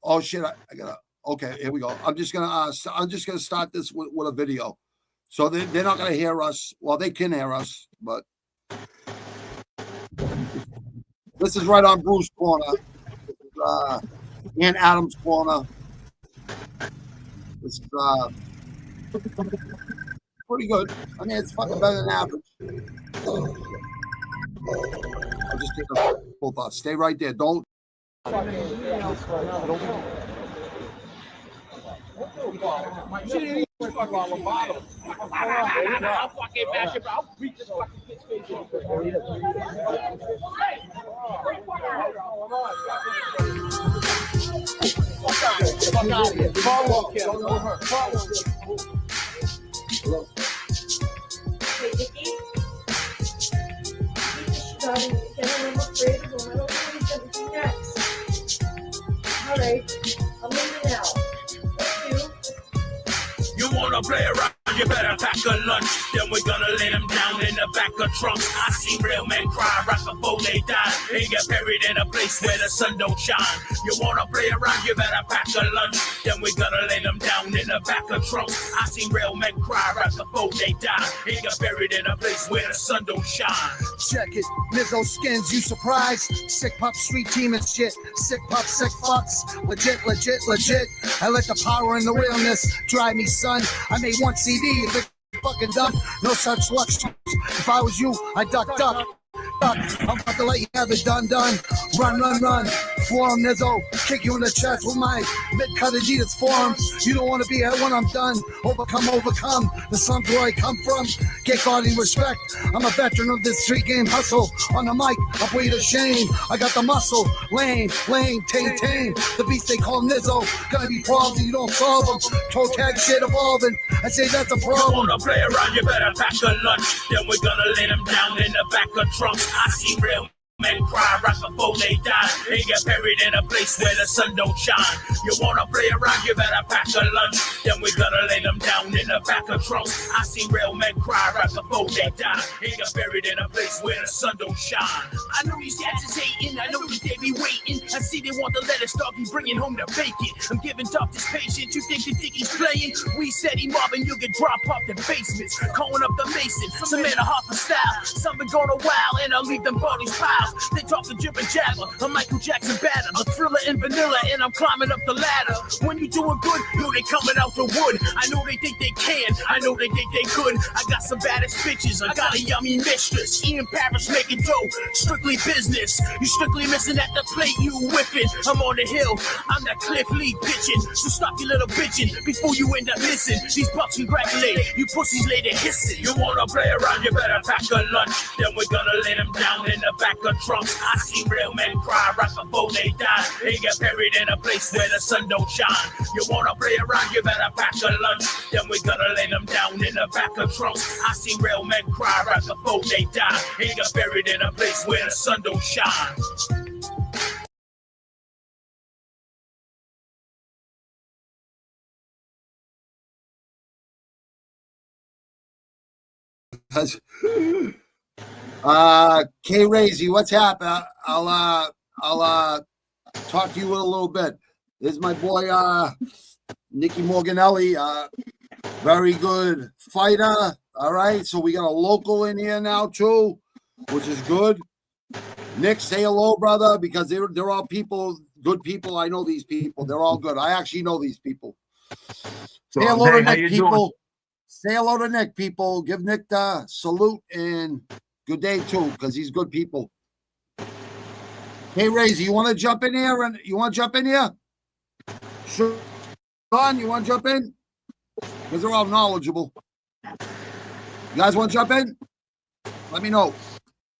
Oh shit! I gotta. Okay, here we go. I'm just gonna start this with a video, so they're not gonna hear us. Well, they can hear us, but this is right on Bruce's corner, and Adam's corner. This is pretty good. I mean, it's fucking better than average. I'll just take a full thought. Stay right there. Don't. All right, I'm leaving now. You wanna play around, you better pack a lunch. Then we're gonna lay them down in the back of trunks. I see real men cry right before they die. They get buried in a place where the sun don't shine. You wanna play around, you better pack a lunch. Then we're gonna lay them down in the back of trunks. I see real men cry right before they die. They get buried in a place where the sun don't shine. Check it, Lizzo skins, you surprised? Sick pup, street team and shit. Sick pup, sick fucks. Legit, legit, legit. I let the power and the realness drive me, son. I made one CD, if it fucking dumb. No such luck. If I was you, I'd duck. I'm about to let you have it done. Run. Form Nizzo, kick you in the chest with my mid-cut Adidas forms. You don't want to be here when I'm done. Overcome. The sun's where I come from. Get God in respect. I'm a veteran of this street game hustle. On the mic, I bleed a shame. I got the muscle. Lame, tame. The beast they call Nizzo. Gonna be problems and you don't solve them. Toe tag shit evolving. I say that's a problem. You wanna play around, you better pack a lunch. Then we're gonna lay them down in the back of trunks. I see real men cry right before they die. They get buried in a place where the sun don't shine. You wanna play around, you better pack a lunch. Then we're gonna lay them down in the back of trunks. I see real men cry right before they die. They get buried in a place where the sun don't shine. I know these cats is hating, I know that they be waiting. I see they want the letters start be bringing home the bacon. I'm giving doctors patience, you think he's playing? We said he mobbing, you can drop off the basements. Calling up the mason, some man a Harper style. Some been going a while and I'll leave them bodies piled. They talk the jibber jabber, a Michael Jackson batter, a Thriller and Vanilla, and I'm climbing up the ladder. When you doing good, yo, they coming out the wood. I know they think they can, I know they think they could. I got some baddest bitches, I got a yummy mistress. Ian Paris making dough, strictly business. You strictly missing at the plate, you whipping. I'm on the hill, I'm that Cliff Lee pitching. So stop your little bitching before you end up missing. These bucks congratulate, you pussies later hissing. You wanna play around, you better pack a lunch. Then we're gonna lay them down in the back of trunks. I see real men cry right before they die. They get buried in a place where the sun don't shine. You wanna play around, you better pack a lunch. Then we're gonna lay them down in the back of trunks. I see real men cry right before they die. They get buried in a place where the sun don't shine. K-Razy, what's happening? I'll talk to you in a little bit. There's my boy Nicky Morganelli, very good fighter. All right, so we got a local in here now too, which is good. Nick, say hello, brother, because they're all people, good people. I know these people. They're all good. I actually know these people. So, say hello to Nick, people. Doing? Say hello to Nick, people. Give Nick the salute and good day too, because he's good people. Hey, Razy, you want to jump in here? Sure. Sean, you want to jump in? Because they're all knowledgeable. You guys want to jump in? Let me know.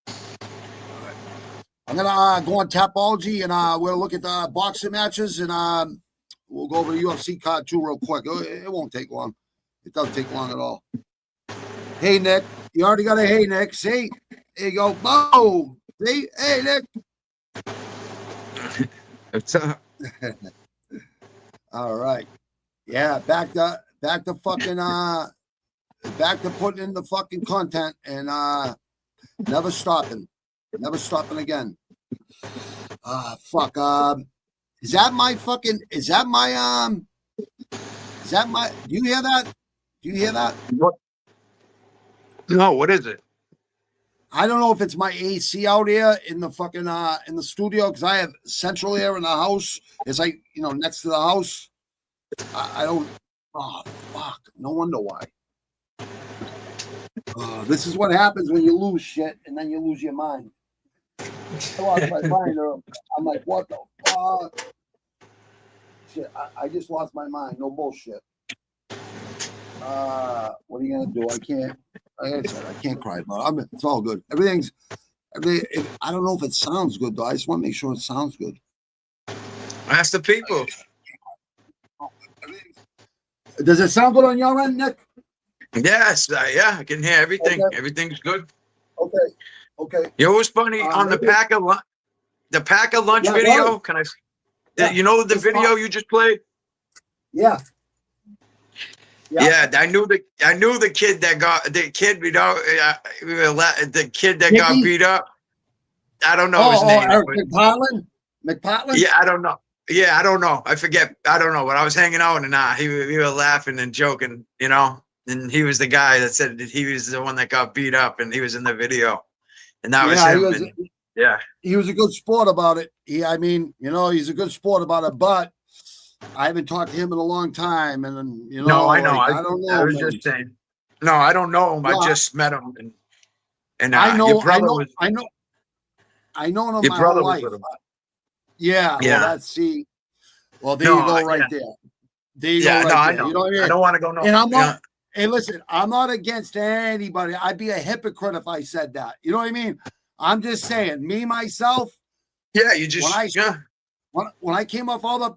Right. I'm gonna go on Tapology and we'll look at the boxing matches and we'll go over the UFC card too real quick. It won't take long. It doesn't take long at all. Hey, Nick. You already got a hey, Nick. See? There you go. Boom. See? Hey, Nick. What's up? All right. Yeah, back to fucking back to putting in the fucking content and never stopping again. Fuck. Is that my fucking? Is that my Is that my? Do you hear that? Do you hear that? What? No, what is it? I don't know if it's my AC out here in the fucking in the studio because I have central air in the house. It's like next to the house. I don't. Oh fuck! No wonder why. This is what happens when you lose shit and then you lose your mind. I lost my mind. I'm like, what the fuck? Shit! I just lost my mind. No bullshit. What are you gonna do? I can't. Like I said, I can't cry about it. It's all good. Everything. I don't know if it sounds good though. I just want to make sure it sounds good. Ask the people. Does it sound good on your end, Nick? Yes, yeah, I can hear everything. Okay. Everything's good. Okay. You know what's funny on the pack of lunch video? Right. Can I? Yeah. You know the video you just played? Yeah. Yeah, I knew the kid that got the kid. The kid that got beat up. I don't know his name. Eric McPartland. Yeah, I don't know. Yeah, I don't know. I forget. I don't know. But I was hanging out and we were laughing and joking, And he was the guy that said that he was the one that got beat up, and he was in the video, and that was him. He was a good sport about it. He's a good sport about it, but I haven't talked to him in a long time, and No, I know. I don't know. I was just saying. No, I don't know him. No, I just met him, and I know. Your brother I know him your my brother whole was life. with him. Yeah. Well, Well, there you go, right there. There you go, right I there. know. You know what I mean? I don't want to go no. And I'm not. Hey, listen, I'm not against anybody. I'd be a hypocrite if I said that. You know what I mean? I'm just saying, me myself. Yeah, you just when I came off all the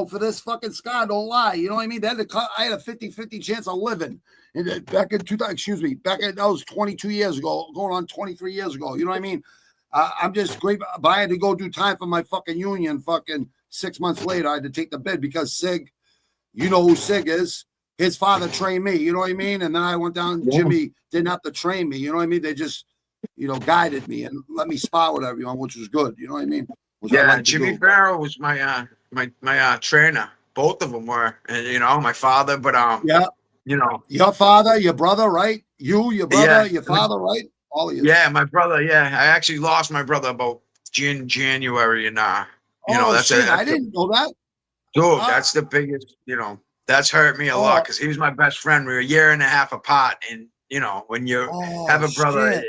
for this fucking sky, don't lie. You know what I mean? I had a 50-50 chance of living. And back in 2000, that was 22 years ago, going on 23 years ago. You know what I mean? I'm just great, but I had to go do time for my fucking union. Fucking 6 months later, I had to take the bid because Sig, you know who Sig is. His father trained me. You know what I mean? And then I went down. Jimmy didn't have to train me. You know what I mean? They just, guided me and let me spar with everyone, which was good. You know what I mean? Jimmy Farrow was my trainer. Both of them were, and my father. But your father, your brother, right? Your brother, your father, right? All of you. Yeah, my brother. Yeah, I actually lost my brother about January, and that's shit, I didn't know that. Dude, that's the biggest. That's hurt me a lot because he was my best friend. We were a year and a half apart, and when you have a brother,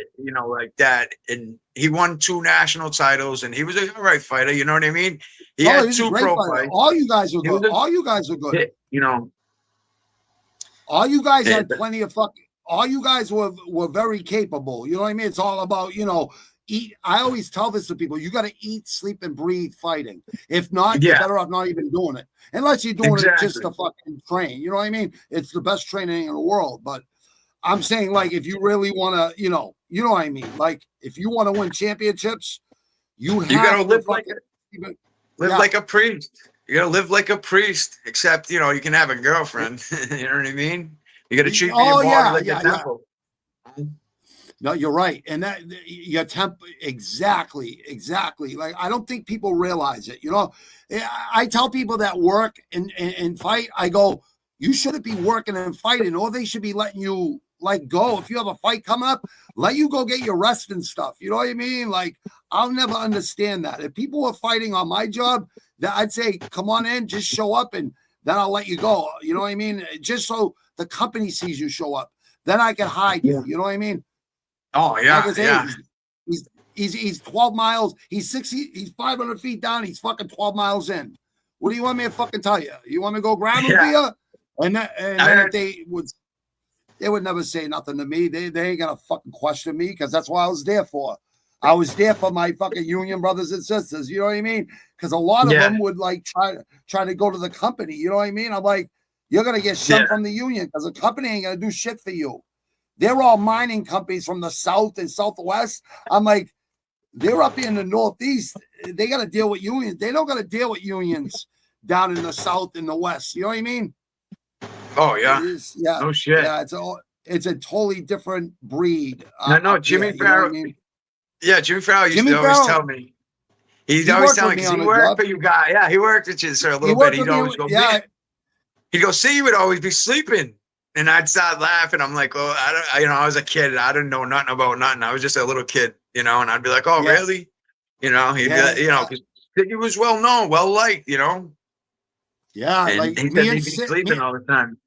like that, and he won 2 national titles, and he was a all right fighter. You know what I mean? He had 2 pro fights. All you guys are good. All you guys are good. All you guys had plenty of fucking. All you guys were very capable. You know what I mean? It's all about eat. I always tell this to people: you got to eat, sleep, and breathe fighting. If not, you're better off not even doing it, unless you're doing it just to fucking train. You know what I mean? It's the best training in the world. But I'm saying, like, if you really want to, you know what I mean? Like, if you want to win championships, you got to live like a priest. You got to live like a priest, except, you can have a girlfriend. You know what I mean? You got to treat your body like a temple. No, you're right. And that your temple, exactly. Like, I don't think people realize it. I tell people that work and fight, I go, you shouldn't be working and fighting, or they should be letting you go. If you have a fight coming up, let you go get your rest and stuff. You know what I mean? Like, I'll never understand that. If people were fighting on my job, that I'd say, come on in, just show up, and then I'll let you go. You know what I mean? Just so the company sees you show up, then I can hide you. You know what I mean? Oh yeah, He's 12 miles. He's 500 feet down. He's fucking 12 miles in. What do you want me to fucking tell you? You want me to go grab him for you? And then if they would never say nothing to me. They ain't gonna fucking question me, because that's what I was there for. I was there for my fucking union brothers and sisters. You know what I mean? Because a lot of them would try to go to the company. You know what I mean? I'm like, you're gonna get shunned from the union because the company ain't gonna do shit for you. They're all mining companies from the South and Southwest. I'm like, they're up in the Northeast. They got to deal with unions. They don't got to deal with unions down in the South and the West. You know what I mean? Oh, yeah. No shit. Yeah, it's a totally different breed. No, Jimmy Farrow. You know what I mean? Yeah, Jimmy Farrow used to always tell me. He's He always worked telling with me, me because on he a worked job. for you guys. Yeah, he worked with you for a little bit. worked He'd with me, always go, yeah. "Man." He'd go, "See, you would always be sleeping." And I'd start laughing. I'm like, "Oh, I was a kid. I didn't know nothing about nothing. I was just a little kid, And I'd be like, "Oh, Yeah. really?" He'd be like, Yeah. because he was well known, well liked, Yeah, And like he me said and he'd be sleeping all the time.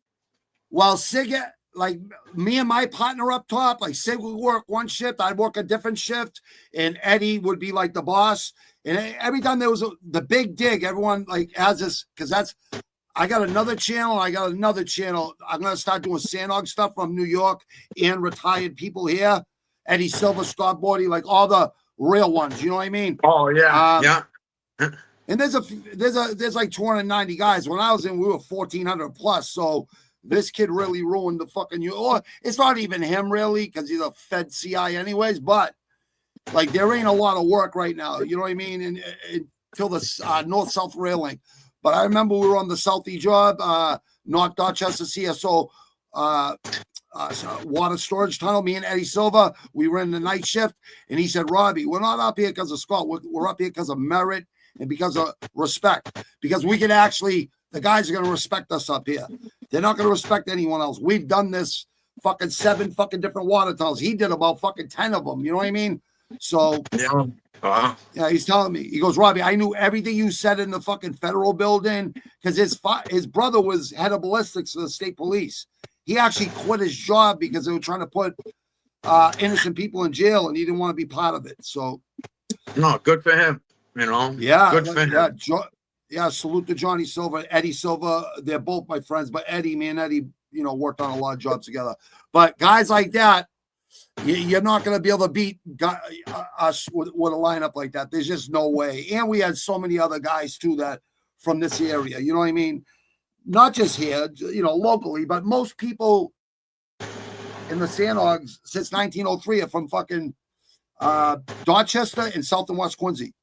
well, Sig, like me and my partner up top, like Sig would work one shift, I'd work a different shift, and Eddie would be like the boss. And every time there was the big dig, everyone like has this, because I got another channel. I'm going to start doing Sandhog stuff from New York and retired people here. Eddie Silver, Scott Bordy, like all the real ones. You know what I mean? Oh yeah, yeah. And there's like 290 guys. When I was in, we were 1,400 plus. So this kid really ruined the fucking you. Or it's not even him really, because he's a Fed CI anyways. But like there ain't a lot of work right now. You know what I mean? And until the north-south rail link. But I remember we were on the Southie job, North Dorchester CSO water storage tunnel. Me and Eddie Silva, we were in the night shift, and he said, "Robbie, we're not up here because of Scott. We're up here because of merit and because of respect. Because we can actually, the guys are going to respect us up here. They're not going to respect anyone else. We've done this fucking 7 fucking different water tunnels. He did about fucking 10 of them. You know what I mean? So yeah." Yeah, he's telling me. He goes, "Robbie, I knew everything you said in the fucking federal building because his brother was head of ballistics for the state police. He actually quit his job because they were trying to put innocent people in jail, and he didn't want to be part of it." So, no, good for him. Yeah, good for him. Yeah, salute to Johnny Silva, Eddie Silva. They're both my friends, but Eddie, worked on a lot of jobs together. But guys like that, you're not going to be able to beat us with a lineup like that. There's just no way. And we had so many other guys too that from this area. You know what I mean? Not just here, locally, but most people in the Sandhogs since 1903 are from fucking Dorchester and South and West Quincy.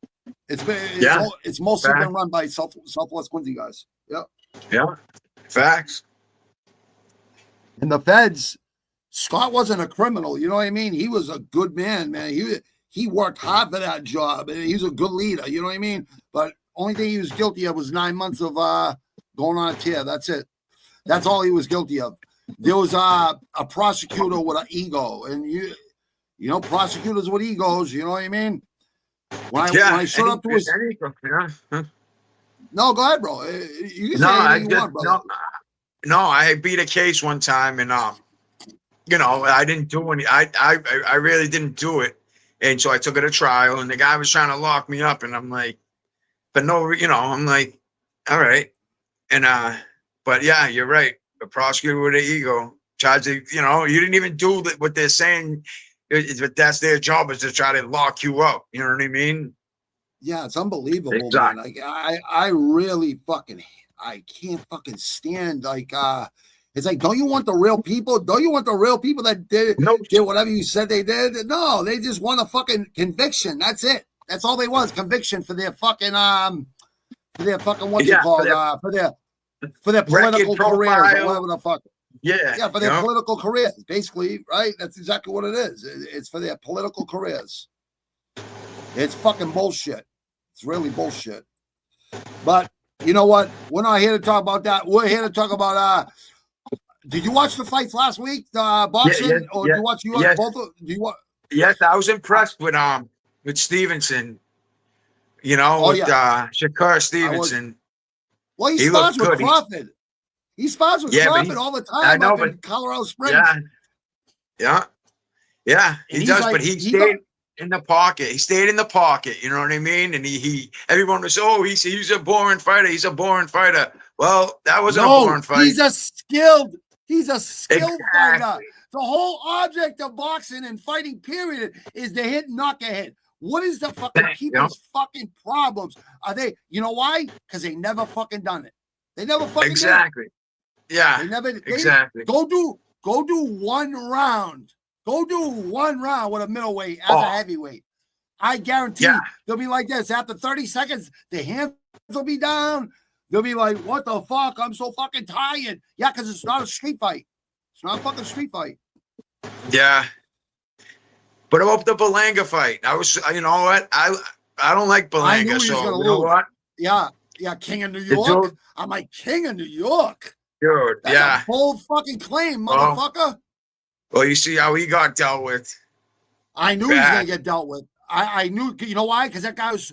It's mostly been run by Southwest Quincy guys. Yeah. Yeah. Facts. And the feds. Scott wasn't a criminal, you know what I mean? He was a good man, man. He worked hard for that job, and he was a good leader, you know what I mean? But only thing he was guilty of was 9 months of going on a tear. That's it. That's all he was guilty of. There was a prosecutor with an ego, and prosecutors with egos, you know what I mean? When I showed up to his No, go ahead, bro. You can say anything you want, brother. No, I beat a case one time, and I didn't do any. I really didn't do it, and so I took it to trial. And the guy was trying to lock me up, and I'm like, but no, I'm like, all right, and but yeah, you're right. The prosecutor with an ego charged you didn't even do what they're saying. But that's their job, is to try to lock you up. You know what I mean? Yeah, it's unbelievable, exactly. Man. Like I really I can't fucking stand it's like, don't you want the real people? Don't you want the real people that did whatever you said they did? No, they just want a fucking conviction. That's it. That's all they want is conviction for their fucking for their political careers or whatever the fuck. Yeah, for their political careers, basically, right? That's exactly what it is. It's for their political careers. It's fucking bullshit. It's really bullshit. But you know what? We're not here to talk about that. We're here to talk about did you watch the fights last week? Boxing? Did you watch both of Yes, I was impressed with Stevenson. Shakur Stevenson. Well, he spars with Crawford. He spars with Crawford all the time up in Colorado Springs. Yeah. He does, but he stayed in the pocket. He stayed in the pocket. You know what I mean? And everyone was, he's a boring fighter. He's a boring fighter. Well, that wasn't a boring fight. He's a skilled fighter. The whole object of boxing and fighting, period, is to hit, not to hit. What is the fucking people's fucking problems? Are they, you know why? Because they never fucking done it. They never fucking did it. Yeah. They never exactly. Go do one round. Go do one round with a middleweight as a heavyweight. I guarantee they'll be like this. After 30 seconds, the hands will be down. They'll be like, what the fuck? I'm so fucking tired. Yeah, because it's not a street fight. It's not a fucking street fight. Yeah. But about the Berlanga fight, I was, you know what? I don't like I knew Berlanga, he was so gonna you know lose. what? Yeah, King of New The York. dude- I'm like, King of New York. Dude, That's yeah. a bold fucking claim, Well, motherfucker. Well, you see how he got dealt with. I knew he was gonna Bad. get dealt with. I knew. You know why? Because that guy was.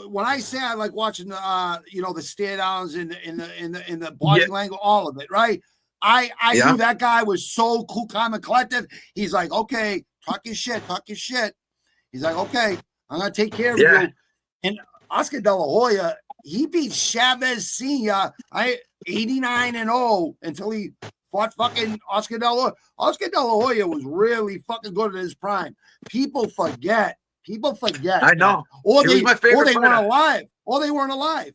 When I say I like watching the, the stare downs in the body language, all of it, right? I knew that guy was so cool, calm, and collected. He's like, okay, talk your shit. He's like, okay, I'm gonna take care of you. And Oscar De La Hoya, he beat Chavez Senior, 89-0 until he fought fucking Oscar De La Hoya. Oscar De La Hoya was really fucking good in his prime. People forget. I know. Or He was my favorite they weren't fighter. alive. Or they weren't alive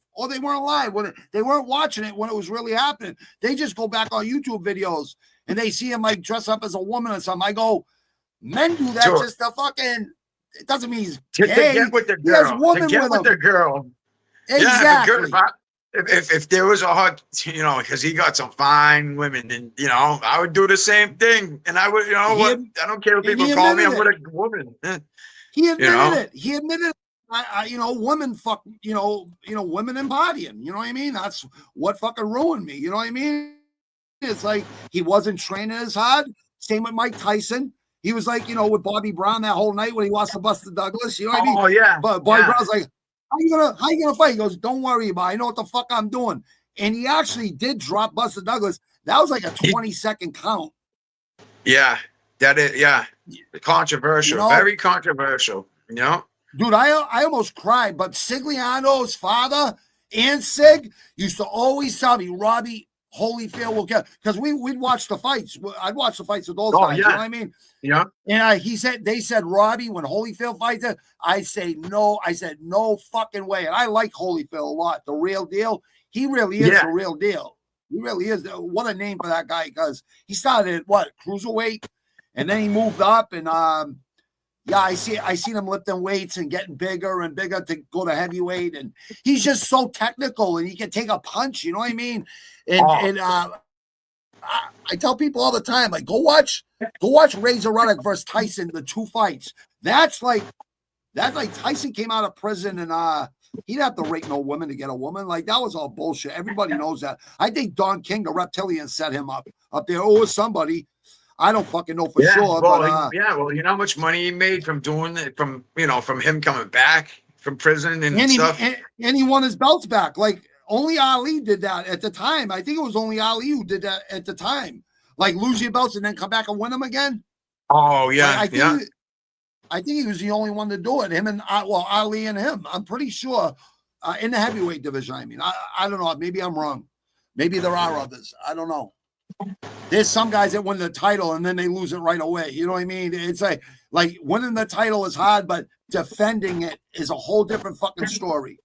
when they weren't watching it when it was really happening. They just go back on YouTube videos and they see him like dress up as a woman or something. I go, men do that just to fucking. It doesn't mean he's gay. To get with the girl. He has women to get with him. the girl. Exactly. Yeah, if there was a hug, because he got some fine women, and I would do the same thing, and I would, I don't care what people call me. I'm with a woman. He admitted it. He admitted it. Women fuck, women embodying. You know what I mean? That's what fucking ruined me. You know what I mean? It's like he wasn't training as hard. Same with Mike Tyson. He was like, with Bobby Brown that whole night when he lost to Buster Douglas. You know what I mean? Oh yeah. But Bobby Brown's like, how you gonna fight? He goes, don't worry about it. I know what the fuck I'm doing. And he actually did drop Buster Douglas. That was like a 20-second count. Yeah, that is. Yeah, controversial. Very controversial. Dude, I almost cried. But Sigliano's father and Sig used to always tell me, Robbie Holyfield will get, because we'd watch the fights. I'd watch the fights with those guys. You know what I mean? Yeah. And they said Robbie, when Holyfield fights it, I say no. I said no fucking way. And I like Holyfield a lot. The real deal. He really is the real deal. He really is. What a name for that guy, because he started at cruiserweight, and then he moved up, and I seen him lifting weights and getting bigger and bigger to go to heavyweight, and he's just so technical, and he can take a punch. You know what I mean? And I tell people all the time, like, go watch Razor Ruddock versus Tyson, the two fights. That's like Tyson came out of prison and he didn't have to rape no woman to get a woman. Like, that was all bullshit. Everybody knows that. I think Don King, the reptilian, set him up there. Or somebody. I don't fucking know for sure. Well, well, you know how much money he made from doing it, from him coming back from prison and stuff. And he won his belts back. Like, only Ali did that at the time. I think it was only Ali who did that at the time. Like, lose your belts and then come back and win them again. Oh yeah, I think he was the only one to do it. Him and Ali and him. I'm pretty sure in the heavyweight division. I mean, I don't know. Maybe I'm wrong. Maybe there are others. I don't know. There's some guys that win the title and then they lose it right away. You know what I mean? It's like winning the title is hard, but defending it is a whole different fucking story.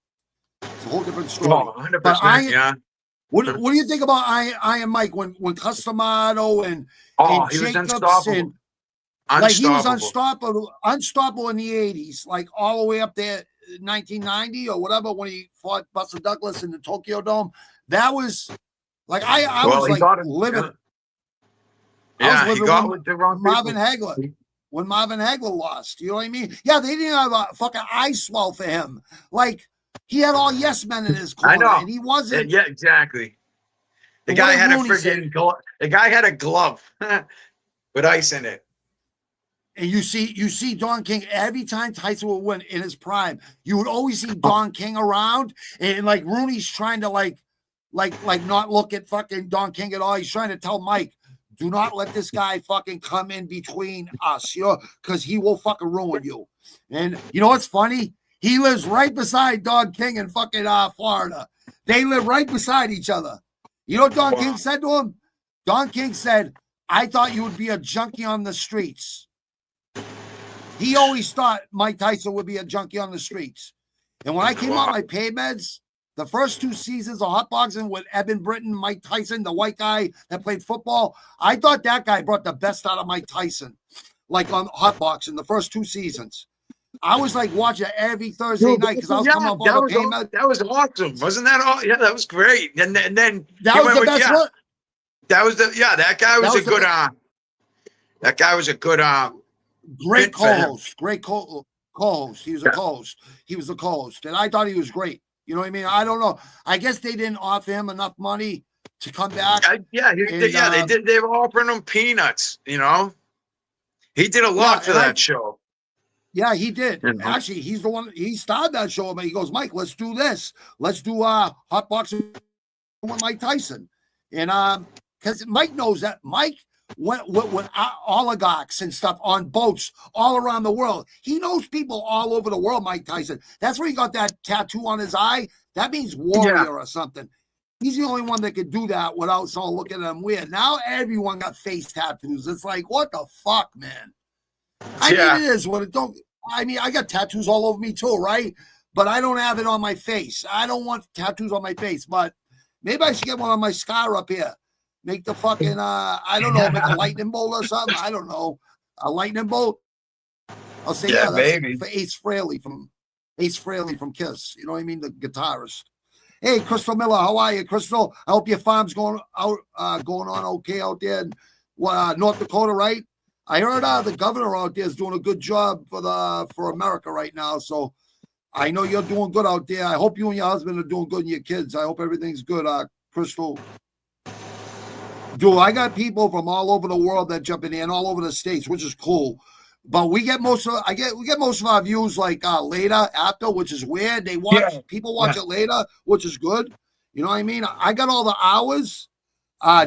It's a whole different story. Oh, 100%, What do you think about Iron Mike when Customato and he was Jacobs unstoppable. Like, he was unstoppable in the 80s, like all the way up there 1990 or whatever, when he fought Buster Douglas in the Tokyo Dome. That was like I was like living. Yeah, he got with the wrong Marvin people. Hagler. When Marvin Hagler lost, you know what I mean? Yeah, they didn't have a fucking eye swell for him. Like, he had all yes men in his corner, I know. and he wasn't. Yeah, exactly. The guy had a freaking glove. The guy had a glove with ice in it. And you see Don King every time Tyson would win in his prime. You would always see Don King around, and like Rooney's trying to like not look at fucking Don King at all. He's trying to tell Mike, do not let this guy fucking come in between us, because he will fucking ruin you. And you know what's funny? He lives right beside Don King in fucking Florida. They live right beside each other. You know what Don King said to him? Don King said, I thought you would be a junkie on the streets. He always thought Mike Tyson would be a junkie on the streets. And when I came out my paid meds, the first 2 seasons of hot boxing with Eben Britton, Mike Tyson, the white guy that played football, I thought that guy brought the best out of Mike Tyson, like on hot boxing, the first 2 seasons. I was like watching it every Thursday night because I was coming off all the paid meds. That was awesome. Wasn't that all? Yeah, that was great. And then that was the best one. That was that guy was a good That guy was a good great co-host. Great co-host. co-host. He was a co-host. He was the co-host, and I thought he was great. You know what I mean? I don't know. I guess they didn't offer him enough money to come back. They did. They were offering him peanuts. You know, he did a lot for that show. Yeah, he did. You know? Actually, he's the one. He started that show, but he goes, Mike, let's do this. Let's do hot boxing with Mike Tyson, and because Mike knows that Mike went with oligarchs and stuff on boats all around the world. He knows people all over the world. Mike Tyson. That's where he got that tattoo on his eye. That means warrior or something. He's the only one that could do that without someone looking at him weird. Now everyone got face tattoos. It's like, what the fuck, man? I mean, it is what it don't. I mean, I got tattoos all over me too, right? But I don't have it on my face. I don't want tattoos on my face, but maybe I should get one on my scar up here. Make the fucking, I don't know, make a lightning bolt or something. I don't know. A lightning bolt. I'll say, that's baby. For Ace Frehley from Kiss. You know what I mean? The guitarist. Hey, Crystal Miller, how are you, Crystal? I hope your farm's going on okay out there in North Dakota, right? I heard the governor out there is doing a good job for America right now. So I know you're doing good out there. I hope you and your husband are doing good and your kids. I hope everything's good, Crystal. Dude, I got people from all over the world that jump in there and all over the states, which is cool. But we get most of our views like later after, which is weird. They watch people watch it later, which is good. You know what I mean? I got all the hours,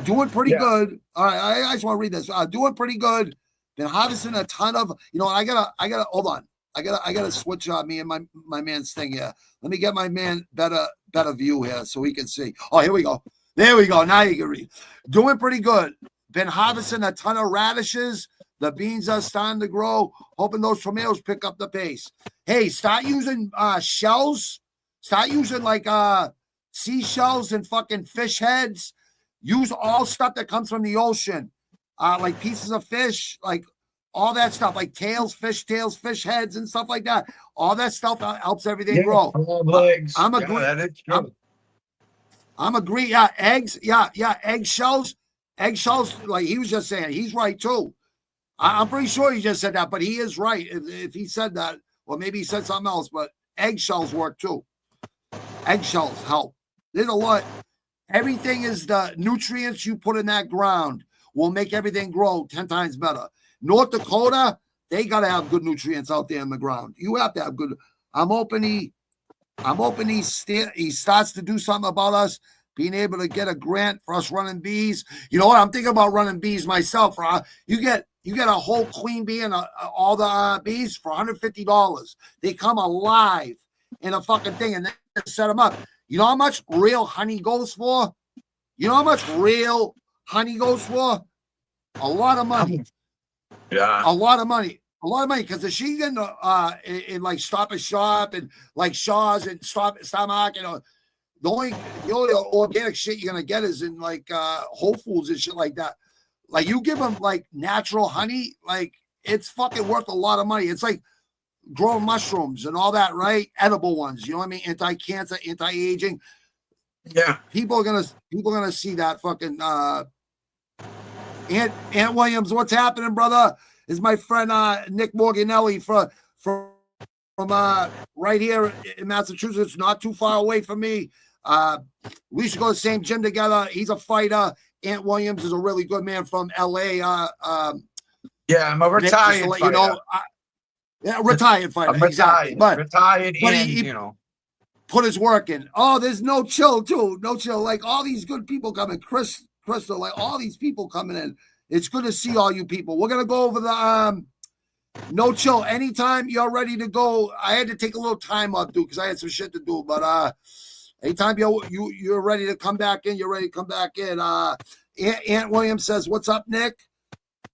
doing pretty good. All right, I just want to read this. Doing pretty good. Been harvesting a ton of, I gotta hold on. I gotta switch me and my man's thing here. Let me get my man better view here so he can see. Oh, here we go. There we go. Now you can read. Doing pretty good. Been harvesting a ton of radishes. The beans are starting to grow. Hoping those tomatoes pick up the pace. Hey, start using shells. Start using like seashells and fucking fish heads. Use all stuff that comes from the ocean. Like pieces of fish, like all that stuff, like tails, fish heads, and stuff like that. All that stuff helps everything grow. Legs. I'm agreeing. I'm agreeing. Yeah, eggs. Yeah, eggshells. Eggshells, like he was just saying, he's right too. I'm pretty sure he just said that, but he is right. If he said that, or maybe he said something else, but eggshells work too. Eggshells help. There's a lot. Everything is the nutrients you put in that ground will make everything grow 10 times better. North Dakota, they got to have good nutrients out there in the ground. You have to have good. I'm hoping he starts to do something about us being able to get a grant for us running bees. You know what? I'm thinking about running bees myself. You get a whole queen bee and all the bees for $150. They come alive in a fucking thing and then set them up. You know how much real honey goes for? You know how much real honey goes for? A lot of money. Yeah. A lot of money. A lot of money, because if she get in like Stop and Shop and like Shaw's and Stop Market, the only organic shit you're gonna get is in like Whole Foods and shit like that. Like you give them like natural honey, like it's fucking worth a lot of money. It's like growing mushrooms and all that, right? Edible ones, you know what I mean? Anti-cancer, anti-aging. Yeah. People are gonna see that fucking Ant Williams. What's happening, brother? Is my friend Nick Morganelli from right here in Massachusetts, not too far away from me. We used to go to the same gym together. He's a fighter. Ant Williams is a really good man from LA. Yeah, I'm a retired Nick, fighter. Retired fighter. I'm retired. Exactly. But He put his work in. Oh, there's no chill too. No chill. Like all these good people coming. Crystal, like all these people coming in. It's good to see all you people. We're gonna go over the no chill. Anytime you're ready to go. I had to take a little time off, dude, because I had some shit to do. But anytime you're ready to come back in, you're ready to come back in. Ant Williams says, "What's up, Nick?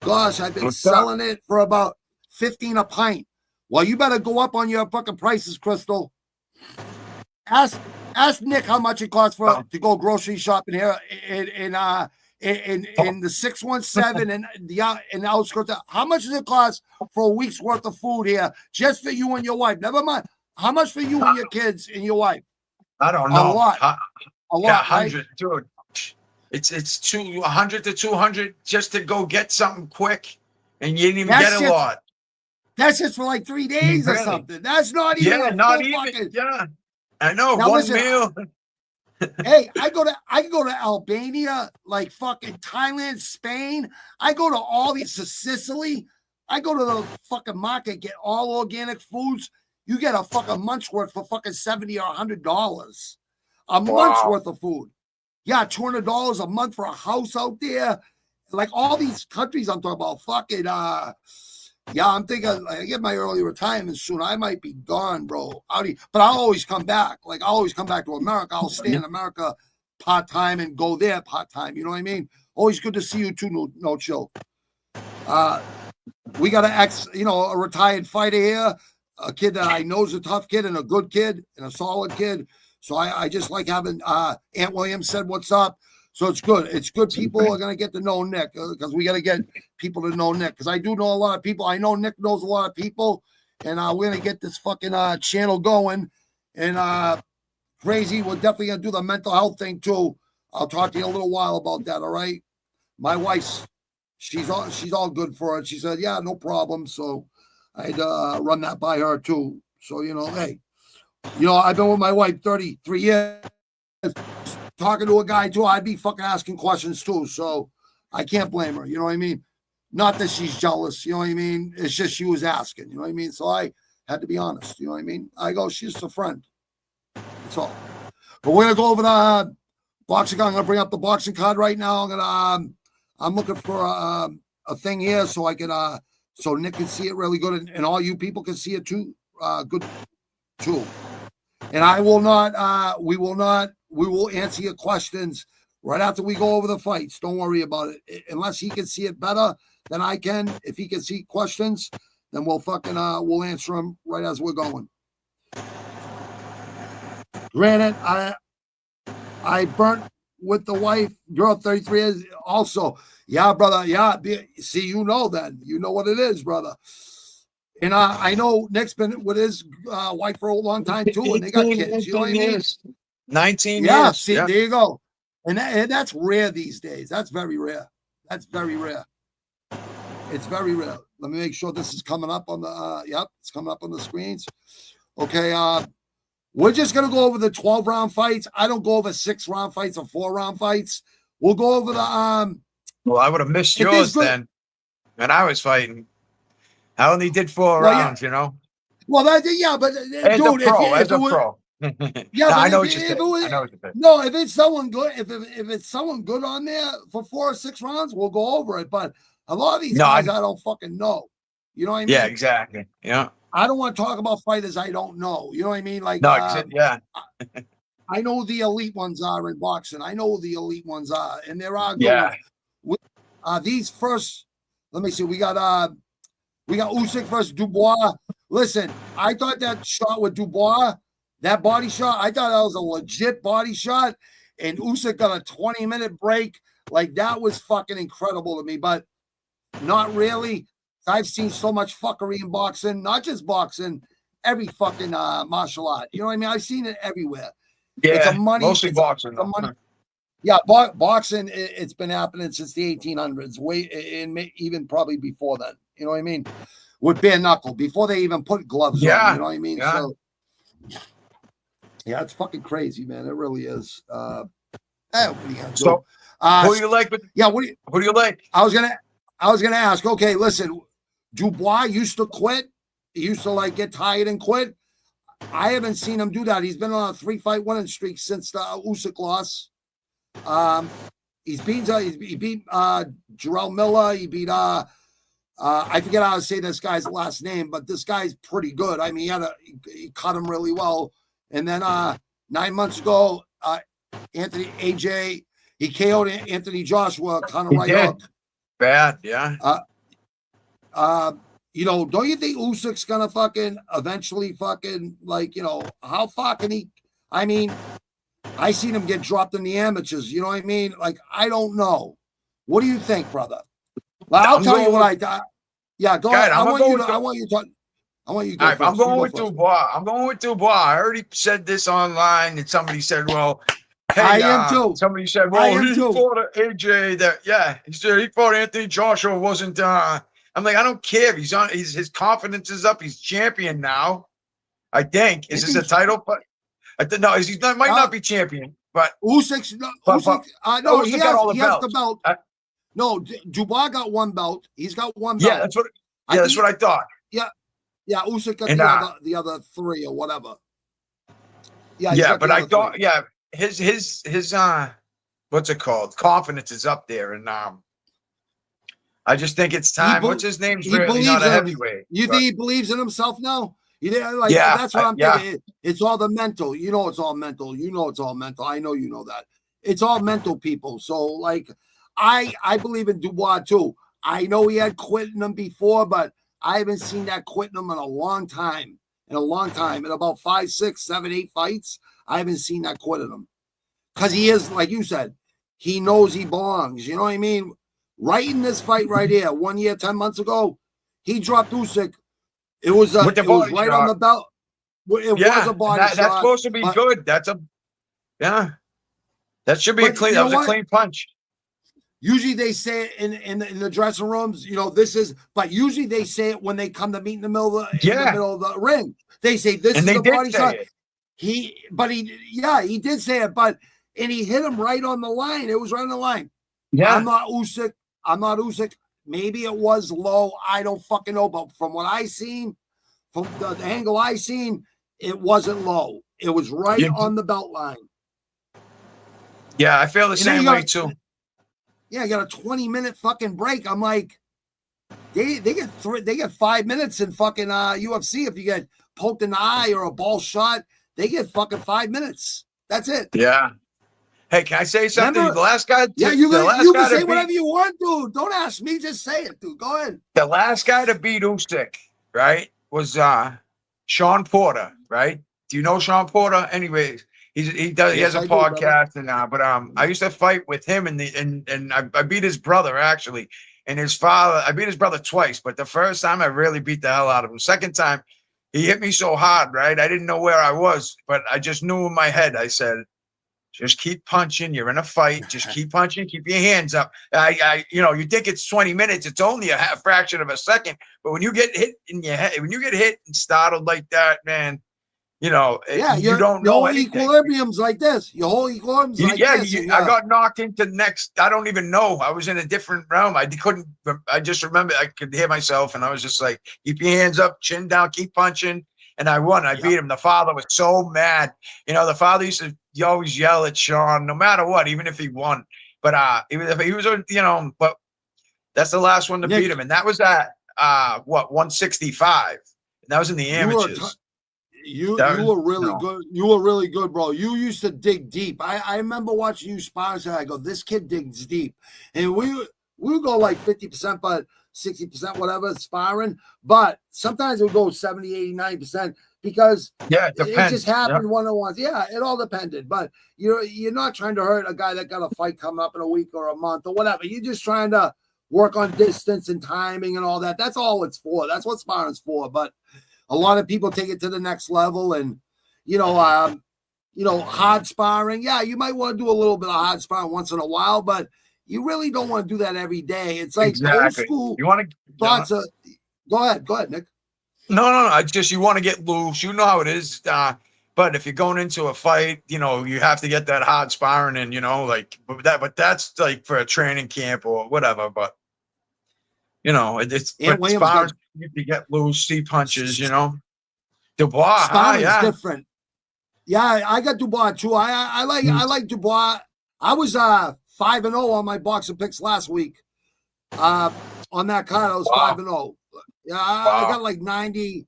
Gosh, I've been selling it for about 15 a pint. Well, you better go up on your fucking prices, Crystal. Ask Nick how much it costs to go grocery shopping here in the 617 and the outskirts. How much does it cost for a week's worth of food here, just for you and your wife? Never mind. How much for you and your kids and your wife? I don't know. A lot. A lot. Yeah, 100, dude. It's 100 to 200 just to go get something quick, and you didn't even get a lot. That's just for like 3 days or Really? something. That's not even Yeah, a not full even. fucking. Yeah, I know. Now One listen, meal. Hey, I can go to Albania, like fucking Thailand, Spain. I go to all these to Sicily. I go to the fucking market, get all organic foods. You get a fucking month's worth for fucking $70 or $100. A month's worth of food. Yeah, $200 a month for a house out there. Like all these countries I'm talking about, fucking yeah, I'm thinking I get my early retirement soon. I might be gone, bro. But I'll always come back. Like I'll always come back to America. I'll stay in America part-time and go there part-time. You know what I mean? Always good to see you too, no chill. We got a retired fighter here, a kid that I know is a tough kid and a good kid and a solid kid. So I just like having Aunt Williams said what's up. So it's good. It's good people are going to get to know Nick because we got to get people to know Nick because I do know a lot of people. I know Nick knows a lot of people, and we're going to get this fucking channel going. And crazy, we're definitely going to do the mental health thing too. I'll talk to you in a little while about that, all right? My wife's, she's all good for it. She said, yeah, no problem. So I'd run that by her too. So, hey, I've been with my wife 33 years. Talking to a guy too, I'd be fucking asking questions too. So I can't blame her. You know what I mean? Not that she's jealous. You know what I mean? It's just she was asking. You know what I mean? So I had to be honest. You know what I mean? I go, she's just a friend. That's all. But we're gonna go over the boxing. I'm gonna bring up the boxing card right now. I'm looking for a thing here so I can so Nick can see it really good and all you people can see it too. Good too. And I will not. We will answer your questions right after we go over the fights. Don't worry about it. Unless he can see it better than I can. If he can see questions, then we'll fucking we'll answer them right as we're going. Granted, I burnt with the wife, girl, 33 years. Also, yeah, brother. Yeah, see, you know what it is, brother. And I know Nick's been with his wife for a long time too, and they got kids. You know what I mean? 19 yeah, years. See, there you go. And that's rare these days. That's very rare. That's very rare. It's very rare. Let me make sure this is coming up on the. Yep, it's coming up on the screens. Okay. We're just gonna go over the 12-round fights. I don't go over 6-round fights or 4-round fights. We'll go over the. Well, I would have missed yours then, when I was fighting. I only did 4 rounds, you know. Well, but As dude, a pro. Yeah, I know what you're saying. No, if it's someone good, if it's someone good on there for 4 or 6 rounds, we'll go over it. But a lot of these guys I don't fucking know. You know what I mean? Yeah, exactly. Yeah. I don't want to talk about fighters I don't know. You know what I mean? Like, yeah. I know who the elite ones are in boxing. I know who the elite ones are, and there are good yeah. ones. These first, let me see. We got Usyk versus Dubois. Listen, I thought that shot with Dubois, that body shot, I thought that was a legit body shot. And Usyk got a 20-minute break. Like, that was fucking incredible to me, but not really. I've seen so much fuckery in boxing, not just boxing, every fucking martial art. You know what I mean? I've seen it everywhere. Yeah, it's a money, mostly boxing. Yeah, boxing, it's been happening since the 1800s, even probably before then. You know what I mean? With bare knuckle, before they even put gloves on. You know what I mean? Yeah. So, yeah, it's fucking crazy, man. It really is. What are you gonna do? Who do you like? Who do you like? I was gonna ask. Okay, listen. Dubois used to quit. He used to get tired and quit. I haven't seen him do that. He's been on a 3-fight winning streak since the Usyk loss. He beat Jarrell Miller. He beat I forget how to say this guy's last name, but this guy's pretty good. I mean, he cut him really well. And then 9 months ago, he KO'd Anthony Joshua kind of right up. Bad, yeah. Don't you think Usyk's gonna fucking eventually how far can he? I mean, I seen him get dropped in the amateurs. You know what I mean? Like, I don't know. What do you think, brother? Well, I'll tell you what I thought. Yeah, go ahead. I want you to go. Right, I'm going with Dubois. I'm going with Dubois. I already said this online, and somebody said, "Well, hey, I am too." Somebody said, "Well, he fought AJ." He said he fought Anthony Joshua. Wasn't I'm like, I don't care. His confidence is up. He's champion now. I think. Is this a title? But no, might not be champion. But Usyk's no, Usyk, no, he has the belt. No, Dubois got one belt. He's got one belt. Yeah, that's what I thought. Yeah, Usyk got the other three or whatever. Yeah, but I thought, his what's it called? Confidence is up there, and I just think it's time. What's his name's really not a heavyweight. You think he believes in himself now? That's what I'm thinking. It's all the mental. You know, it's all mental. You know, it's all mental. I know you know that. It's all mental, people. So, like, I believe in Dubois too. I know he had quitting him before, but I haven't seen that quitting him in a long time. In about 5, 6, 7, 8 fights, I haven't seen that quitting him. Because he is, like you said, he knows he belongs. You know what I mean? Right in this fight right here, 1 year, 10 months ago, he dropped Usyk. It was right shot. On the belt. It was a body shot. That's supposed to be good. That should be a clean. That was a clean punch. Usually they say it in the dressing rooms, but usually they say it when they come to meet in the middle of the ring. They say this is a body shot. He did say it, and he hit him right on the line. It was right on the line. Yeah. I'm not Usyk. Maybe it was low. I don't fucking know. But from what I seen, from the angle I seen, it wasn't low. It was right on the belt line. Yeah, I feel the same way too. Yeah, I got a 20-minute fucking break. I'm like, they get 5 minutes in fucking UFC. If you get poked in the eye or a ball shot, they get fucking 5 minutes. That's it. Yeah. Hey, can I say something? Remember, the last guy. You can say whatever you want, dude. Don't ask me. Just say it, dude. Go ahead. The last guy to beat Usyk, right, was Sean Porter, right? Do you know Sean Porter? Anyways, he has a podcast but I used to fight with him and I beat his brother actually, and his father. I beat his brother twice, but the first time I really beat the hell out of him. Second time, he hit me so hard, right? I didn't know where I was, but I just knew in my head. I said, just keep punching. You're in a fight. Just keep punching. Keep your hands up. You think it's 20 minutes. It's only a half fraction of a second. But when you get hit in your head, when you get hit and startled like that, man, you don't know anything. Your whole equilibrium's like this. Your whole equilibrium's like this. I got knocked into the next. I don't even know. I was in a different realm. I just remember I could hear myself, and I was just like, keep your hands up, chin down, keep punching. And I won. I beat him. The father was so mad. The father used to always yell at Sean, no matter what, even if he won. But he was, but that's the last one to beat him. And that was at 165. And that was in the amateurs. You were really good. You were really good, bro. You used to dig deep. I remember watching you spar. I go, this kid digs deep. And we would go like 50%, but 60%, whatever, sparring. But sometimes it would go 70, 80, 90% because it just happened one-on-ones. Yeah, it all depended. But you're not trying to hurt a guy that got a fight coming up in a week or a month or whatever. You're just trying to work on distance and timing and all that. That's all it's for. That's what sparring's for. But a lot of people take it to the next level and, hard sparring. Yeah, you might want to do a little bit of hard sparring once in a while, but you really don't want to do that every day. It's like old school. You want to thoughts of, Go ahead, Nick. No. It's just you want to get loose. You know how it is. But if you're going into a fight, you have to get that hard sparring and but that's like for a training camp or whatever. But it's sparring to get loose, see punches. Dubois. Sparring is different. Yeah, I got Dubois too. I like Dubois. I was 5-0 on my boxing picks last week. On that card, I was 5-0. Yeah, I got like 90%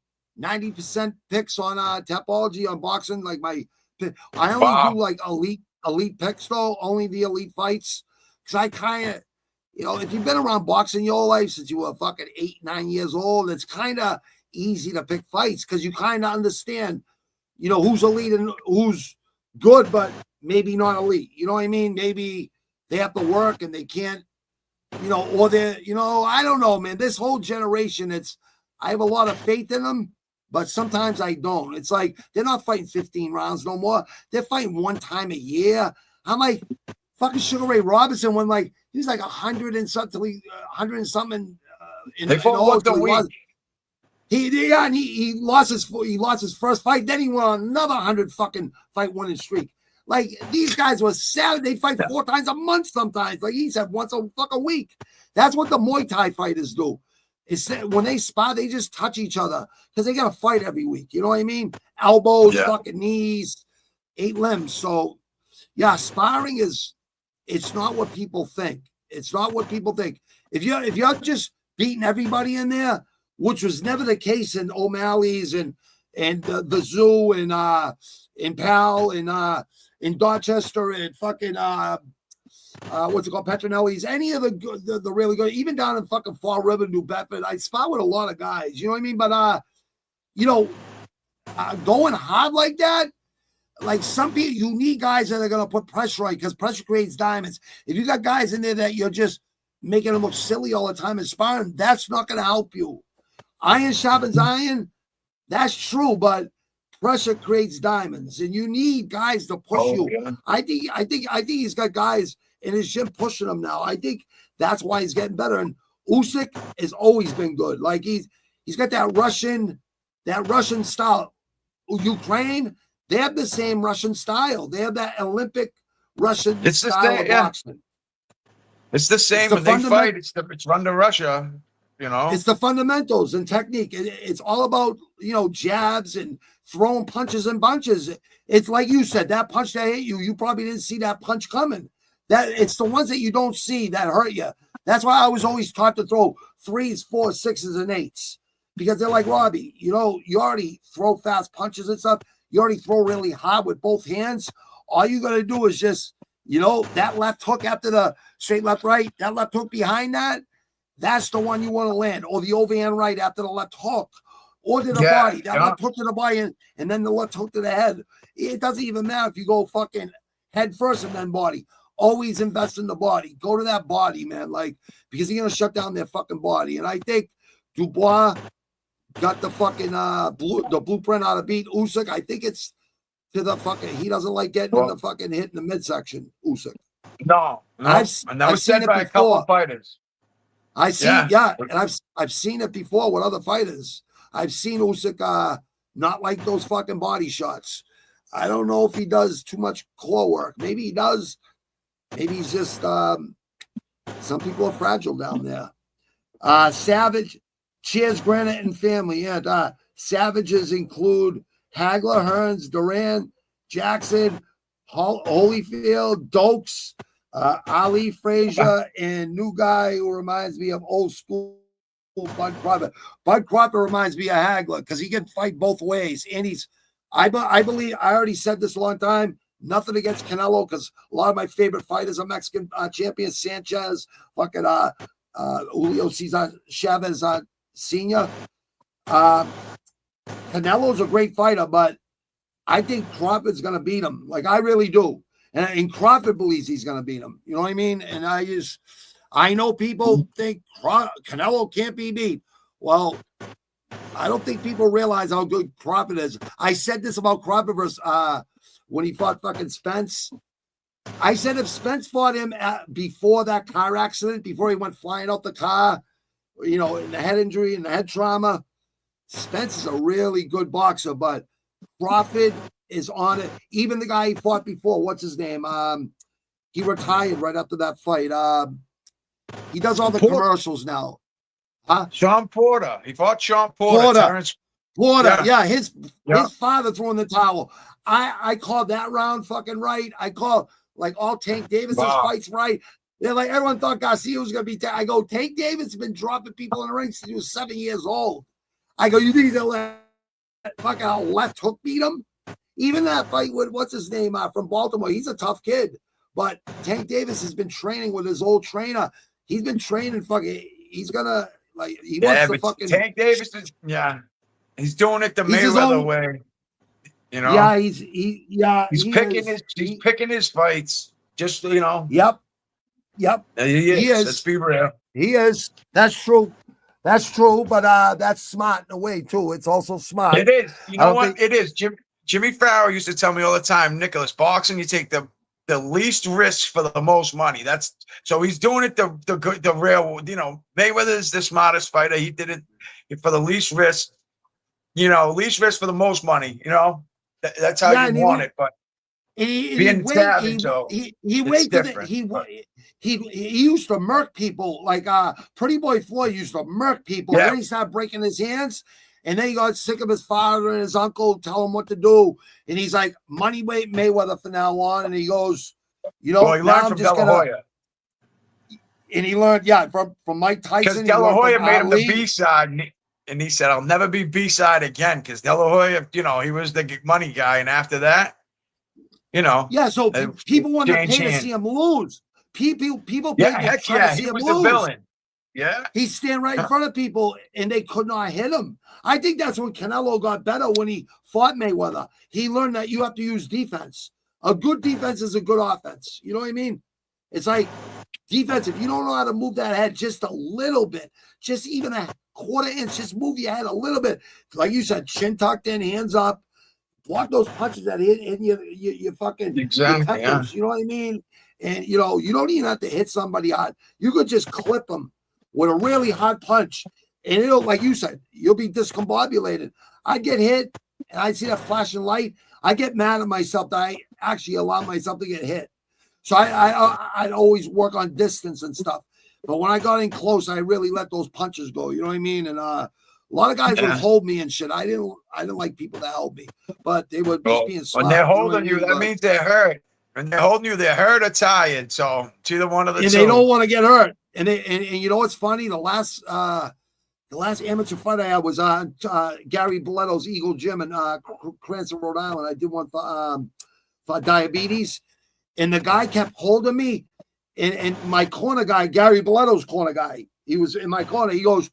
picks on Tapology on boxing. Like I only do like elite picks though, only the elite fights. Because I kind of, if you've been around boxing your whole life since you were fucking 8, 9 years old, it's kind of easy to pick fights because you kind of understand, who's elite and who's good, but maybe not elite. You know what I mean? Maybe they have to work and they can't, or they're, I don't know, man. This whole generation, I have a lot of faith in them, but sometimes I don't. It's like they're not fighting 15 rounds no more. They're fighting one time a year. I'm like, fucking Sugar Ray Robinson when he was like 100 and something in They both looked till weak. He lost his first fight. Then he went on another 100 fucking fight winning streak. Like these guys were savage. They fight 4 times a month sometimes. Like he said, once a fucking week. That's what the Muay Thai fighters do. Is when they spar, they just touch each other because they got to fight every week. You know what I mean? Elbows, fucking knees, 8 limbs. So yeah, sparring it's not what people think. It's not what people think. If you're just beating everybody in there, which was never the case in O'Malley's and the Zoo and in Pal and in Dorchester and fucking what's it called, Petronelli's, any of the really good, even down in fucking Fall River, New Bedford, I spar with a lot of guys. You know what I mean? But going hard like that, like some people, you need guys that are gonna put pressure on because pressure creates diamonds. If you got guys in there that you're just making them look silly all the time and sparring, that's not gonna help you. Iron sharpens iron, that's true, but pressure creates diamonds, and you need guys to push you. Yeah. I think he's got guys in his gym pushing him now. I think that's why he's getting better. And Usyk has always been good. Like he's got that Russian style. Ukraine, they have the same Russian style. They have that Olympic Russian style of boxing. It's the same when they fight. It's run to Russia. You know, it's the fundamentals and technique. It's all about, jabs and throwing punches and bunches. It's like you said, that punch that hit you, you probably didn't see that punch coming. That it's the ones that you don't see that hurt you. That's why I was always taught to throw 3s, 4s, 6s, and 8s, because they're like, Robbie, you already throw fast punches and stuff. You already throw really hard with both hands. All you got to do is just, that left hook after the straight left right, that left hook behind that. That's the one you want to land, or the overhand right after the left hook, or to the body. That left hook to the body, and then the left hook to the head. It doesn't even matter if you go fucking head first and then body. Always invest in the body. Go to that body, man, because you're going to shut down their fucking body. And I think Dubois got the fucking the blueprint how to beat Usyk. I think it's to the fucking, he doesn't like getting in the fucking hit in the midsection, Usyk. No. And that was said by a couple of fighters. And I've seen it before with other fighters. I've seen Usyk not like those fucking body shots. I don't know if he does too much claw work. Maybe he does. Maybe he's just some people are fragile down there. Savage, cheers, Granite and family. Yeah, Savages include Hagler, Hearns, Duran, Jackson, Holyfield, Dokes, Ali Frazier, and new guy who reminds me of old school Bud Cropper. Bud Cropper reminds me of Hagler because he can fight both ways. And I believe, I already said this a long time, nothing against Canelo because a lot of my favorite fighters are Mexican champions, Sanchez, fucking Julio Cesar Chavez Sr. Canelo's a great fighter, but I think Crawford's going to beat him. Like, I really do. And Crawford believes he's going to beat him. You know what I mean? And I know people think Canelo can't be beat. Well, I don't think people realize how good Crawford is. I said this about Crawford versus when he fought fucking Spence. I said if Spence fought him before that car accident, before he went flying out the car, in the head injury and the head trauma, Spence is a really good boxer, but Crawford is on it. Even the guy he fought before, what's his name? He retired right after that fight. He does all the commercials now. Huh? Sean Porter. He fought Sean Porter. Porter. Yeah, his father throwing the towel. I called that round fucking right. I called all Tank Davis's fights right. They're like, everyone thought Garcia was going to be. I go, Tank Davis has been dropping people in the ring since he was 7 years old. I go, you think he's going to let fucking left hook beat him? Even that fight with, what's his name, from Baltimore, he's a tough kid. But Tank Davis has been training with his old trainer. He's been training fucking, he's going to, he wants to fucking. Tank Davis is, he's doing it the Mayweather way. Yeah, he's picking his fights. Just, Yep. He is. Let's be real. He is. That's true. But that's smart in a way, too. It's also smart. It is. You know what? It is. Jimmy Farrow used to tell me all the time, Nicholas, boxing, you take the the least risk for the most money. That's so he's doing it the real, Mayweather is the smartest fighter. He did it for the least risk, least risk for the most money, That's how you want it. But being savage, he used to murk people like Pretty Boy Floyd used to murk people. Yeah. And then he started breaking his hands, and then he got sick of his father and his uncle tell him what to do. And he's like, money Mayweather from now on. And he goes, he learned from De La Hoya. And he learned, from Mike Tyson. Because De La Hoya made him the B-side, and he said, I'll never be B-side again. Because De La Hoya, he was the money guy. And after that, so people want to pay to see him lose. People pay to see him lose. The villain. Yeah. He's standing right in front of people, and they could not hit him. I think that's when Canelo got better when he fought Mayweather. He learned that you have to use defense. A good defense is a good offense. You know what I mean? It's like defense. If you don't know how to move that head just a little bit, just even a quarter inch, just move your head a little bit. Like you said, chin tucked in, hands up. Block those punches that hit your fucking exactly. peppers, You know what I mean? And you don't even have to hit somebody hard. You could just clip them with a really hard punch, and it'll, like you said, you'll be discombobulated. I get hit, and I see that flashing light. I get mad at myself that I actually allow myself to get hit. So I'd always work on distance and stuff. But when I got in close, I really let those punches go. You know what I mean? And a lot of guys would hold me and shit. I didn't like people that held me, but they would just being smart. When they're holding you, that means they're hurt. When they're holding you, they're hurt or tired. So it's either one of the two. And they don't want to get hurt. And you know what's funny? The last amateur fight I had was on Gary Boletto's Eagle Gym in Cranston, Rhode Island. I did one for diabetes, and the guy kept holding me. And my corner guy, Gary Boletto's corner guy, he was in my corner. He goes,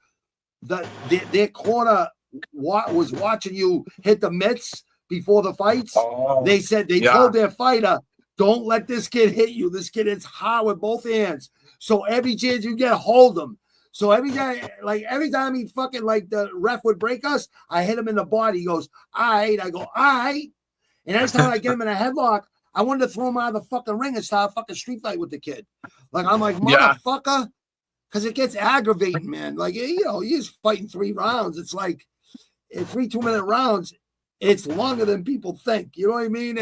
their corner was watching you hit the mitts before the fights. They said they told their fighter, don't let this kid hit you. This kid hits hard with both hands. So every chance you get, hold him. So every time he fucking, like, the ref would break us, I hit him in the body. He goes, all right. I go, all right. And every time I get him in a headlock, I wanted to throw him out of the fucking ring and start a fucking street fight with the kid. Like, I'm like, motherfucker. Because it gets aggravating, man. Like, he's fighting 3 rounds. It's like, 3 2-minute rounds. It's longer than people think. You know what I mean?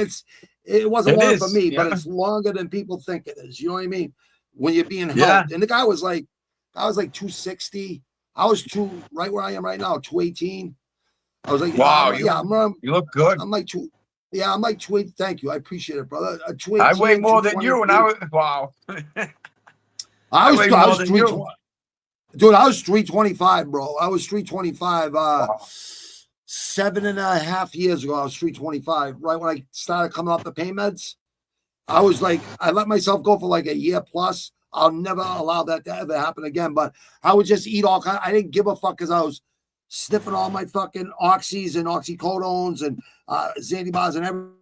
It wasn't long for me, but it's longer than people think it is. You know what I mean? When you're being held. And the guy was like 260. I was right where I am right now, 218. I was like, wow, you look good. I'm like 280. Thank you. I appreciate it, brother. I weigh more than you, and I was I was 320. Dude, I was 325, bro. I was 325. 7.5 years ago, I was 325. Right when I started coming off the pain meds, I was like, I let myself go for like a year plus. I'll never allow that to ever happen again. But I would just eat all kinds. I didn't give a fuck because I was sniffing all my fucking oxys and oxycodones and Xantibars and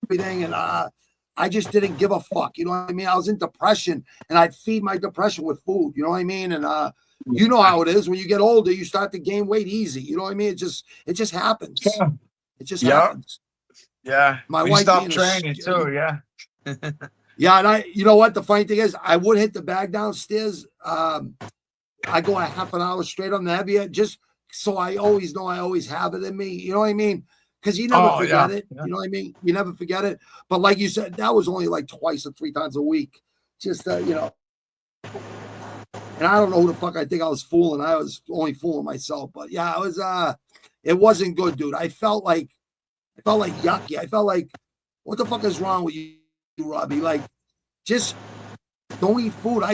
everything. And I just didn't give a fuck. You know what I mean? I was in depression, and I'd feed my depression with food. You know what I mean? And you know how it is. When you get older, you start to gain weight easy. You know what I mean? It just happens. Yeah. It just happens. Yeah. My wife stopped training too. Yeah. Yeah, and you know what? The funny thing is, I would hit the bag downstairs. I go a half an hour straight on the heavier, just so I always know I always have it in me. You know what I mean? Because you never forget it. Yeah. You know what I mean? You never forget it. But like you said, that was only like twice or 3 times a week. Just And I don't know who the fuck I think I was fooling. I was only fooling myself. But yeah, it wasn't good, dude. I felt like yucky. I felt like, what the fuck is wrong with you, Robbie? Like, just don't eat food. I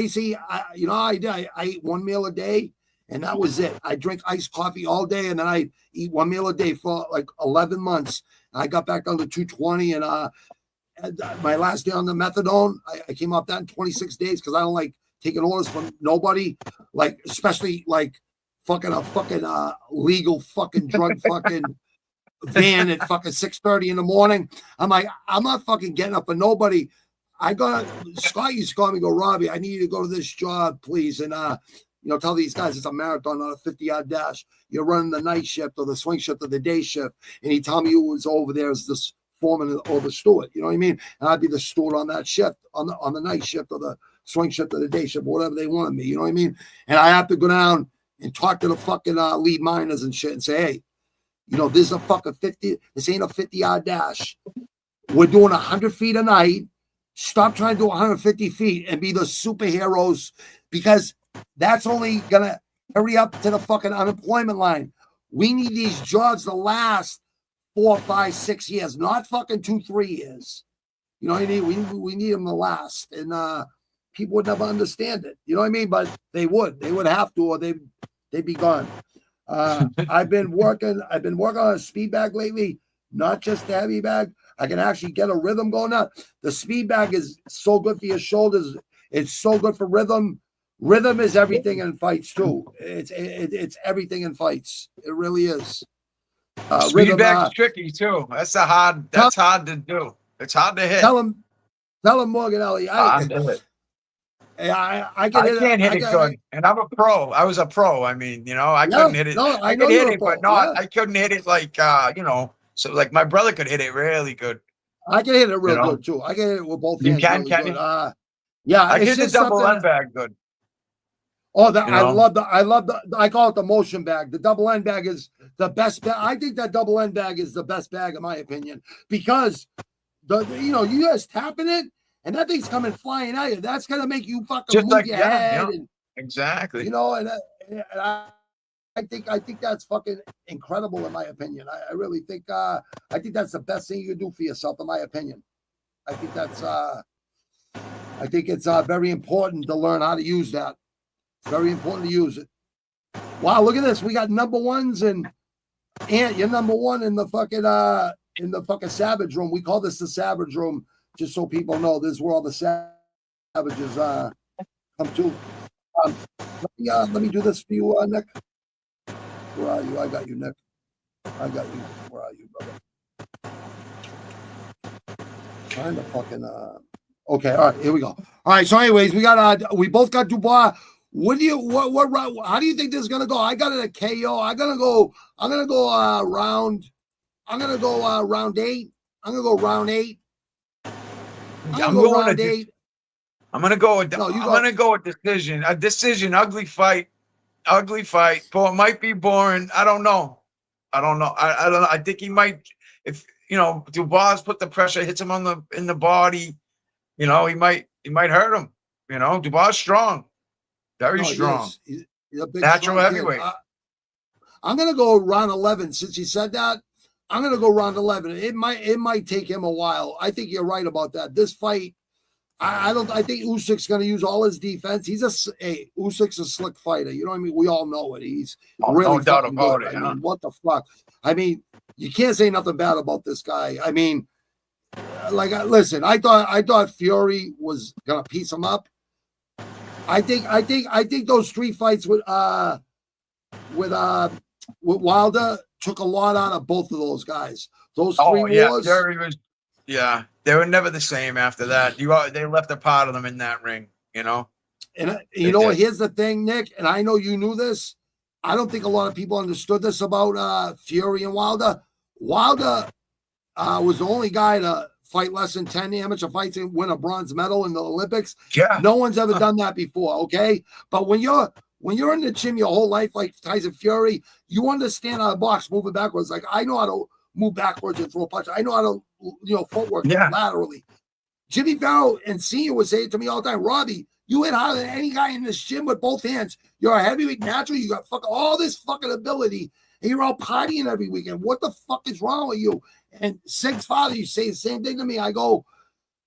ate 1 meal a day, and that was it. I drink iced coffee all day, and then I eat 1 meal a day for like 11 months. I got back down to 220, and my last day on the methadone, I came off that in 26 days because I don't like taking orders from nobody, like, especially like a fucking legal fucking drug fucking van at fucking 6:30 in the morning. I'm like, I'm not fucking getting up for nobody. Scott used to call me, go, Robbie, I need you to go to this job, please. And, tell these guys it's a marathon, not a 50-yard dash. You're running the night shift or the swing shift or the day shift. And he told me who was over there as this foreman or the steward. You know what I mean? And I'd be the steward on that shift, on the night shift or the swing shift or the day shift, whatever they wanted me. You know what I mean? And I have to go down and talk to the fucking lead miners and shit and say, hey, you know, this is a fucking 50. This ain't a 50-yard dash. We're doing 100 feet a night. Stop trying to do 150 feet and be the superheroes, because that's only gonna hurry up to the fucking unemployment line. We need these jobs to last 4, 5, 6 years, not fucking 2, 3 years. You know what I mean? We need them to last, and people would never understand it. You know what I mean? But they would have to, or they'd be gone. I've been working on a speed bag lately, not just the heavy bag. I can actually get a rhythm going now. The speed bag is so good for your shoulders. It's so good for rhythm. Rhythm is everything in fights too. It's everything in fights. It really is. Speed bag's tricky too. That's hard to do. It's hard to hit. Tell him, Morgan Ellie. I can't hit it good. And I'm a pro. I was a pro. I mean, you know, I couldn't hit it. No, I could hit it, but not. I couldn't hit it like you know. So like my brother could hit it really good. I can hit it real good too. I can hit it with both hands. You can, really can good. you? Yeah, I hit the double end bag good. Oh, I love the. I call it the motion bag. The double end bag is the best bag. I think that double end bag is the best bag in my opinion, because you just tapping it and that thing's coming flying at you. That's gonna make you fucking just move like your head. Yeah. Exactly. You know, and I think that's fucking incredible in my opinion. I really think I think that's the best thing you can do for yourself in my opinion. I think it's very important to learn how to use that. It's very important to use it. Wow, look at this. We got number ones, and you're number one in the fucking Savage Room. We call this the Savage Room, just so people know this is where all the savages come to. Let me do this for you, Nick. Where are you? I got you, Nick. I got you. Where are you, brother? Trying to fucking okay, all right, here we go. All right, so anyways, we both got Dubois. How do you think this is gonna go? I got it a KO. I'm gonna go round 8. I'm gonna go round 8. I'm gonna go with decision. A decision, ugly fight. But it might be boring. I don't know. I don't know. I think he might, if Dubois put the pressure, hits him in the body, he might hurt him. Dubois is strong. Very strong. He's a big, natural heavyweight. I'm gonna go round 11. Since you said that, I'm gonna go round 11. It might take him a while. I think you're right about that. This fight, I think Usyk's gonna use all his defense. Usyk's a slick fighter. You know what I mean? We all know it. He's really no doubt about good. it. I mean, what the fuck? I mean, you can't say nothing bad about this guy. I mean, listen, I thought Fury was gonna piece him up. I think those 3 fights with Wilder took a lot out of both of those guys. Those 3 wars. They were never the same after that. They left a part of them in that ring, And here's the thing, Nick, and I know you knew this. I don't think a lot of people understood this about Fury and Wilder. Wilder was the only guy to fight less than 10 amateur fights and win a bronze medal in the Olympics. Yeah. No one's ever done that before, okay? But when you're in the gym your whole life like Tyson Fury, you understand how to box moving backwards. Like, I know how to move backwards and throw a punch. I know how to, footwork laterally. Jimmy Farrell and Senior would say it to me all the time, Robbie, you hit harder than any guy in this gym with both hands. You're a heavyweight natural. You got all this fucking ability, and you're out partying every weekend. What the fuck is wrong with you? And Sig's father, you say the same thing to me. I go,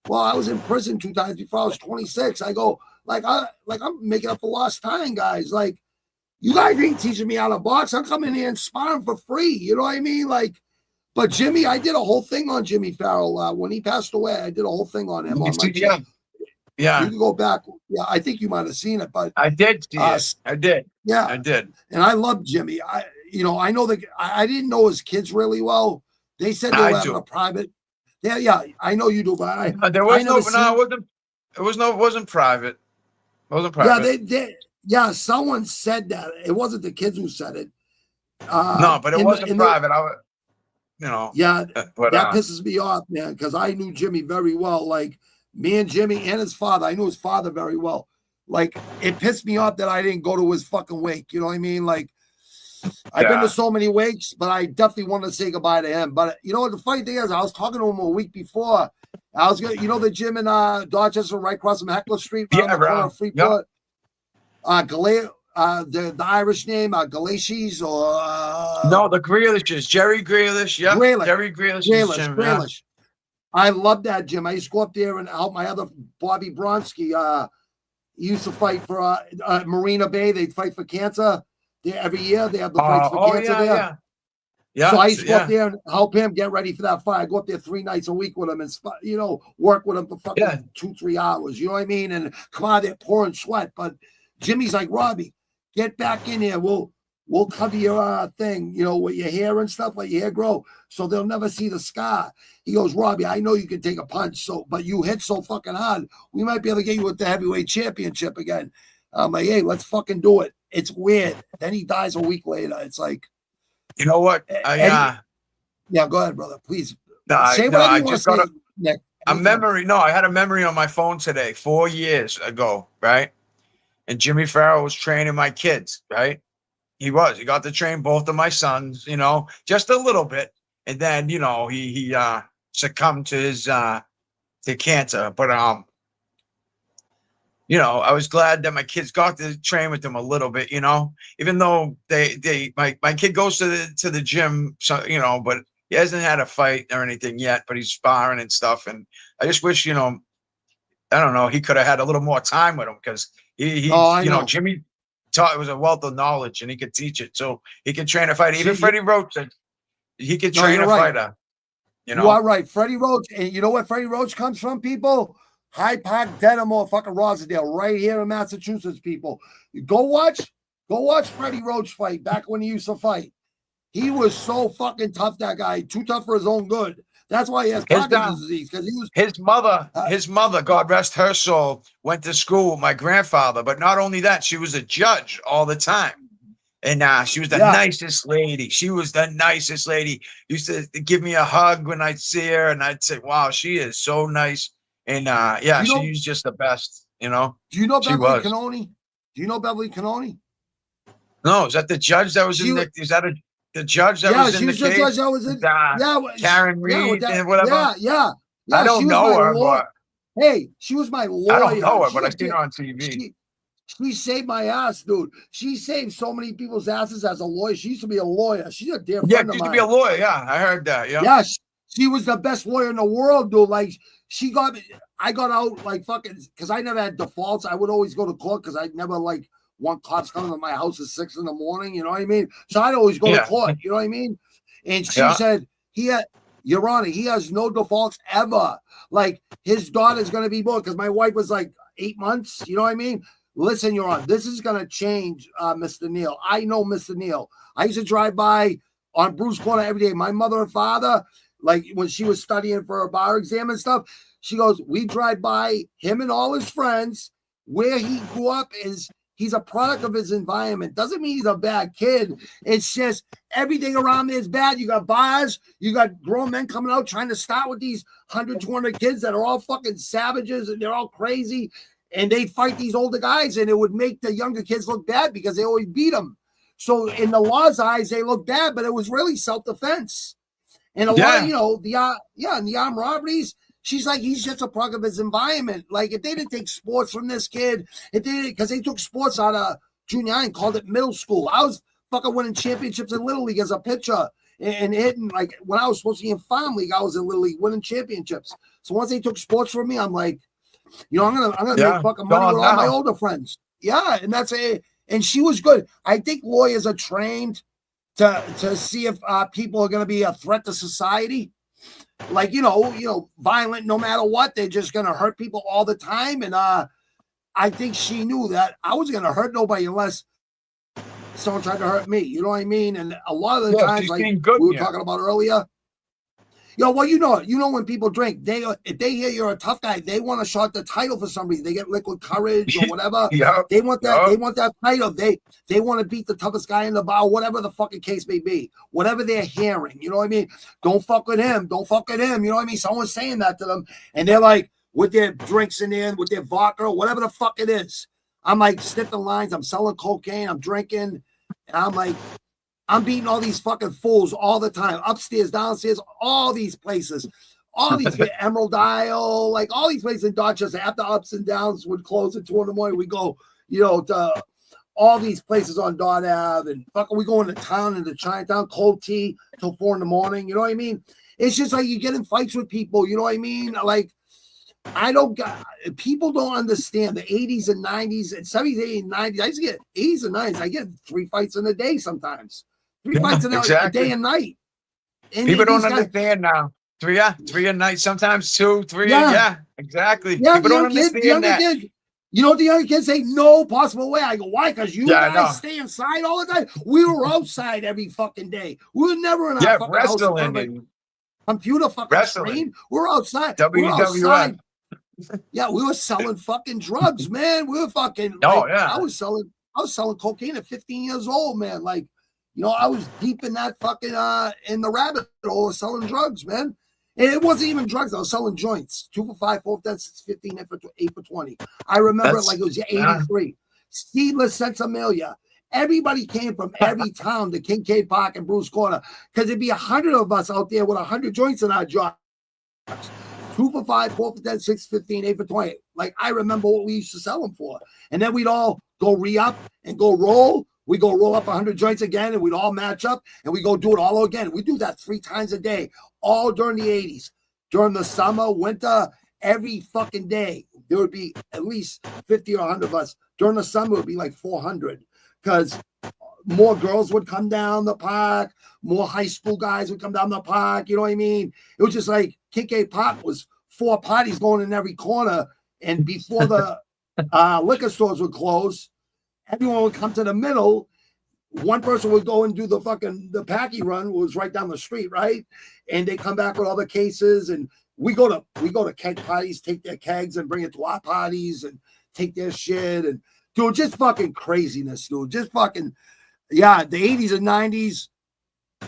well, I was in prison 2 times before I was 26. I go, I'm making up for lost time, guys. Like, you guys ain't teaching me how to box. I'm coming here and sparring for free. You know what I mean? Like, but Jimmy, I did a whole thing on Jimmy Farrell when he passed away. I did a whole thing on him. Yeah. You can go back. Yeah, I think you might have seen it, but I did see it. I did. Yeah, I did. And I love Jimmy. I know that I didn't know his kids really well. They said they were having a private. Yeah, I know you do, but it wasn't private. It wasn't private. Yeah, someone said that. It wasn't the kids who said it. No, but it wasn't private. you know. Yeah, But that pisses me off, man, because I knew Jimmy very well. Like me and Jimmy and his father, I knew his father very well. Like it pissed me off that I didn't go to his fucking wake. You know what I mean? Like I've been to so many wakes, but I definitely wanted to say goodbye to him. But you know what the funny thing is, I was talking to him a week before. I was gonna, you know, the gym in Dorchester, right across from Heckler Street, right on the corner of Freeport. The Irish name, Galati's or no, the Grealishes, Jerry Grealish, yeah, Jerry Grealish. I love that gym. I used to go up there and help my other Bobby Bronski. He used to fight for Marina Bay. They'd fight for cancer. Every year they have the fights for cancer there. Yeah. So I used to go up there and help him get ready for that fight. I go up there 3 nights a week with him and, you know, work with him for fucking 2-3 hours. You know what I mean? And come out there pouring sweat. But Jimmy's like, Robbie, get back in here. We'll cover your thing, you know, with your hair and stuff, let your hair grow, so they'll never see the scar. He goes, Robbie, I know you can take a punch, but you hit so fucking hard, we might be able to get you with the heavyweight championship again. I'm like, hey, let's fucking do it. It's weird. Then he dies a week later. It's like, you know what? Yeah, go ahead, brother. Please. I just got a memory. No, I had a memory on my phone today, 4 years ago, right? And Jimmy Farrell was training my kids, right? He got to train both of my sons, you know, just a little bit. And then, you know, he succumbed to his to cancer. But you know, I was glad that my kids got to train with him a little bit, you know, even though my kid goes to the gym, so, you know, but he hasn't had a fight or anything yet, but he's sparring and stuff. And I just wish, you know, I don't know, he could have had a little more time with him, because you know, Jimmy it was a wealth of knowledge and he could teach it, so he could train a fighter. Even Freddie Roach said he could train a fighter. You know, you are right. Freddie Roach, and you know where Freddie Roach comes from, people? Hyde Park, Dedham, or fucking Rosedale, right here in Massachusetts, people. Go watch Freddie Roach fight back when he used to fight. He was so fucking tough, that guy. Too tough for his own good. That's why he has Parkinson's disease, because he was his mother, God rest her soul, went to school with my grandfather. But not only that, she was a judge all the time. And she was the nicest lady. She was the nicest lady. Used to give me a hug when I'd see her, and I'd say, wow, she is so nice. And she was just the best, you know. Do you know Beverly Cannoni? Do you know Beverly Cannoni? No, is that the judge that was in the the judge that was in the case? Yeah, she was the judge that was in Karen Reed and whatever. Yeah. I don't know her, but hey, she was my lawyer. I don't know her, but I've seen her on TV. She saved my ass, dude. She saved so many people's asses as a lawyer. She used to be a lawyer. She's a dear friend of mine. Yeah, she used to be a lawyer. Yeah, I heard that. Yeah. Yeah, she was the best lawyer in the world, dude. Like, I got out like fucking, because I never had defaults. I would always go to court because I never like want cops coming to my house at 6 a.m. You know what I mean? So I'd always go to court. You know what I mean? And she said, Your Honor, he has no defaults ever. Like, his daughter's going to be born, because my wife was like 8 months. You know what I mean? Listen, Your Honor, this is going to change, Mr. Neal. I know Mr. Neal. I used to drive by on Bruce Corner every day. My mother and father, like when she was studying for a bar exam and stuff, she goes, we drive by him and all his friends. Where he grew up he's a product of his environment. Doesn't mean he's a bad kid. It's just everything around there is bad. You got bars, you got grown men coming out trying to start with these 100, 200 kids that are all fucking savages and they're all crazy. And they fight these older guys, and it would make the younger kids look bad because they always beat them. So in the law's eyes, they look bad, but it was really self-defense. And a lot of, you know, and the armed robberies, she's like, he's just a product of his environment. Like, if they didn't take sports from this kid, because they took sports out of junior high and called it middle school. I was fucking winning championships in Little League as a pitcher and hitting, like, when I was supposed to be in Farm League, I was in Little League winning championships. So once they took sports from me, I'm like, you know, I'm gonna make fucking money with all my older friends. Yeah, and that's it. And she was good. I think lawyers are trained to see if people are gonna be a threat to society. Like, you know, violent no matter what, they're just gonna hurt people all the time. And I think she knew that I wasn't gonna hurt nobody unless someone tried to hurt me. You know what I mean? And a lot of the times, like we were talking about earlier. Yo, well, you know when people drink, if they hear you're a tough guy, they want to shot the title for some reason. They get liquid courage or whatever. They want that. They want that title. They want to beat the toughest guy in the bar, whatever the fucking case may be. Whatever they're hearing, you know what I mean? Don't fuck with him. Don't fuck with him. You know what I mean? Someone's saying that to them, and they're like with their drinks in there, with their vodka, or whatever the fuck it is. I'm like sniffing lines. I'm selling cocaine. I'm drinking, and I'm like. I'm beating all these fucking fools all the time, upstairs, downstairs, all these places, all these Emerald Isle, like all these places in Dorchester. After ups and downs would close at 2 in the morning, we go, to all these places on Dot Ave, and fucking we go into town, into Chinatown, cold tea till 4 in the morning. You know what I mean? It's just like you get in fights with people. You know what I mean? Like people don't understand the 80s and 90s and 70s, 80s, and 90s. I used to get 80s and 90s. I get 3 fights in a day sometimes. 3 fights in a day and night. And people don't understand now. Three a night, sometimes 2, 3. Yeah, exactly. Yeah, people don't understand that. You know what the younger kids say? No possible way. I go, why? Because you guys stay inside all the time. We were outside every fucking day. We were never in our fucking wrestling house. Computer fucking screen. We're outside. WWF. Yeah, we were selling fucking drugs, man. We were fucking. I was selling cocaine at 15 years old, man. Like, I was deep in that fucking in the rabbit hole of selling drugs, man. And it wasn't even drugs. I was selling joints. 2 for 5, 4 for 10, 6 for 15, 8 for 20. I remember it like it was 83. Seedless Sensimilia. Everybody came from every town to Kincaid Park and Bruce Corner because there'd be 100 of us out there with 100 joints in our jobs. 2 for 5, 4 for 10, 6 for 15, 8 for 20. Like, I remember what we used to sell them for. And then we'd all go re-up and go roll. We go roll up 100 joints again, and we'd all match up, and we go do it all again. We do that 3 times a day, all during the 80s. During the summer, winter, every fucking day, there would be at least 50 or 100 of us. During the summer, it would be like 400 because more girls would come down the park. More high school guys would come down the park. You know what I mean? It was just like Kincaid Park was 4 parties going in every corner, and before the liquor stores would close, everyone would come to the middle. One person would go and do the packy run, was right down the street, right? And they come back with other cases, and we go to keg parties, take their kegs and bring it to our parties and take their shit, and dude, just fucking craziness, dude. Just fucking the 80s and 90s,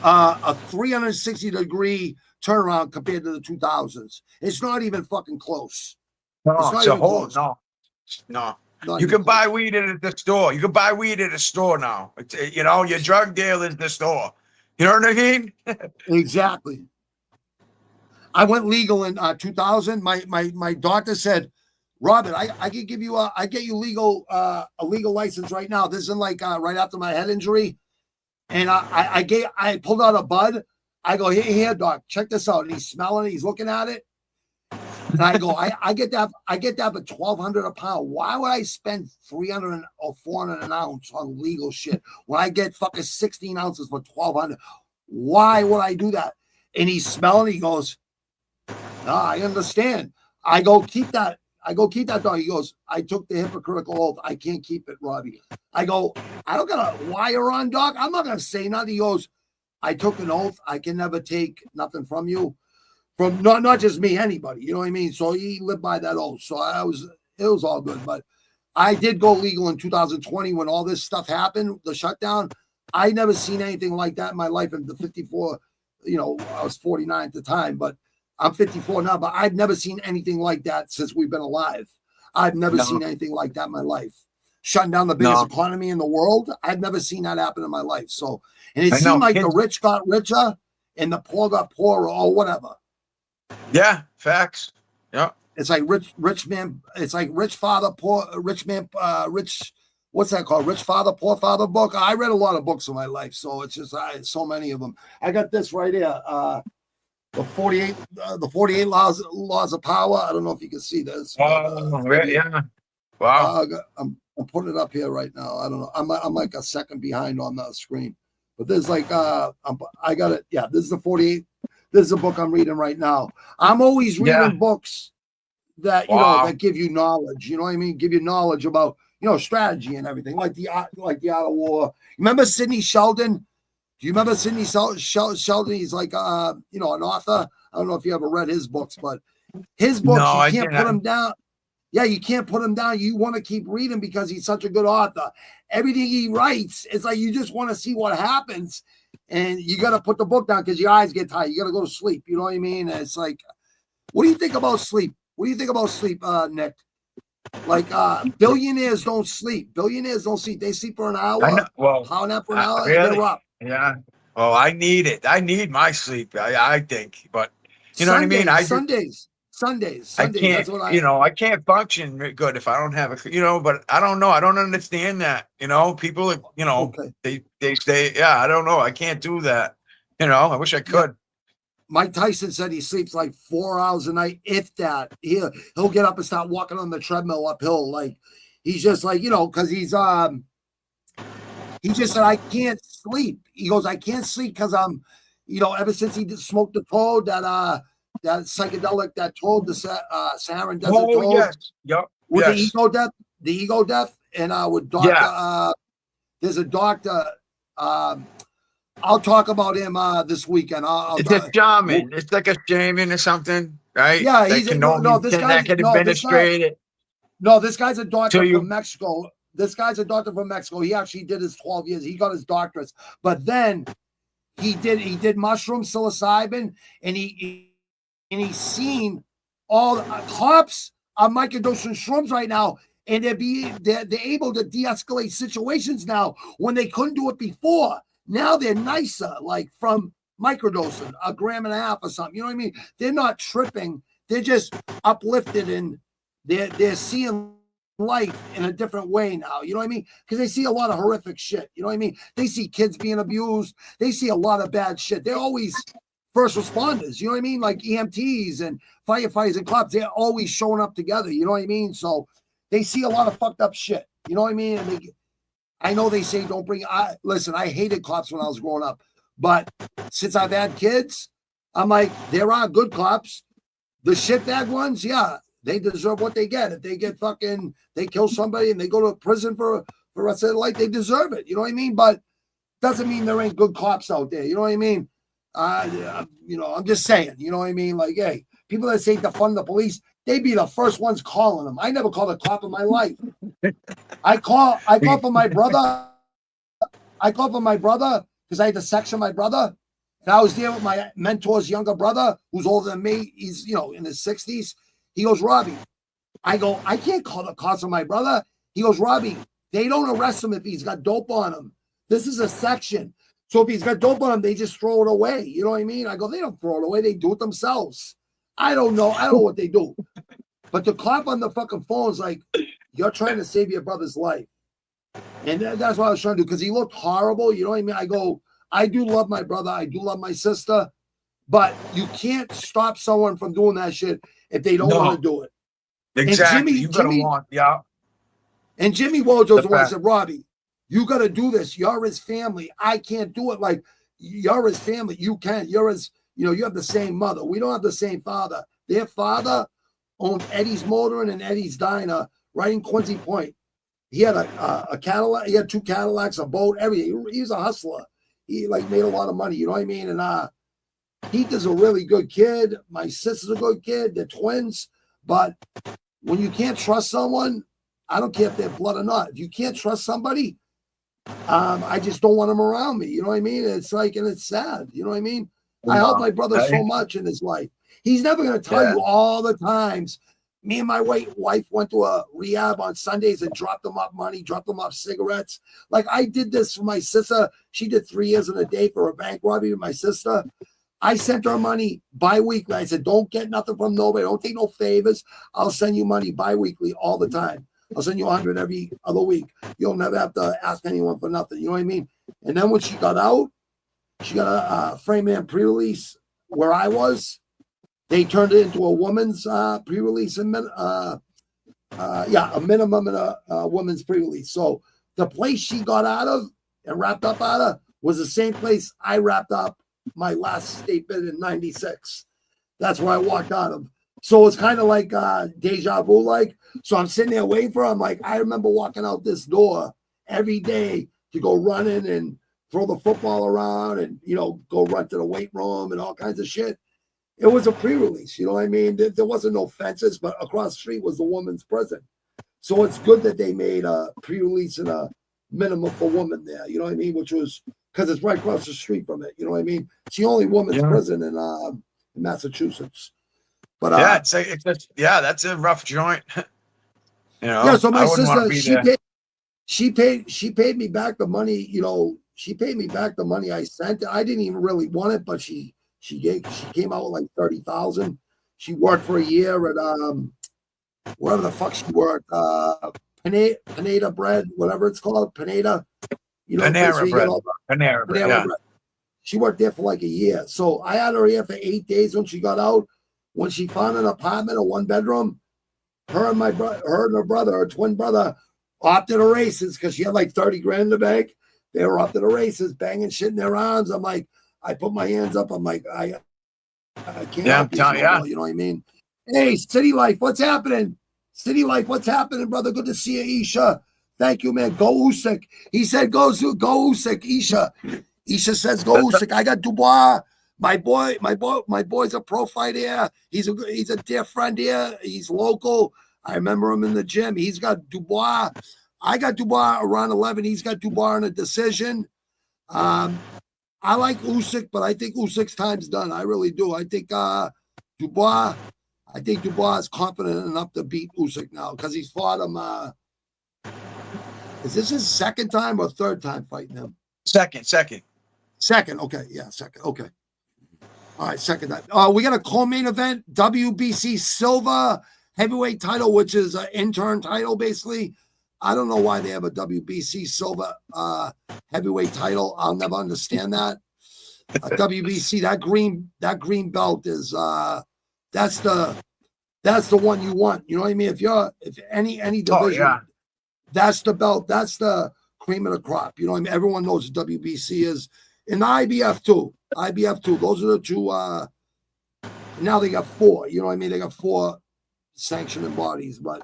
a 360-degree turnaround compared to the 2000s. It's not even fucking close. No. You can buy weed at the store. You can buy weed at a store now. Your drug deal is the store. You know what I mean? Exactly. I went legal in 2000. My doctor said, Robert, I can give you I get you a legal license right now. This isn't like right after my head injury. And I pulled out a bud. I go, here, doc, check this out. And he's smelling it. He's looking at it. And I go, I get that for $1,200 a pound. Why would I spend $300 or $400 an ounce on legal shit when I get fucking 16 ounces for $1,200? Why would I do that? And he's smelling. He goes, I understand. I go, keep that. Dog. He goes, I took the hypocritical oath. I can't keep it, Robbie. I go, I don't got a wire on, dog. I'm not gonna say nothing. He goes, I took an oath. I can never take nothing from you. From not just me, anybody, you know what I mean? So he lived by that oath. So it was all good. But I did go legal in 2020 when all this stuff happened, the shutdown. I never seen anything like that in my life. In the 54, I was 49 at the time, but I'm 54 now. But I've never seen anything like that since we've been alive. I've never seen anything like that in my life. Shutting down the biggest economy in the world. I've never seen that happen in my life. So, and it seemed like the rich got richer and the poor got poorer or whatever. Yeah, facts. Yeah. It's like rich man. It's like rich father, poor, rich man, rich. What's that called? Rich father, poor father book. I read a lot of books in my life, so it's just so many of them. I got this right here. The 48 laws of power. I don't know if you can see this. Yeah. Wow. I'm putting it up here right now. I don't know. I'm like a second behind on the screen, but there's like I got it. Yeah, this is the 48. This is a book I'm reading right now. I'm always reading books that that give you knowledge. You know what I memean? Give you knowledge about strategy and everything, like the art of war. Remember Sidney Sheldon? Do you remember Sidney Sheldon? He's like an author. I don't know if you ever read his books, but his books, No, I you can't didn't. put him down. Yeah, you can't put him down. You want to keep reading because he's such a good author. Everything he writes, it's like you just want to see what happens. And you got to put the book down because your eyes get tired. You got to go to sleep. You know what I mean? And it's like, what do you think about sleep? What do you think about sleep, Nick? Like billionaires don't sleep. Billionaires don't sleep. They sleep for an hour. Power nap for an hour, really? and they're up. Yeah. Well, I need it. I need my sleep. I think, but you know Sundays, what I mean. Sundays. I can't. That's what I can't function good if I don't have a. But I don't know. I don't understand that. People. Okay. They stay. Yeah. I don't know. I can't do that. I wish I could. Mike Tyson said he sleeps like 4 hours a night, if that. He'll get up and start walking on the treadmill uphill. Like he's just like, because he just said, I can't sleep. He goes, I can't sleep because I'm, ever since he smoked the toad, that psychedelic, that toad, the Saharan desert toad. Yes. Yep. With yes. the ego death, and with Dr. There's a doctor, I'll talk about him this weekend. It's a shaman. It's like a shaman or something, right? Yeah, he's that can administrate it. No, this guy's a doctor So from Mexico. This guy's a doctor from Mexico. He actually did his 12 years. He got his doctorates, but then he did mushroom psilocybin, and he's seen all the cops are microdosing shrooms right now, and they're able to de-escalate situations now when they couldn't do it before. Now they're nicer, like from microdosing, 1.5 grams or something. You know what I mean? They're not tripping. They're just uplifted, and they're seeing life in a different way now. You know what I mean? Because they see a lot of horrific shit. You know what I mean? They see kids being abused. They see a lot of bad shit. They're always first responders. You know what I mean? Like EMTs and firefighters and cops. They're always showing up together. You know what I mean? So they see a lot of fucked up shit. You know what I mean? And I know they say don't bring. Listen, I hated cops when I was growing up, but since I've had kids, I'm like, there are good cops. The shitbag ones, yeah, they deserve what they get. If they get they kill somebody and they go to prison for the rest of their life, they deserve it. You know what I mean? But doesn't mean there ain't good cops out there. You know what I mean? I'm just saying. You know what I mean? Like, hey, people that say defund the police, they be the first ones calling them. I never called a cop in my life. I call for my brother. I called for my brother because I had to section my brother. And I was there with my mentor's younger brother, who's older than me. He's, in his 60s. He goes, Robbie. I go, I can't call the cops on my brother. He goes, Robbie, they don't arrest him if he's got dope on him. This is a section. So if he's got dope on him, they just throw it away. You know what I mean? I go, they don't throw it away. They do it themselves. I don't know. I don't know what they do. But the cop on the fucking phone is like, you're trying to save your brother's life. And that's what I was trying to do because he looked horrible. You know what I mean? I go, I do love my brother. I do love my sister. But you can't stop someone from doing that shit if they don't want to do it. Exactly. And Jimmy Wojo's the one that said, Robbie, you got to do this. You're his family. I can't do it. Like, you're his family. You can't. You're his, you have the same mother. We don't have the same father. Their father owned Eddie's Motoring and Eddie's Diner right in Quincy Point. He had a Cadillac. He had 2 Cadillacs, a boat, everything. He was a hustler. He made a lot of money. You know what I mean? And Heath is a really good kid. My sister's a good kid. They're twins. But when you can't trust someone, I don't care if they're blood or not. If you can't trust somebody, I just don't want them around me. You know what I mean? It's like, and it's sad. You know what I mean? I helped my brother so much in his life. He's never going to tell you all the times. Me and my wife went to a rehab on Sundays and dropped them off money, dropped them off cigarettes. Like, I did this for my sister. She did 3 years in a day for a bank robbery with my sister. I sent her money bi-weekly. I said, don't get nothing from nobody. Don't take no favors. I'll send you money bi-weekly all the time. I'll send you 100 every other week. You'll never have to ask anyone for nothing. You know what I mean? And then when she got out, she got a frame and pre-release where I was. They turned it into a woman's pre-release and a minimum and a woman's pre-release. So the place she got out of and wrapped up out of was the same place I wrapped up my last state bid in 96. That's where I walked out of. So it's kind of like deja vu, like. So I'm sitting there waiting for her. I'm like, I remember walking out this door every day to go running and throw the football around and, go run to the weight room and all kinds of shit. It was a pre-release, you know what I mean? There wasn't no fences, but across the street was the woman's prison. So it's good that they made a pre-release and a minimum for women there, you know what I mean? Which was because it's right across the street from it, you know what I mean? It's the only woman's prison in Massachusetts. But it's that's a rough joint. So my sister, she paid me back the money, she paid me back the money I sent. I didn't even really want it, but she came out with like $30,000. She worked for a year at wherever the fuck she worked, Pineda bread, whatever it's called, Pineda. Panera bread. Panera bread. She worked there for like a year. So I had her here for 8 days when she got out. When she found an apartment, a 1-bedroom, her and her brother, her twin brother, off to the races because she had like 30 grand in the bank. They were off to the races, banging shit in their arms. I'm like, I put my hands up. I'm like, I can't help you, you know what I mean? Hey, City Life, what's happening? City Life, what's happening, brother? Good to see you, Isha. Thank you, man. Go Usyk. He said, go Usyk, Isha. Isha says, go Usyk. I got Dubois. My boy's a pro fighter here. He's a dear friend here. He's local. I remember him in the gym. He's got Dubois. I got Dubois around 11. He's got Dubois in a decision. I like Usyk, but I think Usyk's time's done. I really do. I think Dubois is confident enough to beat Usyk now because he's fought him. Is this his second time or third time fighting him? Second. Second. Okay. Yeah, second. Okay. All right, second time. We got a co-main event, WBC Silver heavyweight title, which is an intern title, basically. I don't know why they have a WBC Silver heavyweight title. I'll never understand that. WBC, that green belt is that's the one you want. You know what I mean? If any division, that's the belt. That's the cream of the crop. You know what I mean? Everyone knows what WBC is. And the IBF too. Those are the two. Now they got 4. You know what I mean? They got 4 sanctioning bodies. But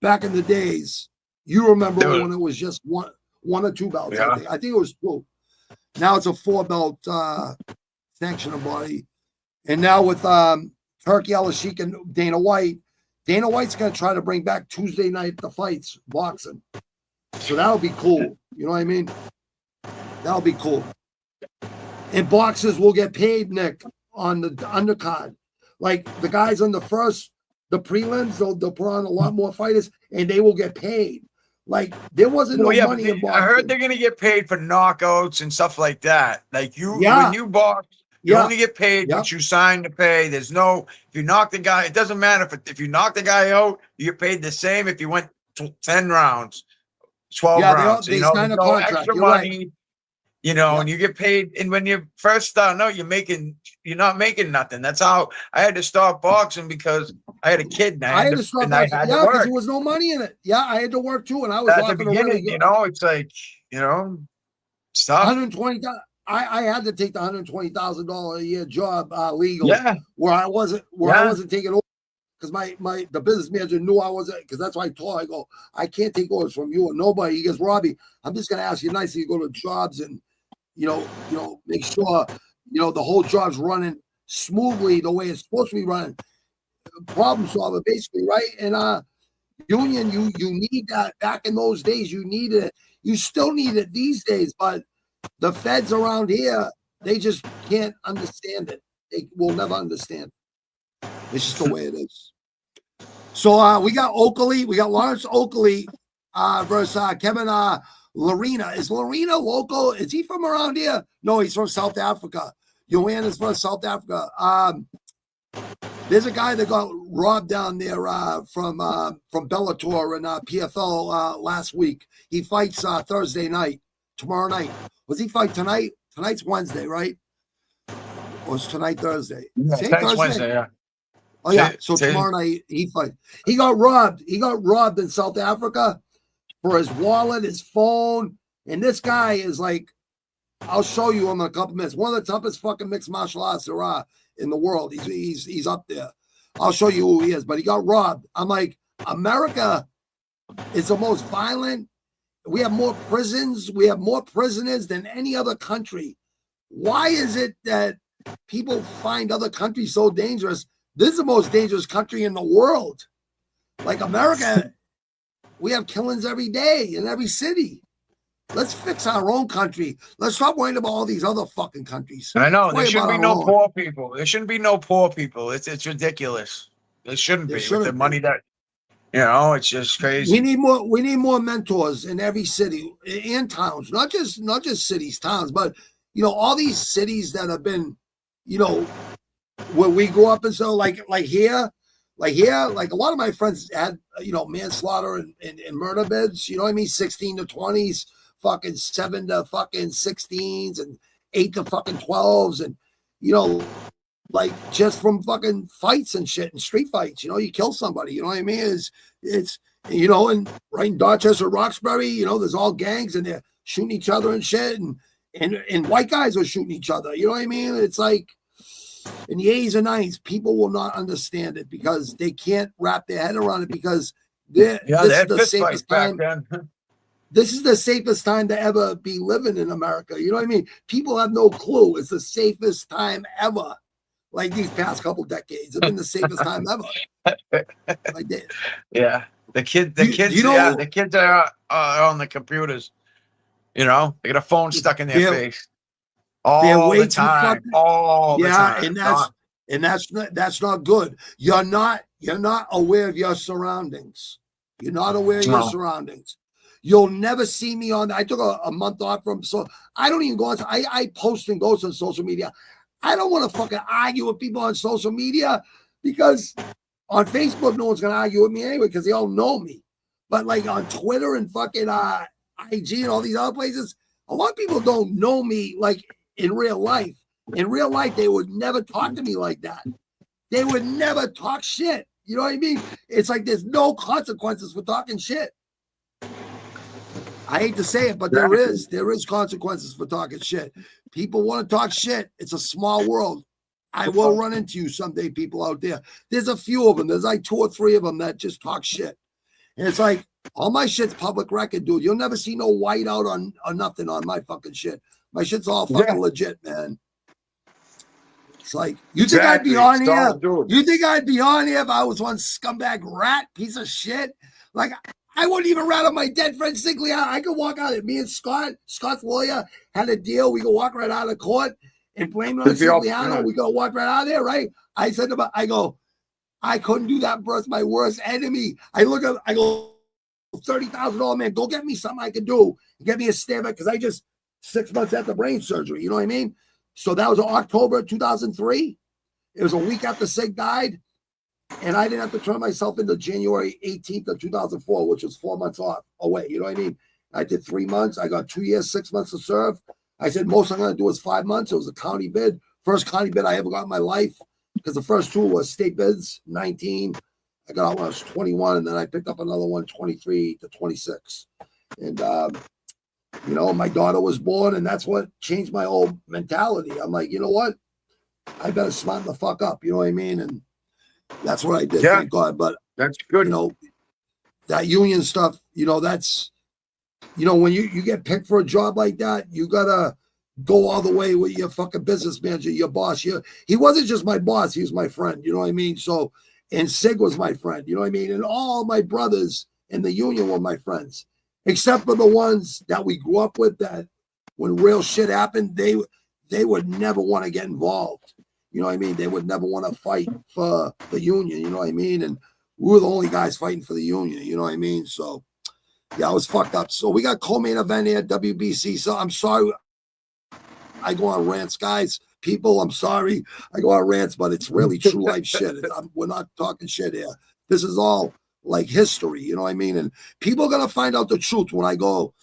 back in the days, you remember when it was just one or 2 belts. Yeah. I think it was 2. Now it's a 4-belt sanctioning body. And now with Turkey Al-Sheikh and Dana White's going to try to bring back Tuesday night the fights, boxing. So that'll be cool. You know what I mean? That'll be cool. And boxers will get paid, Nick, on the undercard. Like the guys on the prelims, they'll put on a lot more fighters, and they will get paid. Like there wasn't no money in boxing. I heard they're gonna get paid for knockouts and stuff like that. Like when you box, you only get paid what you sign to pay. There's no if you knock the guy, it doesn't matter if you knock the guy out, you get paid the same if you went 10 rounds, 12 rounds. They sign a contract. Extra money. Right. And you get paid. And when you first start out, you're not making nothing. That's how I had to stop boxing because I had a kid and I had to stop boxing. Because there was no money in it. Yeah, I had to work too. And I was at the beginning, it's like, stop. 120. I had to take the $120,000 a year job legal. Yeah. Where I wasn't taking over because the business manager knew I wasn't, because that's why I told her, I go, I can't take orders from you or nobody. He goes, Robbie, I'm just gonna ask you nicely to go to jobs and make sure, the whole job's running smoothly the way it's supposed to be running. Problem solver, basically, right? And union, you need that. Back in those days, you needed it. You still need it these days, but the feds around here, they just can't understand it. They will never understand it. It's just the way it is. So we got Oakley. We got Lawrence Oakley versus Kevin Larina. Is Larina local? Is he from around here? No, he's from South Africa. Joanne is from South Africa. There's a guy that got robbed down there from Bellator and PFL last week. He fights Thursday night, tomorrow night. Was he fight tonight? Tonight's Wednesday, right? Or is tonight Thursday? Yeah, tonight's Wednesday, yeah. Oh, yeah. So tomorrow night he fights. He got robbed. He got robbed in South Africa for his wallet, his phone. And this guy is like, I'll show you him in a couple minutes. One of the toughest fucking mixed martial arts there are in the world. He's up there. I'll show you who he is. But he got robbed. I'm like, America is the most violent. We have more prisons. We have more prisoners than any other country. Why is it that people find other countries so dangerous. This is the most dangerous country in the world. Like America, we have killings every day in every city. Let's fix our own country. Let's stop worrying about all these other fucking countries. I know Let's there worry shouldn't about be our no own. poor people. There shouldn't be no poor people. It's ridiculous. There shouldn't There be with shouldn't the be. money that it's just crazy. We need more mentors in every city and towns, not just cities, towns, but all these cities that have been, where we grew up. And so like here, like a lot of my friends had manslaughter and murder bids, 16 to 20s, fucking 7 to fucking 16s, and 8 to fucking 12s, and like just from fucking fights and shit and street fights, you kill somebody, you know what I mean? It's and right in Dorchester, Roxbury, there's all gangs and they're shooting each other and shit, and white guys are shooting each other, you know what I mean? It's like in the 80s and 90s, people will not understand it because they can't wrap their head around it because this is the safest time. This is the safest time to ever be living in America. You know what I mean? People have no clue. It's the safest time ever. Like these past couple decades have been the safest time ever. Like that. Yeah. The kids are on the computers. They got a phone stuck in their face all the time. All the time. And that's not good. You're not aware of your surroundings. You're not aware of your surroundings. You'll never see me on. I took a month off so I don't even go on. I post and go on social media. I don't want to fucking argue with people on social media because on Facebook, no one's going to argue with me anyway because they all know me. But like on Twitter and fucking IG and all these other places, a lot of people don't know me like in real life. In real life, they would never talk to me like that. They would never talk shit. You know what I mean? It's like there's no consequences for talking shit. I hate to say it, but there is consequences for talking shit. People want to talk shit. It's a small world. I will run into you someday, people out there. There's a few of them. There's like 2 or 3 of them that just talk shit. And it's like, all my shit's public record, dude. You'll never see no whiteout on nothing on my fucking shit. My shit's all fucking legit, man. It's like, you think I'd be on here? You think I'd be on here if I was one scumbag rat piece of shit? Like, I wouldn't even rat on my dead friend Sigliano. I could walk out of it. Me and Scott's lawyer had a deal. We could walk right out of court and blame it on Sigliano. We could walk right out of there, right? I said to him, I couldn't do that, bro. It's my worst enemy. I go, $30,000, man, go get me something I can do. Get me a stammer, because I just 6 months after brain surgery, you know what I mean? So that was October 2003. It was a week after Sig died. And I didn't have to turn myself into January 18th of 2004, which was 4 months away. You know what I mean? I did 3 months. I got 2 years, 6 months to serve. I said, most I'm going to do is 5 months. It was a county bid. First county bid I ever got in my life, because the first 2 was state bids, 19. I got out when I was 21, and then I picked up another one, 23 to 26. And, my daughter was born, and that's what changed my whole mentality. I'm like, you know what? I better smarten the fuck up. You know what I mean? And that's what I did. Yeah. Thank God. But that's good. That union stuff, that's, when you get picked for a job like that, you gotta go all the way with your fucking business manager, your boss. He wasn't just my boss, he was my friend, you know what I mean? So, and Sig was my friend, you know what I mean? And all my brothers in the union were my friends, except for the ones that we grew up with, that when real shit happened, they would never want to get involved. You know what I mean? They would never want to fight for the union, you know what I mean? And we were the only guys fighting for the union, you know what I mean? So, yeah, I was fucked up. So we got co-main event here at WBC. So I'm sorry I go on rants, guys. People, I'm sorry I go on rants, but it's really true life shit. We're not talking shit here. This is all like history, you know what I mean? And people are going to find out the truth when I go,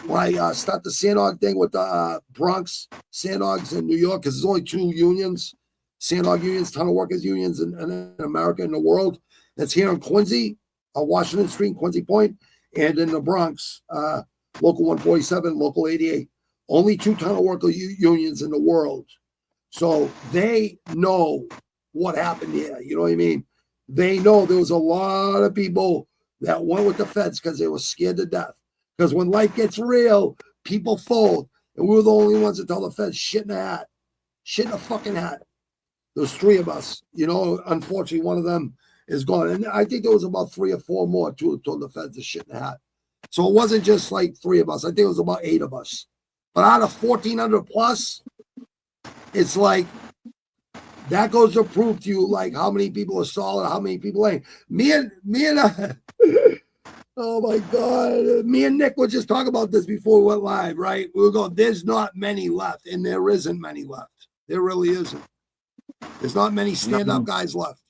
when I start the Sandhog thing with the Bronx Sandhogs in New York, because there's only 2 unions, Sandhog unions, tunnel workers unions in America and the world. That's here in Quincy, Washington Street, Quincy Point, and in the Bronx, local 147, local 88. Only 2 tunnel worker unions in the world. So they know what happened here. You know what I mean? They know there was a lot of people that went with the feds because they were scared to death. Because when life gets real, people fold. And we were the only ones that tell the feds shit in the hat. Shit in a fucking hat. There's 3 of us. You know, unfortunately, one of them is gone. And I think there was about 3 or 4 more told the feds to shit in the hat. So it wasn't just like 3 of us. I think it was about 8 of us. But out of 1,400 plus, it's like that goes to prove to you like how many people are solid, how many people ain't. Me and oh my God. Me and Nick were just talking about this before we went live, right? We were going, there's not many left, and there isn't many left. There really isn't. There's not many stand-up guys left.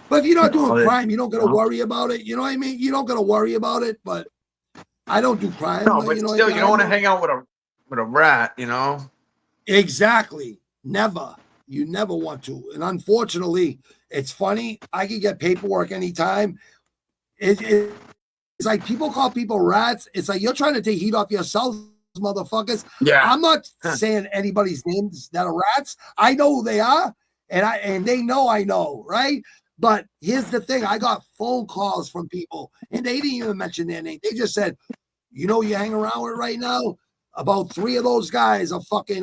But if you're not doing crime, you don't got to worry about it. You know what I mean? You don't got to worry about it, but I don't do crime. No, but you know, still, you don't want to hang out with a rat, you know? Exactly. Never. You never want to. And unfortunately, it's funny. I can get paperwork anytime. It's like people call people rats. It's like you're trying to take heat off yourself, motherfuckers. Yeah. I'm not saying anybody's names that are rats. I know who they are, and they know I know, right? But here's the thing. I got phone calls from people, and they didn't even mention their name. They just said, you know, you hang around with right now, about 3 of those guys are fucking,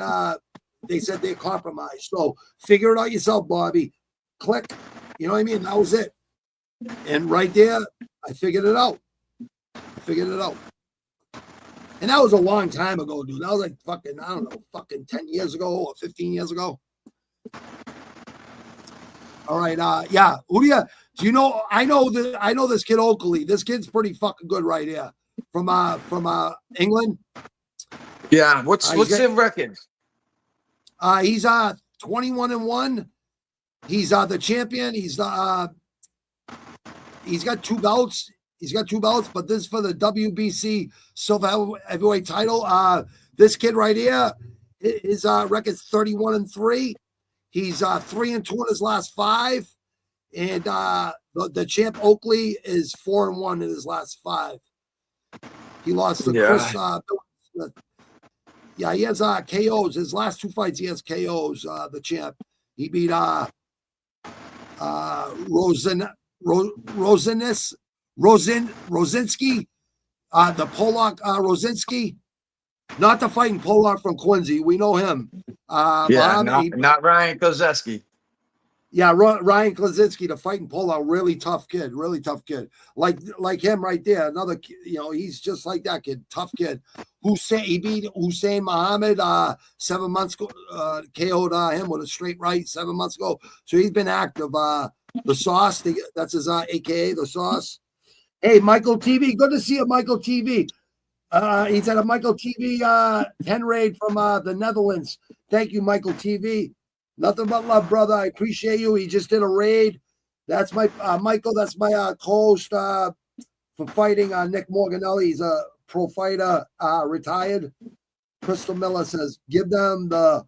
they said they're compromised. So figure it out yourself, Bobby. Click. You know what I mean? That was it. And right there, I figured it out. And that was a long time ago, dude. That was like fucking, I don't know, fucking 10 years ago or 15 years ago. All right. Yeah. Who do you know? I know this kid Oakley. This kid's pretty fucking good right here from England. Yeah. What's his record? He's 21-1. He's the champion. He's got 2 belts. He's got 2 belts, but this is for the WBC silver heavyweight title. This kid right here, his record's 31-3. He's 3-2 in his last 5, and the champ Oakley is 4-1 in his last 5. He lost to Chris. Yeah, he has KOs. His last 2 fights, he has KOs. The champ. He beat Rosinski, the Polak Rosinski. Not the fighting Polak from Quincy. We know him. Not Ryan Kozeski. Yeah, Ryan Klasinski, the fighting Polak, really tough kid. Like him right there. Another, you know, he's just like that kid, tough kid. He beat Hussein Muhammad 7 months ago. KO'd him with a straight right 7 months ago. So he's been active. The Sauce, that's his AKA, the Sauce. Hey, Michael TV, good to see you, Michael TV. He's at a Michael TV 10 raid from the Netherlands. Thank you, Michael TV. Nothing but love, brother. I appreciate you. He just did a raid. That's my Michael. That's my co-host for fighting Nick Morganelli. He's a pro fighter, retired. Crystal Miller says, give them the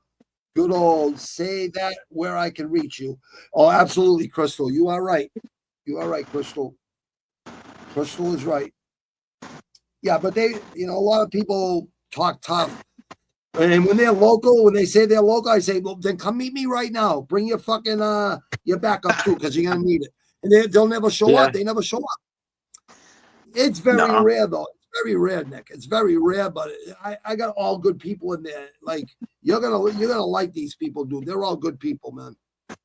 good old say that where I can reach you. Oh, absolutely, Crystal. You are right. You are right, Crystal. Crystal is right. Yeah, but they, you know, a lot of people talk tough. And when they're local, when they say they're local, I say, well, then come meet me right now. Bring your fucking your backup too, because you're gonna need it. And they'll never show up. They never show up. It's very rare, though. It's very rare, Nick. It's very rare, but I got all good people in there. Like you're gonna like these people, dude. They're all good people, man.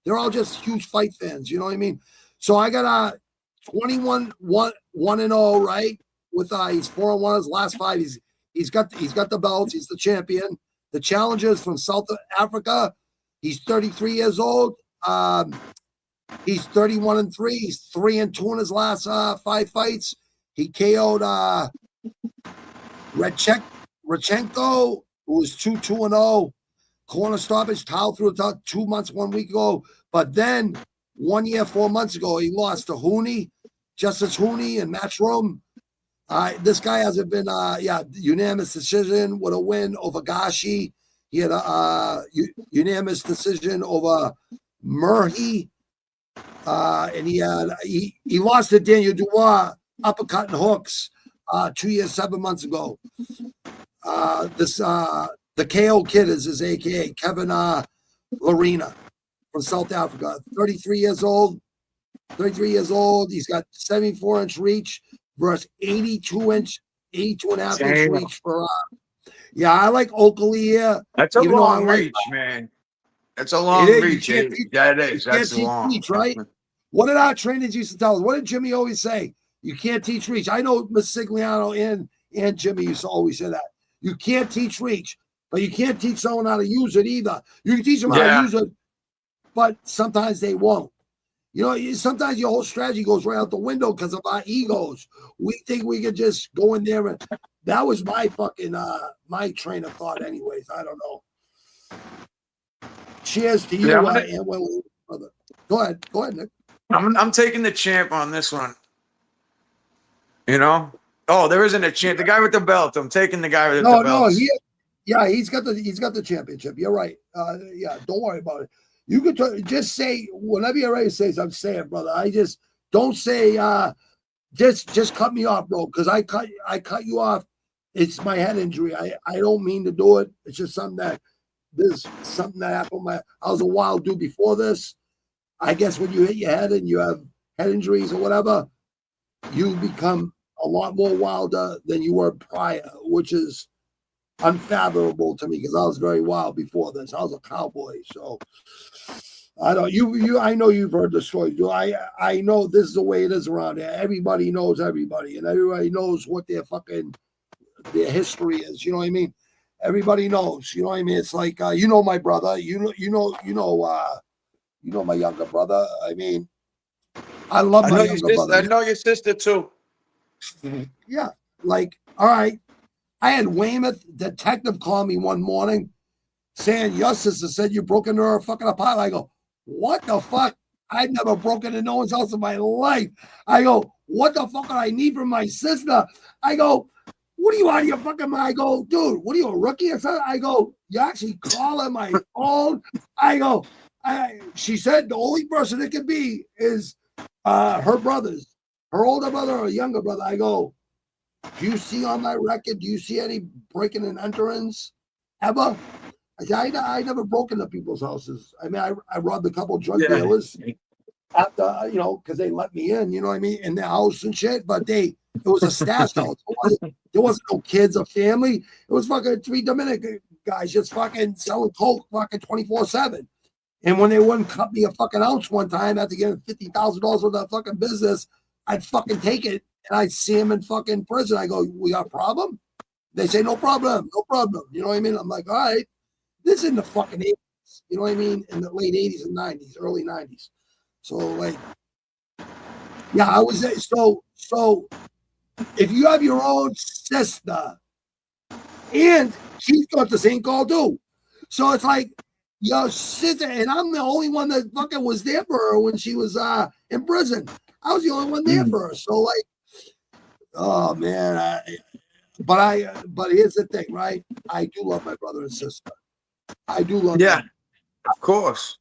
They're all just huge fight fans. You know what I mean? So I got 1-1-0, right? With he's 4-1 his last 5. He's got the belts. He's the champion. The challenger is from South Africa. He's 33 years old. He's 31-3. He's 3-2 in his last 5 fights. He KO'd Rechenko, who was 2-2-0. Corner stoppage, towel through 2 months, 1 week ago. But then 1 year, 4 months ago, he lost to Hooney, Justice Hooney in Matchroom. This guy hasn't been, unanimous decision with a win over Gashi. He had a unanimous decision over Murhi. And he lost to Daniel Dubois, uppercut and hooks, 2 years, 7 months ago. The KO kid is his AKA, Kevin Larina from South Africa, 33 years old. He's got 74-inch reach versus 82 and a half inch reach for Yeah, I like Oakley here. That's a even though I long like- reach, man. That's a long is. You reach. can't It- teach- Yeah, it is. You can't That's teach long. reach, right? What did our trainers used to tell us? What did Jimmy always say? You can't teach reach. I know Miss Sigliano and Jimmy used to always say that. You can't teach reach, but you can't teach someone how to use it either. You can teach them how to use it, but sometimes they won't. You know, sometimes your whole strategy goes right out the window because of our egos. We think we could just go in there and that was my fucking my train of thought anyways. I don't know. Cheers to you, Yeah, and brother. Go ahead, Nick. I'm taking the champ on this one. You know? Oh, there isn't a champ. The guy with the belt. I'm taking the guy with the belt. No, he's got the championship. You're right. Yeah, don't worry about it. You could just say whenever you're ready to say something, say it, brother. I just don't say just cut me off, bro, because I cut you off. It's my head injury. I don't mean to do it. It's just something that happened. I was a wild dude before this. I guess when you hit your head and you have head injuries or whatever, you become a lot more wilder than you were prior, which is unfathomable to me because I was very wild before this. I was a cowboy, so I don't. I know you've heard the story. I know this is the way it is around here. Everybody knows everybody, and everybody knows what their history is. You know what I mean? Everybody knows. You know what I mean? It's like you know my brother. You know my younger brother. I mean, I love my younger brother. I know your sister too. Yeah, like all right. I had Weymouth detective call me one morning saying your sister said you broke into her fucking apartment. I go, what the fuck? I've never broken into no one's house in my life. I go, what the fuck do I need from my sister? I go, what are you out of your fucking mind? I go, dude, what are you, a rookie or something? I go, you actually calling my phone? I go, she said the only person it could be is her brothers, her older brother or younger brother. I go, do you see on my record, do you see any breaking and enterings ever? I said, I never broke into people's houses. I mean, I robbed a couple of drug dealers after, because they let me in, you know what I mean, in their house and shit. But it was a stash house. There wasn't no kids or family. It was fucking 3 Dominican guys just fucking selling coke fucking 24/7. And when they wouldn't cut me a fucking ounce one time after getting $50,000 worth of fucking business, I'd fucking take it. And I see him in fucking prison. I go, we got a problem? They say, no problem, no problem. You know what I mean? I'm like, all right, this is in the fucking 80s. You know what I mean? In the late 80s and 90s, early 90s. So, like, yeah, I was there. So if you have your own sister, and she's got the same call too. So it's like, your sister, and I'm the only one that fucking was there for her when she was in prison. I was the only one there for her. So, like, oh man, but here's the thing, right? I do love my brother and sister. I do love them. Of course.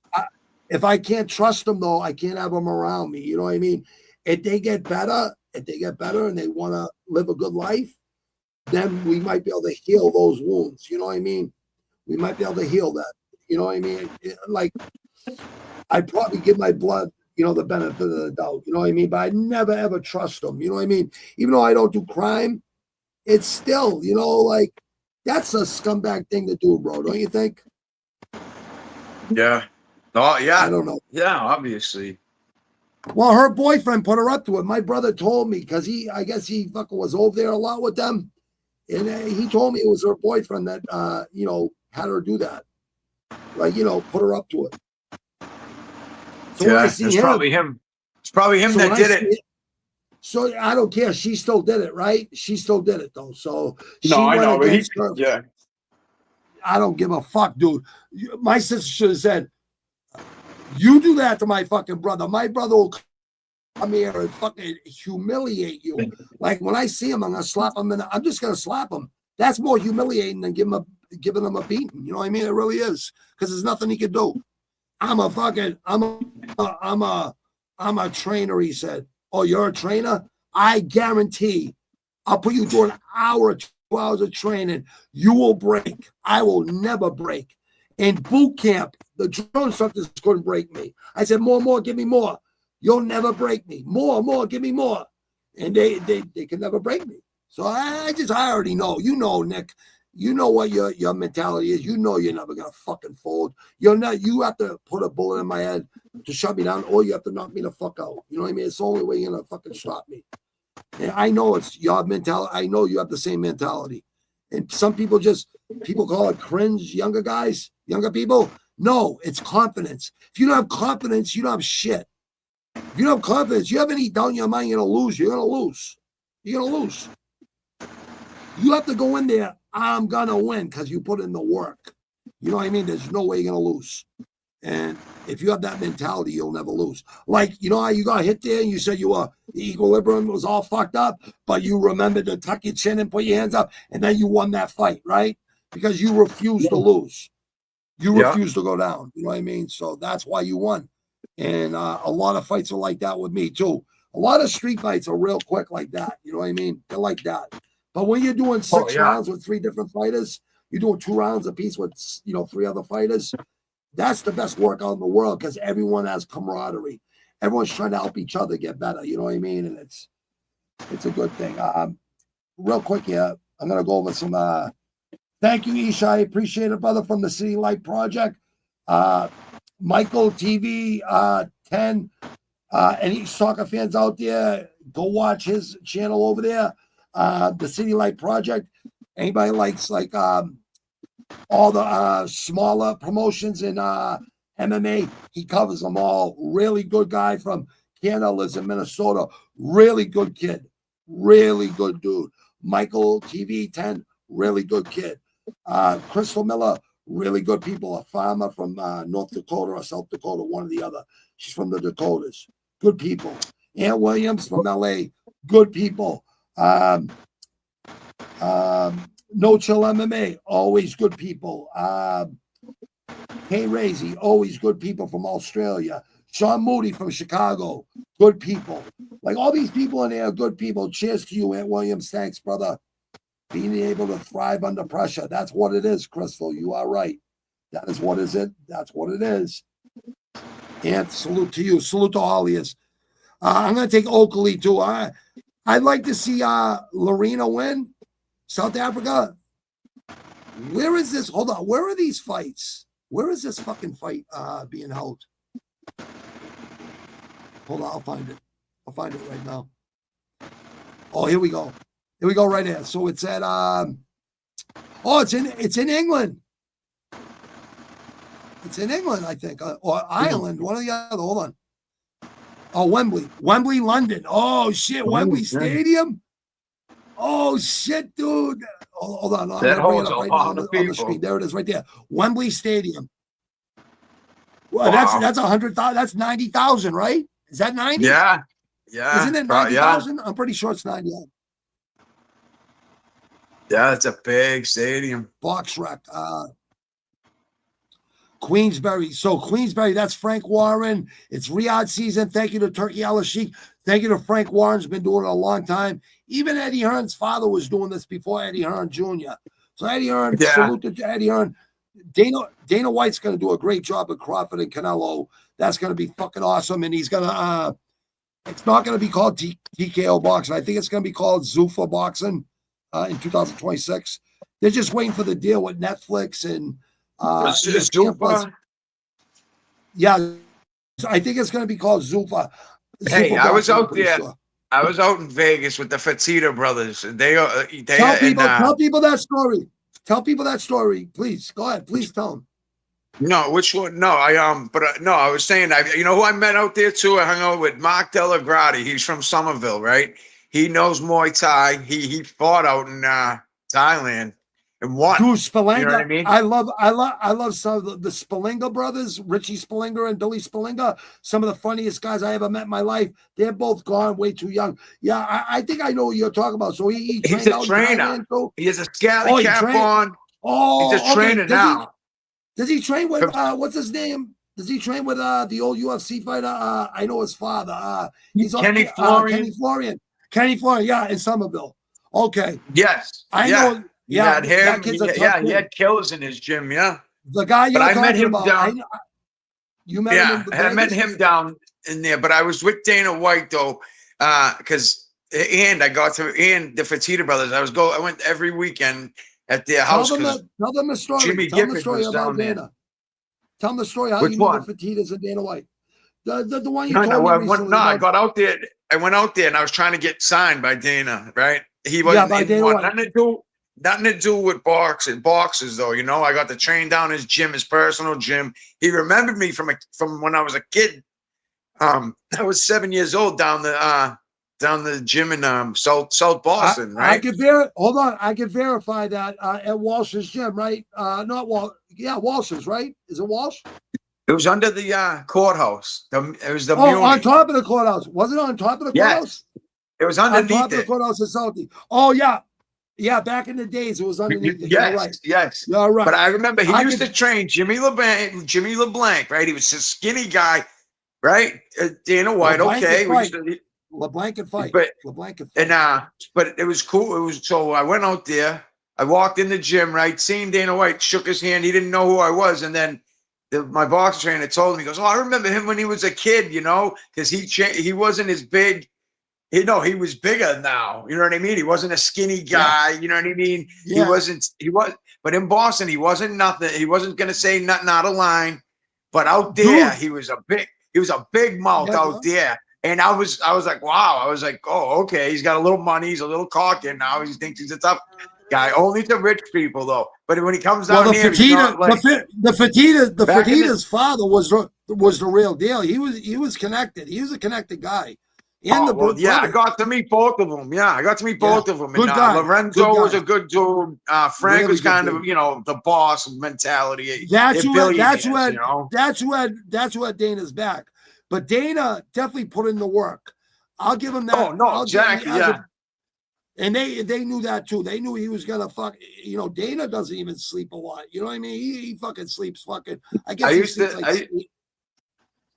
If I can't trust them though, I can't have them around me. You know what I mean? If they get better and they want to live a good life, then we might be able to heal those wounds. You know what I mean? We might be able to heal that. You know what I mean? Like, I'd probably give my blood, the benefit of the doubt. You know what I mean? But I never, ever trust them. You know what I mean? Even though I don't do crime, it's still, like, that's a scumbag thing to do, bro. Don't you think? Yeah. Oh, yeah. I don't know. Yeah, obviously. Well, her boyfriend put her up to it. My brother told me because I guess he fucking was over there a lot with them. And he told me it was her boyfriend that, had her do that. Like, put her up to it. So when I see it's him, probably him. It's probably him that did it. So I don't care. She still did it, right? She still did it though. So No, I know. But yeah. I don't give a fuck, dude. My sister should have said, you do that to my fucking brother. My brother will come here and fucking humiliate you. Like when I see him, I'm gonna slap him I'm just gonna slap him. That's more humiliating than giving him a beating. You know what I mean? It really is. Because there's nothing he can do. I'm a trainer, he said. Oh, you're a trainer? I guarantee I'll put you through an hour, 2 hours of training. You will break. I will never break. In boot camp, the drill instructors couldn't break me. I said, more, give me more. You'll never break me. More, give me more. And they can never break me. So I already know. Nick, You know what your mentality is. You know you're never gonna fucking fold. You're not. You have to put a bullet in my head to shut me down, or you have to knock me the fuck out. You know what I mean? It's the only way you're gonna fucking stop me. And I know it's your mentality. I know you have the same mentality. And some people call it cringe. Younger guys, younger people. No, it's confidence. If you don't have confidence, you don't have shit. If you don't have confidence, you have any doubt in your mind, you're gonna lose. You're gonna lose. You're gonna lose. You have to go in there. I'm gonna win because you put in the work. You know what I mean? There's no way you're gonna lose. And if you have that mentality, you'll never lose. Like, you know how you got hit there and you said the equilibrium was all fucked up, but you remembered to tuck your chin and put your hands up, and then you won that fight, right? Because you refused to lose. You refused to go down. You know what I mean? So that's why you won. And a lot of fights are like that with me too. A lot of street fights are real quick like that. You know what I mean? They're like that. But when you're doing 6 rounds with 3 different fighters, you're doing 2 rounds apiece with 3 other fighters. That's the best workout in the world because everyone has camaraderie. Everyone's trying to help each other get better. You know what I mean? And it's a good thing. Real quick here, I'm gonna go over some. Thank you, Isha. I appreciate it, brother, from the City Light Project. Michael TV 10. Any soccer fans out there, go watch his channel over there. The City Light Project. Anybody likes all the smaller promotions in MMA, he covers them all. Really good guy from Canada, lives in Minnesota. Really good kid. Really good dude. Michael TV 10, really good kid. Crystal Miller, really good people. A farmer from North Dakota or South Dakota, one or the other. She's from the Dakotas. Good people. Ann Williams from LA, good people. No Chill MMA, always good people. Kay Razy, always good people from Australia. Sean Moody from Chicago, good people. Like all these people in there are good people. Cheers to you, Ant Williams. Thanks, brother. Being able to thrive under pressure. That's what it is, Crystal. You are right. That is what is it. That's what it is. Ant, salute to you. Salute to Hollius. I'm going to take Oakley, too. I'd like to see Lorena win. South Africa. Where is this? Hold on. Where are these fights? Where is this fucking fight being held? Hold on. I'll find it. I'll find it right now. Oh, here we go. Here we go right here. So it's at it's in England. It's in England, I think. Or Ireland. One or the other. Hold on. Oh, Wembley. Wembley, London. Oh shit. Wembley Stadium. Oh shit, dude! Hold on, that holds a right lot now of on the screen. There it is, right there. Wembley Stadium. Well, wow. That's 100,000. That's 90,000, right? Is that 90? Yeah. Isn't it 90,000? Yeah. I'm pretty sure it's 90. Yeah, it's a big stadium. Box wreck. Queensberry. So Queensberry, that's Frank Warren. It's Riyadh season. Thank you to Turkey Al-Sheikh. Thank you to Frank Warren's been doing it a long time. Even Eddie Hearn's father was doing this before Eddie Hearn Jr. So Eddie Hearn, salute to Eddie Hearn. Dana White's going to do a great job at Crawford and Canelo. That's going to be fucking awesome. And he's going to, it's not going to be called TKO boxing. I think it's going to be called Zuffa boxing in 2026. They're just waiting for the deal with Netflix and Zuffa. Yeah, I think it's going to be called Zuffa. Hey, I was out there. Sure. I was out in Vegas with the Fertitta brothers. They tell people that story. Tell people that story, please. Go ahead, please tell them. No, which one? No, I was saying, you know who I met out there too? I hung out with Mark Delagrati. He's from Somerville, right? He knows Muay Thai. He fought out in Thailand and won. Dude, Spalinga. You know what I mean? I love some of the Spalinga brothers, Richie Spalinga and Billy Spalinga. Some of the funniest guys I ever met in my life. They're both gone way too young. Yeah, I think I know what you're talking about. So he's a trainer. He has a scally cap on. He's a trainer now. Does he train with what's his name? Does he train with the old UFC fighter? I know his father. He's Kenny Florian. Kenny Florian, yeah, in Somerville. Okay. Yes. I know. Yeah, he had killers in his gym, yeah. The guy you're talking met him about. Down. You met him in I met him down in there, but I was with Dana White though, because I got to the Fertitta brothers. I went every weekend at their Tell house them because the story. Jimmy Tell them the Gifford story was about down there. Dana. Tell them the story how Which you met one? the Fertitas and Dana White. The one you No, told me I recently. I about- got out there. I went out there and I was trying to get signed by Dana. Right? He Yeah, wasn't. by He didn't Dana want White. nothing to do with boxes though. You know, I got to train down his gym, his personal gym. He remembered me from when I was a kid. I was 7 years old down the gym in South Boston, I right? could hold on. I could verify that at Walsh's gym, right? Not Walsh. Yeah, Walsh's, right? Is it Walsh? It was under the courthouse. It was the Oh, on Muni. top of the courthouse. Was it on top of the courthouse? Yes, it was On top underneath of the it. courthouse in Southie. Oh yeah, yeah. Back in the days, it was underneath it. Yes, You're right. yes. You're right. But I remember he I used could- to train Jimmy LeBlanc, right? He was a skinny guy, right? Dana White, LeBlanc okay. could We used fight. to, LeBlanc could fight. but LeBlanc could fight. but it was cool. It was so I went out there. I walked in the gym, right? Seen Dana White, shook his hand. He didn't know who I was, and then my box trainer told me, he goes, "Oh, I remember him when he was a kid, you know, because he wasn't as big." He was bigger now. You know what I mean? He wasn't a skinny guy. You know what I mean? Yeah. But in Boston, he wasn't nothing. He wasn't going to say nothing out of line. But out there, Dude. he was a big mouth out there. And I was like, wow. I was like, oh, okay. He's got a little money. He's a little cocky now. He thinks he's a tough guy. Only to rich people, though. But when he comes down here, he's not like the Back in Fertitas' father was the real deal. He was connected. He was a connected guy. And I got to meet both of them. Yeah, I got to meet both of them. Good And guy. Lorenzo Good guy. was a good dude. Frank Really was good kind dude. of, the boss mentality. That's They're who had billionaires, that's who had Dana's back. But Dana definitely put in the work. I'll give him that. Oh, no, I'll give him exactly, as a- yeah. And they knew that too. They knew he was gonna fuck. Dana doesn't even sleep a lot. You know what I mean? He fucking sleeps fucking. I guess I he used to- sleeps like.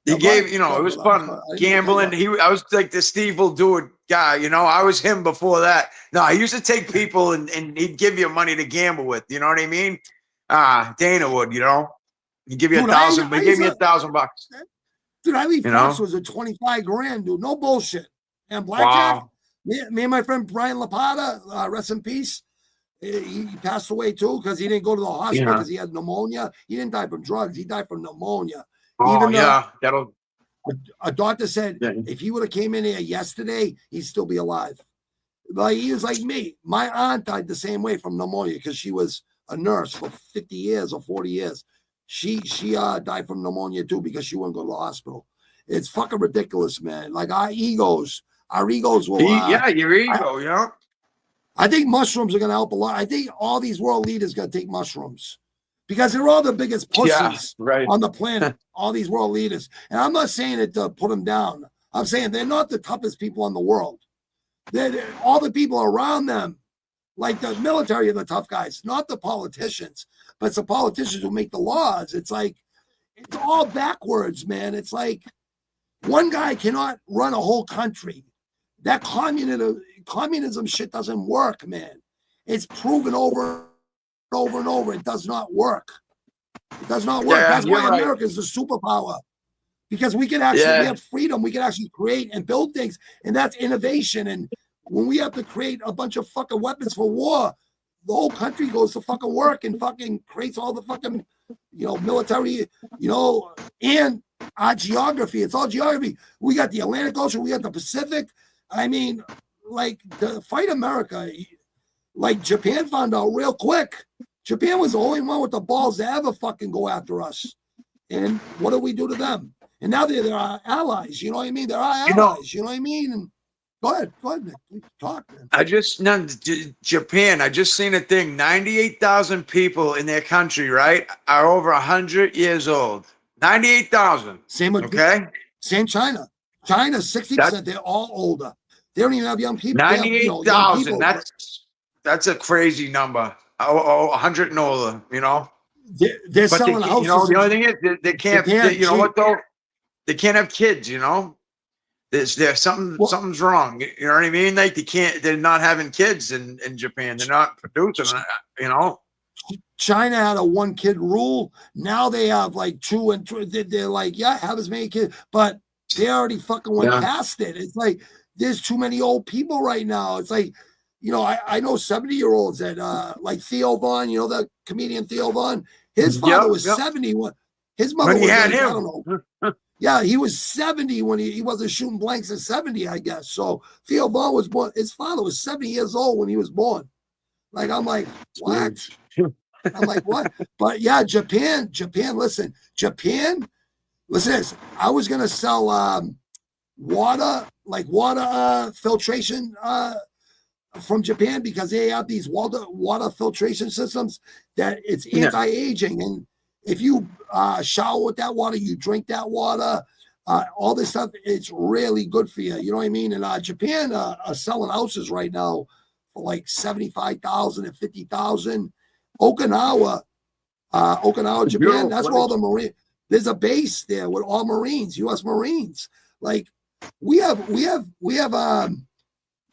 He gave, it was fun gambling. I was like the Steve will do it guy, I was him before that. No, I used to take people and he'd give you money to gamble with. You know what I mean? Dana would, he'd give you Dude, $1,000, but he gave me $1,000. Dude, I leave Fox was a 25 grand, dude. No bullshit. And blackjack. Wow. Me and my friend Brian Lapata, rest in peace. He passed away too because he didn't go to the hospital because he had pneumonia. He didn't die from drugs. He died from pneumonia. Oh, yeah. A doctor said if he would have came in here yesterday, he'd still be alive. Like he was like me. My aunt died the same way from pneumonia because she was a nurse for 50 years or 40 years. She died from pneumonia too because she wouldn't go to the hospital. It's fucking ridiculous, man. Like our egos will. Your ego, I think mushrooms are gonna help a lot. I think all these world leaders gonna take mushrooms because they're all the biggest pussies on the planet. All these world leaders, and I'm not saying it to put them down. I'm saying they're not the toughest people in the world. They're all the people around them, like the military, are the tough guys, not the politicians. But it's the politicians who make the laws. It's like it's all backwards, man. It's like one guy cannot run a whole country. That communism shit doesn't work, man. It's proven over and over and over. It does not work. It does not work. That's why America is a superpower. Because we can actually we have freedom. We can actually create and build things. And that's innovation. And when we have to create a bunch of fucking weapons for war, the whole country goes to fucking work and fucking creates all the fucking, military, and our geography. It's all geography. We got the Atlantic Ocean. We got the Pacific. I mean, like to fight America, like Japan found out real quick. Japan was the only one with the balls to ever fucking go after us. And what do we do to them? And now they're our allies. You know what I mean? They're our allies. You know what I mean? And go ahead, Nick. Please talk, man. Japan. I just seen a thing. 98,000 people in their country, right, are over 100 years old. 98,000. Same with Same China. China, 60%. They're all older. They don't even have young people. 98,000. That's a crazy number. 100 and older. They're selling houses. The only thing is they can't. What though? They can't have kids. There's something's wrong. You know what I mean? Like they're not having kids in Japan. They're not producing. China had a 1-kid rule. Now they have like 2 and 3. They're like, have as many kids, but they already fucking went past it. It's like there's too many old people right now. It's like, you know, I know 70-year-olds that like Theo Vaughn, you know, the comedian Theo Vaughn. His father was 70 when his mother was like, I don't know. Yeah, he was 70 when he wasn't shooting blanks at 70, I guess. So Theo Vaughn was born. His father was 70 years old when he was born. Like, I'm like, what? I'm like, what? But yeah, Japan, listen, this. I was gonna sell water filtration from Japan because they have these water filtration systems that it's anti-aging. And if you shower with that water, you drink that water, all this stuff, it's really good for you. You know what I mean? And Japan are selling houses right now for like 75,000 and 50,000. Okinawa, Japan, that's where all the Marine. There's a base there with all Marines, U.S. Marines. Like we have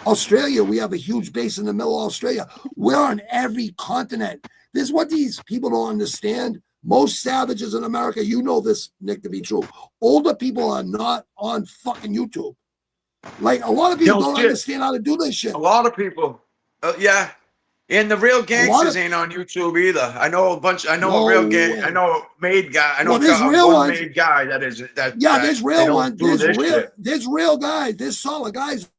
Australia. We have a huge base in the middle of Australia. We're on every continent. This is what these people don't understand. Most savages in America, you know this, Nick, to be true. Older people are not on fucking YouTube. Like a lot of people don't understand how to do this shit. A lot of people, yeah. And the real gangsters ain't on YouTube either. I know a bunch. I know a real gang. I know a made guy. I know one made guy that is that. Yeah, there's real ones. There's real guys. There's solid guys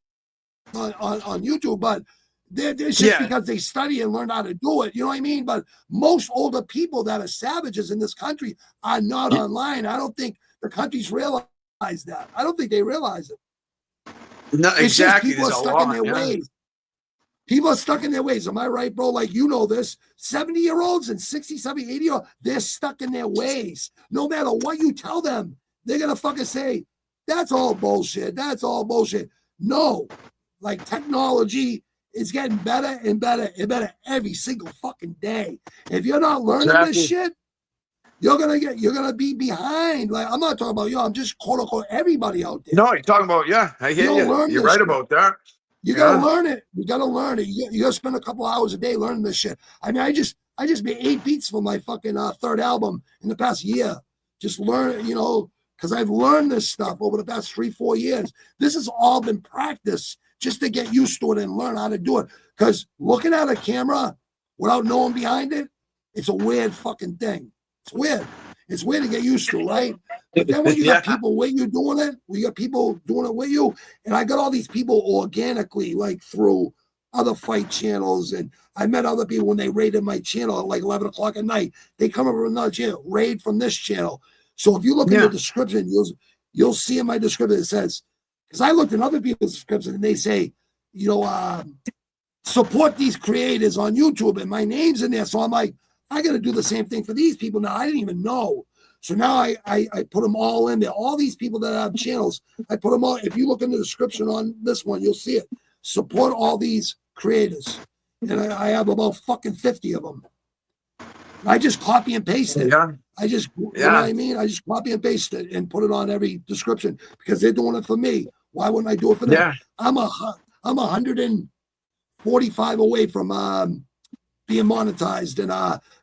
on YouTube, but they're just because they study and learn how to do it. You know what I mean? But most older people that are savages in this country are not online. I don't think the countries realize that. I don't think they realize it. No, exactly. People are stuck in their ways. People are stuck in their ways. Am I right, bro? Like, you know this. 70-year-olds and 60, 70, 80-year-olds, they're stuck in their ways. No matter what you tell them, they're going to fucking say, that's all bullshit. That's all bullshit. No. Like, technology is getting better and better and better every single fucking day. If you're not learning this shit, you're gonna be behind. Like, I'm not talking about you. I'm just quote unquote everybody out there. No, you're talking about, I hear you. You're right about that. You gotta learn it. You gotta learn it. You gotta spend a couple hours a day learning this shit. I mean, I just made 8 beats for my fucking third album in the past year. Just learn, you know, because I've learned this stuff over the past 3-4 years. This has all been practice just to get used to it and learn how to do it. Because looking at a camera without knowing behind it, it's a weird fucking thing. It's weird. It's weird to get used to, right? But then when you got people with you doing it, we got people doing it with you, and I got all these people organically, like through other fight channels, and I met other people when they raided my channel at like 11 o'clock at night. They come over from another channel, raid from this channel. So if you look in the description, you'll see in my description it says, because I looked in other people's descriptions and they say, you know, support these creators on YouTube, and my name's in there. So I'm like, I got to do the same thing for these people now. I didn't even know. So now I put them all in there. All these people that have channels, I put them all. If you look in the description on this one, you'll see it. Support all these creators. And I have about fucking 50 of them. I just copy and paste it. Yeah. You know what I mean? I just copy and paste it and put it on every description because they're doing it for me. Why wouldn't I do it for them? Yeah. I'm 145 away from being monetized, and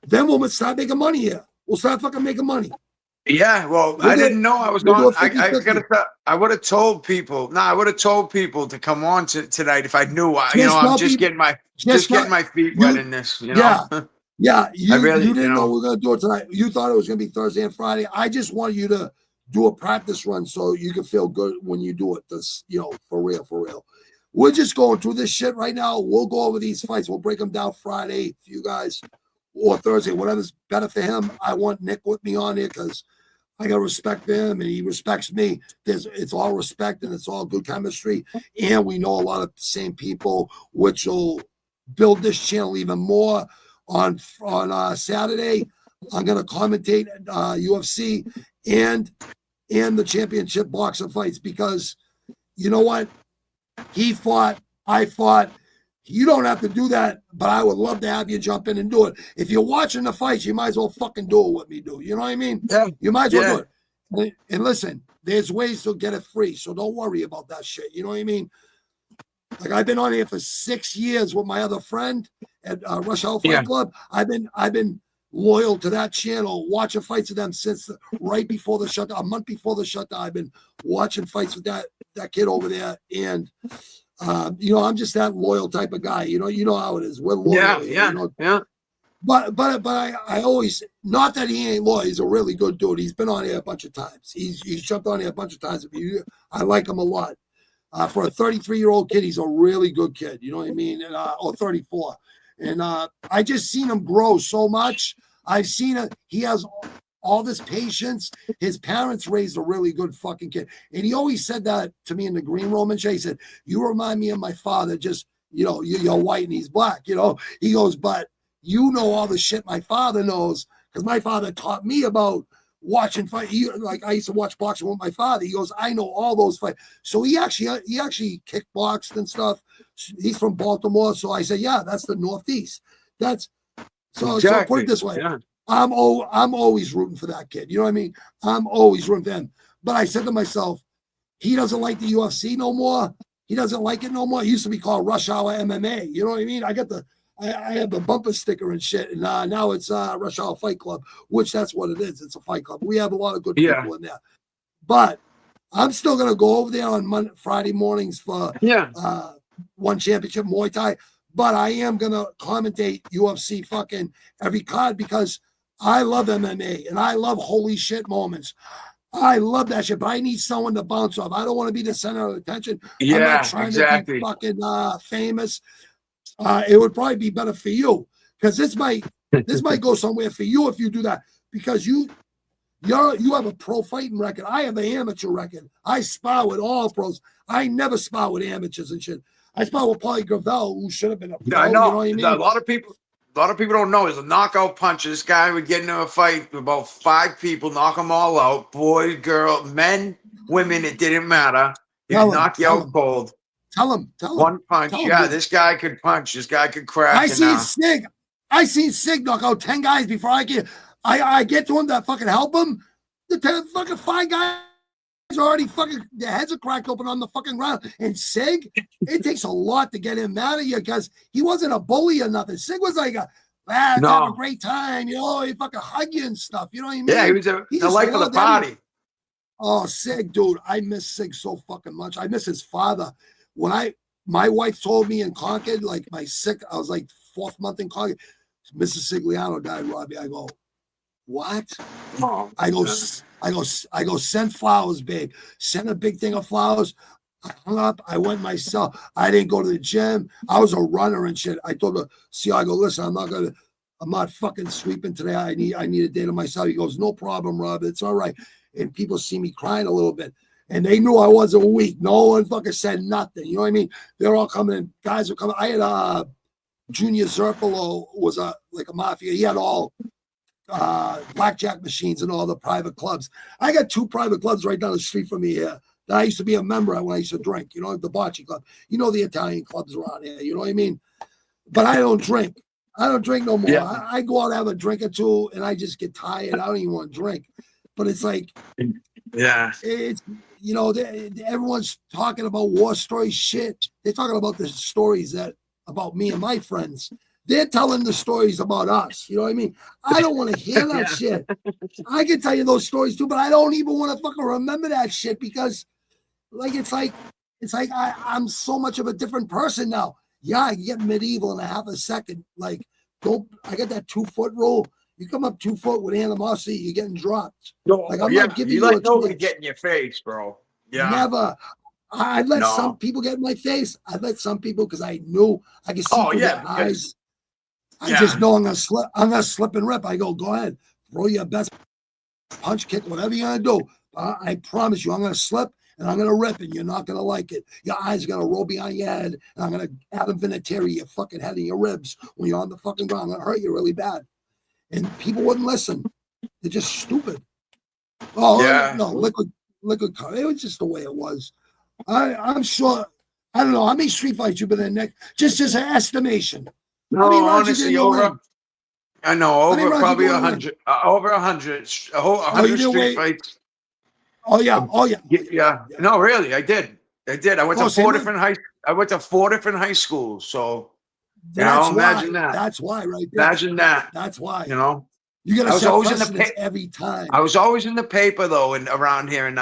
then we'll start making money here. We'll start fucking making money. Yeah, well, I didn't know I was going. I would have told people. No, I would have told people to come on tonight if I knew. I'm just getting my feet wet in this. You know? Yeah. You didn't know we were gonna do it tonight. You thought it was gonna be Thursday and Friday. I just want you to do a practice run so you can feel good when you do it. This, for real. We're just going through this shit right now. We'll go over these fights. We'll break them down Friday for you guys or Thursday, whatever's better for him. I want Nick with me on here because I got respect for him and he respects me. It's all respect and it's all good chemistry. And we know a lot of the same people, which will build this channel even more. On Saturday, I'm going to commentate UFC and the championship boxing fights because you know what? He fought, I fought. You don't have to do that, but I would love to have you jump in and do it. If you're watching the fights, you might as well fucking do it with me, dude. You know what I mean? Yeah. You might as well do it. And listen, there's ways to get it free, so don't worry about that shit. You know what I mean? Like I've been on here for 6 years with my other friend at Rush Hour Fight Club. I've been loyal to that channel, watching fights with them since right before the shutdown, a month before the shutdown. I've been watching fights with that kid over there, and You know, I'm just that loyal type of guy. You know how it is. We're loyal. Yeah, here, yeah, you know? yeah. But I always, not that he ain't loyal. He's a really good dude. He's been on here a bunch of times. He's jumped on here a bunch of times. I like him a lot. For a 33-year-old kid, he's a really good kid. You know what I mean? And, or 34. And I just seen him grow so much. I've seen it. He has all this patience. His parents raised a really good fucking kid. And he always said that to me in the green room and shit. He said, you remind me of my father. Just, you know, you're white and he's black. You know, he goes, but you know all the shit my father knows, because my father taught me about watching fight. Like I used to watch boxing with my father. He goes, I know all those fights. So he actually kickboxed and stuff. He's from Baltimore. So I said, yeah, that's the Northeast. That's so. Exactly. So put it this way. Yeah. I'm always rooting for that kid. You know what I mean? I'm always rooting for him. But I said to myself, he doesn't like the UFC no more. He doesn't like it no more. It used to be called Rush Hour MMA. You know what I mean? I have a bumper sticker and shit, and now it's Rush Hour Fight Club, which that's what it is. It's a fight club. We have a lot of good people in there. But I'm still going to go over there on Friday mornings for one championship Muay Thai. But I am going to commentate UFC fucking every card because I love MMA, and I love holy shit moments. I love that shit, but I need someone to bounce off. I don't want to be the center of attention. Yeah, I'm not trying to be fucking famous. It would probably be better for you because this might go somewhere for you if you do that, because you have a pro fighting record. I have an amateur record. I spar with all pros. I never spar with amateurs and shit. I spar with Paulie Gravel, who should have been a pro. I know. You know what I mean? A lot of people don't know. He's a knockout puncher. This guy would get into a fight with about 5 people, knock them all out. Boy, girl, men, women, it didn't matter. He'd knock you out cold. Tell him. One punch. This guy could punch. This guy could crack. I seen Sig knock out 10 guys before I get to him to fucking help him. The 10 fucking 5 guys already fucking, their heads are cracked open on the fucking ground. And Sig, it takes a lot to get him mad at you because he wasn't a bully or nothing. Sig was like have a great time. You know, he fucking hug you and stuff. You know what I mean? Yeah, he was the life of the party. Oh, Sig, dude. I miss Sig so fucking much. I miss his father. When my wife told me in Concord, like I was like 4th month in Concord, Mrs. Sigliano died, Robbie. I go, what? Oh, I go, send flowers, babe. Send a big thing of flowers. I hung up. I went myself. I didn't go to the gym. I was a runner and shit. I told her, I go, listen, I'm not fucking sweeping today. I need a day to myself. He goes, no problem, Rob. It's all right. And people see me crying a little bit. And they knew I wasn't weak. No one fucking said nothing. You know what I mean? They're all coming in. Guys were coming. I had Junior Zerpolo was like a mafia. He had all blackjack machines and all the private clubs. I got 2 private clubs right down the street from me here that I used to be a member of when I used to drink. You know, the Bocce Club. You know, the Italian clubs around here. You know what I mean? But I don't drink. I don't drink no more. Yeah. I go out and have a drink or 2, and I just get tired. I don't even want to drink. But it's like, it's, you know, everyone's talking about war stories, shit. They're talking about the stories about me and my friends. They're telling the stories about us. You know what I mean? I don't want to hear that shit. I can tell you those stories too, but I don't even want to fucking remember that shit because, like, it's like I'm so much of a different person now. Yeah, I get medieval in a half a second. Like, I got that 2-foot rule. You come up 2 foot with animosity, you're getting dropped. No, like I'm not giving you like nobody get in your face, bro. Yeah, never. I'd let some people get in my face. I'd let some people because I knew I could see through their eyes. I just know I'm gonna slip and rip. I go ahead, throw your best punch, kick, whatever you're gonna do. I promise you, I'm gonna slip and I'm gonna rip, and you're not gonna like it. Your eyes are gonna roll behind your head, and I'm gonna Adam Vinatieri your fucking head and your ribs when you're on the fucking ground. I'm gonna hurt you really bad. And people wouldn't listen. They're just stupid. Oh, yeah. No, liquid. It was just the way it was. I'm sure. I don't know how many street fights you've been in, Nick. Just an estimation. No, honestly, I know over probably 100. Over 100. 100 street fights. Oh yeah. Yeah. No, really, I did. I went to 4 different high schools. So. Imagine that. That's why, right there. Imagine that. That's why. You know, you gotta set precedents every time. I was always in the paper though, and around here, and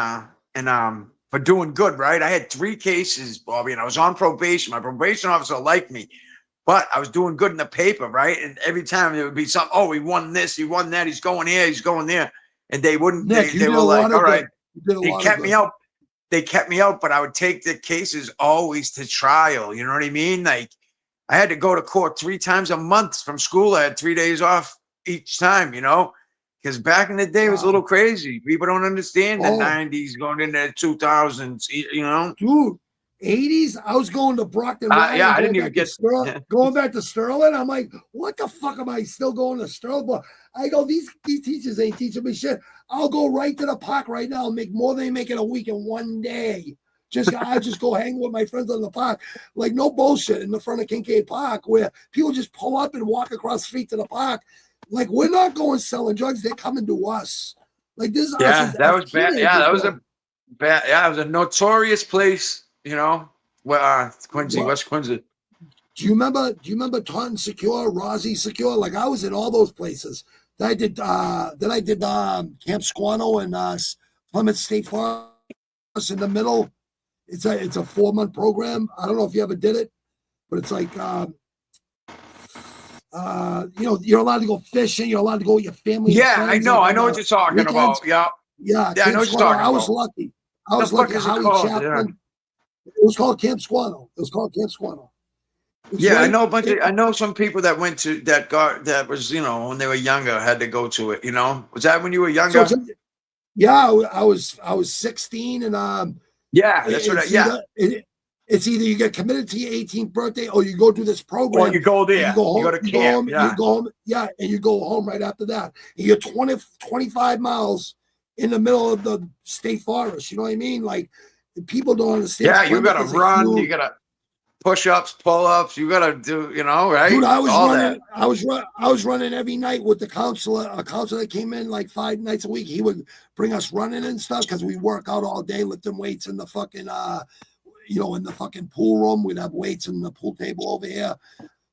for doing good, right? I had 3 cases, Bobby, and I was on probation. My probation officer liked me, but I was doing good in the paper, right? And every time there would be something, oh, he won this, he won that, he's going here, he's going there. And they wouldn't, Nick, you they did were a like, lot all of right, good. You did a they lot kept of me good. out. They kept me out, but I would take the cases always to trial. You know what I mean? Like, I had to go to court 3 times a month from school. I had 3 days off each time, you know, because back in the day it was a little crazy. People don't understand the 90s going into the 2000s, you know? Dude, 80s, I was going to Brockton Ryan, Yeah, I going didn't even back to get Sterling. Going back to Sterling, I'm like, what the fuck am I still going to Sterling for? I go, these teachers ain't teaching me shit. I'll go right to the park right now and make more than they make in a week in one day. I just go hang with my friends on the park, like no bullshit in the front of Kincaid Park, where people just pull up and walk across the street to the park. Like, we're not going selling drugs; they're coming to us. Like, this is us that as was bad. teenagers, Yeah, that was bro. a bad. Yeah, it was a notorious place, you know. Where Quincy, What? West Quincy. Do you remember Taunton Secure, Rossi Secure? Like, I was in all those places. Then I did Camp Squano and Plymouth State Forest in the middle. It's a 4-month program. I don't know if you ever did it, but it's like you're allowed to go fishing, you're allowed to go with your family. Yeah, and I friends, know. like, I know what you're talking weekends. about. Yeah. Yeah, Yeah, I know what you're talking I was about. lucky. The fuck is it Howie called? Chaplin. It was called Camp Squano. It's Yeah, I right- know a bunch of. I know some people that went to that was, you know, when they were younger had to go to it. You know, was that when you were younger? Yeah, I was 16, and Yeah, that's what. it's either you get committed to your 18th birthday or you go do this program. Or you go there. You go home. You go to camp. You go home. Yeah, and you go home right after that. And you're 25 miles in the middle of the state forest. You know what I mean? Like, people don't understand. Yeah, you gotta Plymouth is a run. huge- You gotta push-ups, pull-ups. You gotta do. You know, right? Dude, I was All running. that. I was running every night with the counselor. A counselor that came in like 5 nights a week. He would bring us running and stuff because we work out all day, lifting weights in the fucking in the fucking pool room. We'd have weights in the pool table over here.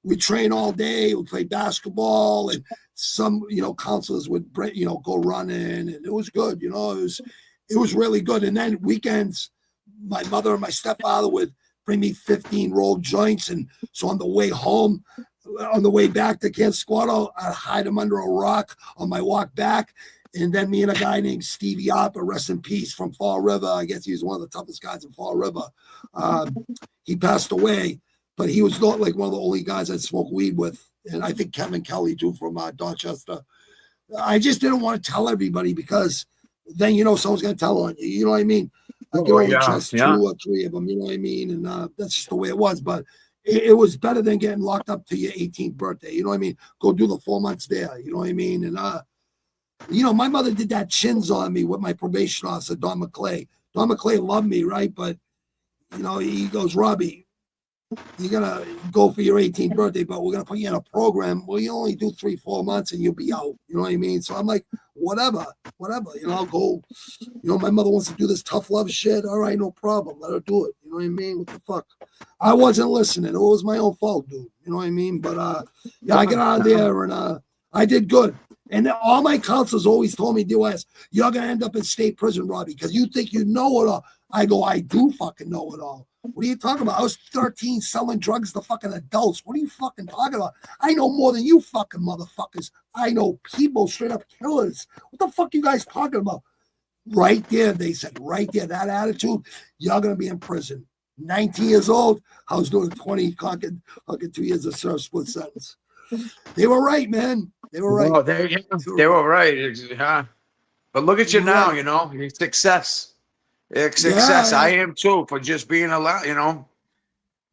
We train all day. We play basketball, and some counselors would go running, and it was good. It was really good. And then weekends, my mother and my stepfather would bring me 15 rolled joints. And so on the way home, on the way back to Camp Squatto, I'd hide them under a rock on my walk back. And then me and a guy named Stevie Oppa, rest in peace, from Fall River. I guess he was one of the toughest guys in Fall River. He passed away, but he was not like one of the only guys I'd smoke weed with. And I think Kevin Kelly too, from Dorchester. I just didn't want to tell everybody because then, someone's going to tell on you. You know what I mean? I could only trust 2 or 3 of them. You know what I mean? And that's just the way it was. But it was better than getting locked up to your 18th birthday. You know what I mean? Go do the 4 months there. You know what I mean? And, my mother did that chins on me with my probation officer, Don McClay. Don McClay loved me, right? But, he goes, Robbie, you're going to go for your 18th birthday, but we're going to put you in a program where you only do 3-4 months and you'll be out. You know what I mean? So I'm like, whatever, I'll go. My mother wants to do this tough love shit. All right, no problem. Let her do it. You know what I mean? What the fuck? I wasn't listening. It was my own fault, dude. You know what I mean? But I got out of there and I did good. And all my counselors always told me, D.O.S., you're going to end up in state prison, Robbie, because you think you know it all. I go, I do fucking know it all. What are you talking about? I was 13 selling drugs to fucking adults. What are you fucking talking about? I know more than you fucking motherfuckers. I know people, straight up killers. What the fuck you guys talking about? Right there, they said, right there, that attitude, you're going to be in prison. 19 years old, I was doing 20, fucking 2 years of serve split sentence. They were right, man. They were right. Oh, they were right. Yeah. But look at you now, your success. It's success. Yeah. I am too, for just being allowed,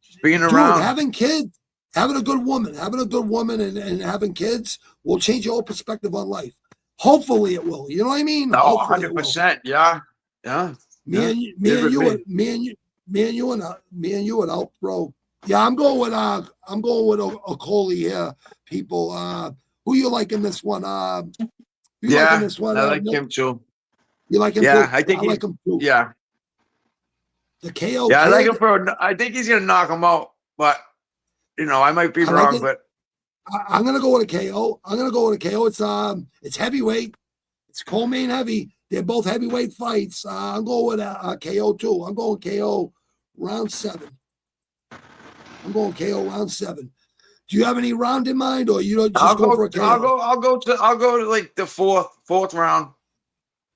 just being Dude, around. having kids, having a good woman and having kids will change your whole perspective on life. Hopefully it will. You know what I mean? Oh, 100%. Yeah. Yeah. Me and you and out, bro. Yeah, I'm going with Okoli here, people. Who you like in this one? Liking this one? I like him too. You like him? Yeah, too? I think I like him too. Yeah. The KO. Yeah, I like him I think he's gonna knock him out, but I might be wrong, but I'm gonna go with a KO. It's heavyweight. It's co-main heavy. They're both heavyweight fights. I'm going with KO too. I'm going KO round 7. I'm going KO round 7. Do you have any round in mind, or you don't just go for a KO? I'll go to like the fourth round.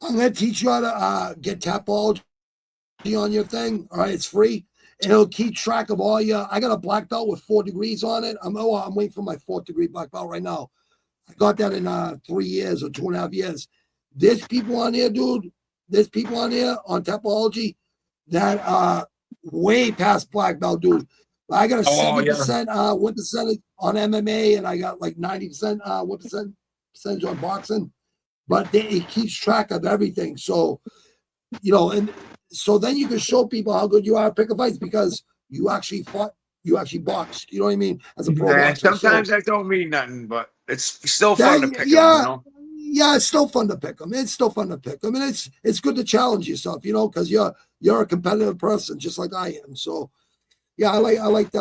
I'm gonna teach you how to get Tapology on your thing. All right, it's free. And it'll keep track of all your. I got a black belt with 4 degrees on it. I'm waiting for my 4th degree black belt right now. I got that in 3 years or 2.5 years. There's people on here, dude. There's people on here on Tapology that are way past black belt, dude. I got a 70% win percentage on MMA, and I got like 90% win percentage on boxing. But it keeps track of everything. So, and so then you can show people how good you are at pick fights because you actually fought, you actually boxed. You know what I mean? As a pro boxer. Sometimes that don't mean nothing, but it's still fun to pick them, Yeah, it's still fun to pick them. It's still fun to pick them. And it's good to challenge yourself, because you're a competitive person just like I am. So, yeah, I like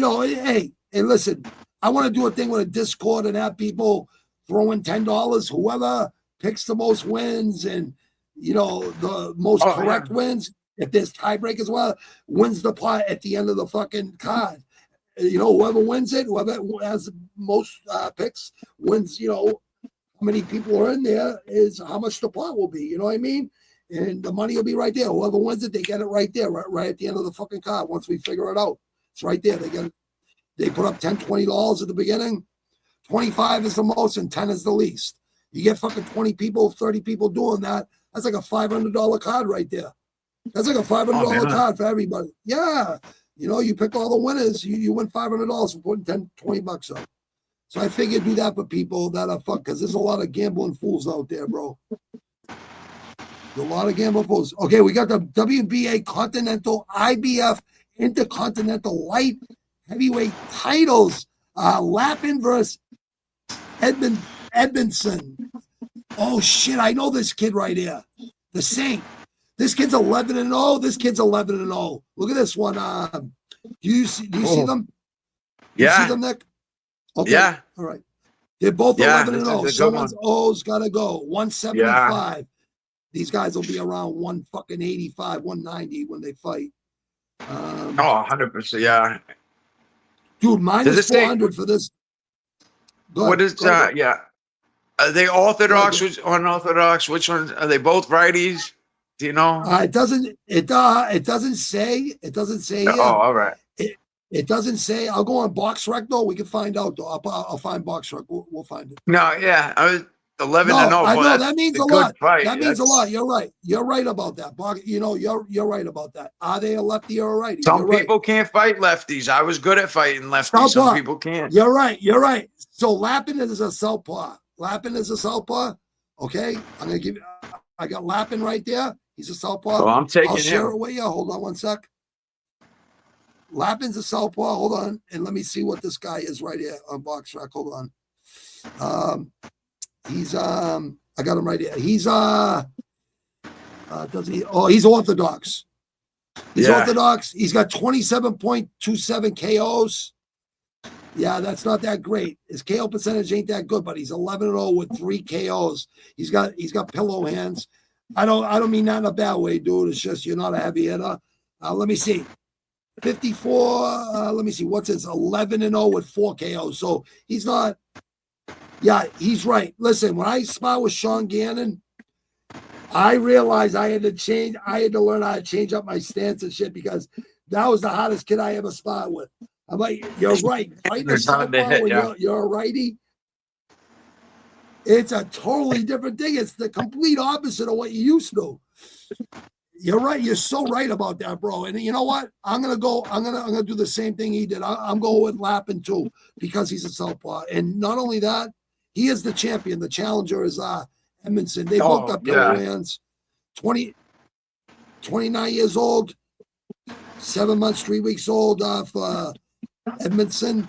hey, and listen, I want to do a thing with a Discord and have people throw in $10. Whoever picks the most wins and, the most correct wins, if there's tiebreak as well, wins the pot at the end of the fucking card. Whoever wins it, whoever has the most picks wins, how many people are in there is how much the pot will be. You know what I mean? And the money will be right there. Whoever wins it, they get it right there, right at the end of the fucking card. Once we figure it out, it's right there. They put up $10, $20 at the beginning. 25 is the most and 10 is the least. You get fucking 20 people, 30 people doing that. That's like a $500 card right there. That's like a $500 card for everybody. Yeah. You pick all the winners, you win $500 for putting 10, 20 bucks up. So I figured do that for people that are fuck, because there's a lot of gambling fools out there, bro. A lot of gambling fools. Okay, we got the WBA Continental, IBF Intercontinental Light Heavyweight titles. Lappin versus Edmondson. Oh shit, I know this kid right here. The Saint. This kid's 11-0. This kid's 11-0. Look at this one. Do you see them? You see them, Nick? Okay. Yeah. All right. They're both 11-0. Someone's O's gotta go. 175. Yeah. These guys will be around 185, 190 when they fight. 100%. Yeah. Dude, minus 400 for this. What is that? Yeah. Are they orthodox or unorthodox? Which ones are they? Both righties? Do you know? It doesn't say. It doesn't say here. Oh, all right. It doesn't say. I'll go on BoxRec though. We can find out though. I'll find BoxRec. We'll find it. No, yeah. I was 11-0. I know that means a lot. That means a lot. You're right. You're right about that. You're right about that. Are they a lefty or a righty? Some people can't fight lefties. I was good at fighting lefties. Southpaw. Some people can't. You're right. So Lappin is a southpaw. Lappin is a southpaw. Okay, I'm gonna give you. I got Lappin right there. He's a southpaw. So I'm taking I'll share it with you. Hold on one sec. Lappin's a southpaw. Hold on, and let me see what this guy is right here on BoxRec. Hold on. He's I got him right here. He's does he? Oh, he's orthodox. He's orthodox. He's got 27.27 KOs. Yeah, that's not that great. His KO percentage ain't that good, but he's 11-0 with 3 KOs. He's got pillow hands. I don't mean that in a bad way, dude. It's just you're not a heavy hitter. Let me see. 54. Let me see. What's his 11-0 with 4 KOs? So he's not. Yeah, he's right. Listen, when I spar with Sean Gannon, I realized I had to change. I had to learn how to change up my stance and shit because that was the hottest kid I ever sparred with. I'm like, you're right. Fighting a southpaw when you're a righty, it's a totally different thing. It's the complete opposite of what you used to. You're right. You're so right about that, bro. And you know what? I'm gonna do the same thing he did. I'm going with Lappin too because he's a southpaw. And not only that, he is the champion. The challenger is Edmondson. They both got pillow hands. 29 years old, 7 months, 3 weeks old for Edmondson,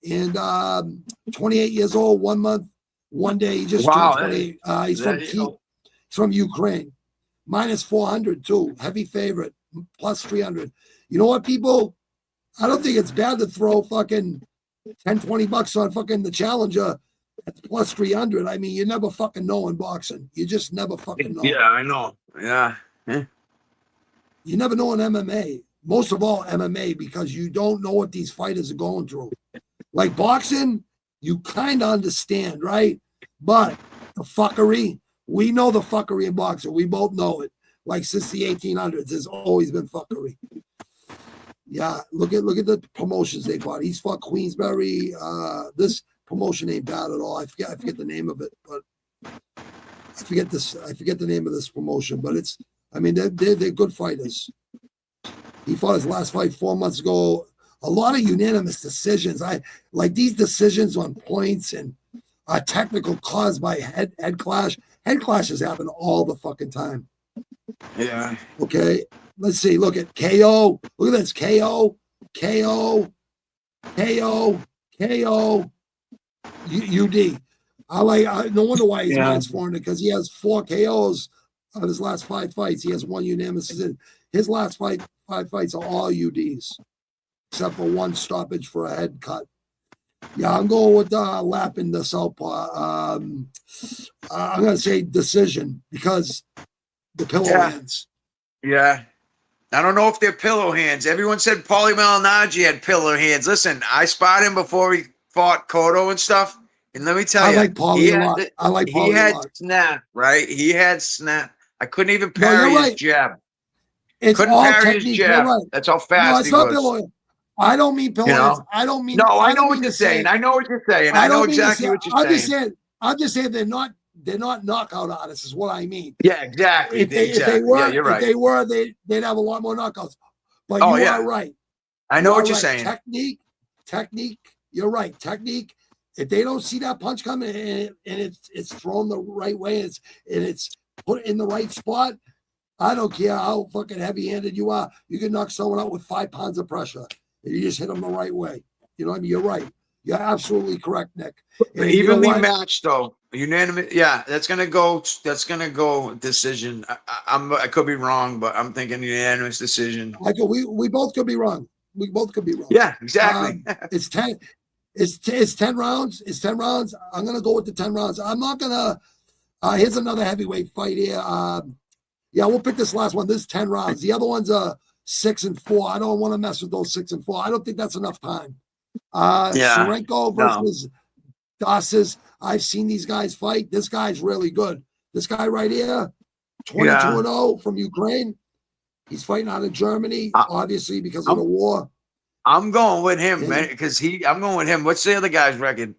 and 28 years old, 1 month, 1 day. He just turned 28. He's from Ukraine. Minus 400 too. Heavy favorite. Plus 300. You know what, people? I don't think it's bad to throw fucking 10, 20 bucks on fucking the challenger That's plus 300. I mean, you never fucking know in boxing. You just never fucking know. Yeah, I know. Yeah. You never know in MMA. Most of all, MMA, because you don't know what these fighters are going through. Like boxing, you kind of understand, right? But the fuckery, we know the fuckery in boxing. We both know it. Like since the 1800s, there's always been fuckery. Yeah, look at the promotions they fought. He's fought Queensberry. This promotion ain't bad at all. I forget the name of it, but I forget the name of this promotion. But it's, I mean, they're good fighters. He fought his last fight 4 months ago. A lot of unanimous decisions. I like these decisions on points and technical caused by head clash. Head clashes happen all the fucking time. Yeah. Okay. Let's see. Look at KO. Look at this. KO. KO. KO. KO. UD. No wonder why he's minus 400, because he has 4 KOs of his last 5 fights. He has 1 unanimous decision. His last 5 fights are all UDs, except for 1 stoppage for a head cut. Yeah, I'm going with lapping the southpaw. I'm going to say decision because the pillow hands. Yeah. I don't know if they're pillow hands. Everyone said Paulie Malignaggi had pillow hands. Listen, I spotted him before he fought Cotto and stuff. And let me tell you, I like Paulie a lot. He had snap, right? He had snap. I couldn't even parry his jab. Couldn't parry his jab. Right. That's how fast he was. Pillow. I don't mean pillow hands. I don't mean. No, I know what you're saying. I know what you're saying. I know exactly what you're saying. I'm just saying they're not knockout artists, is what I mean. Yeah, exactly. If they were, yeah, you're right. If they were, they'd have a lot more knockouts. But you are right. I know what you're saying. Technique. You're right. Technique. If they don't see that punch coming and it's thrown the right way and it's put in the right spot, I don't care how fucking heavy-handed you are. You can knock someone out with 5 pounds of pressure. And you just hit them the right way. You know what I mean? You're right. You're absolutely correct, Nick. And evenly matched, though. Unanimous. Yeah, that's gonna go decision. I could be wrong, but I'm thinking unanimous decision. We both could be wrong. We both could be wrong. Yeah, exactly. It's 10 rounds. It's 10 rounds. I'm gonna go with the 10 rounds. I'm not gonna. Here's another heavyweight fight here. Yeah, we'll pick this last one. This is 10 rounds. The other one's 6 and 4. I don't want to mess with those 6 and 4. I don't think that's enough time. Serenko versus Dasas. I've seen these guys fight. This guy's really good. This guy right here, 22-0 from Ukraine. He's fighting out of Germany, obviously because of the war. I'm going with him, man, because I'm going with him. What's the other guy's record?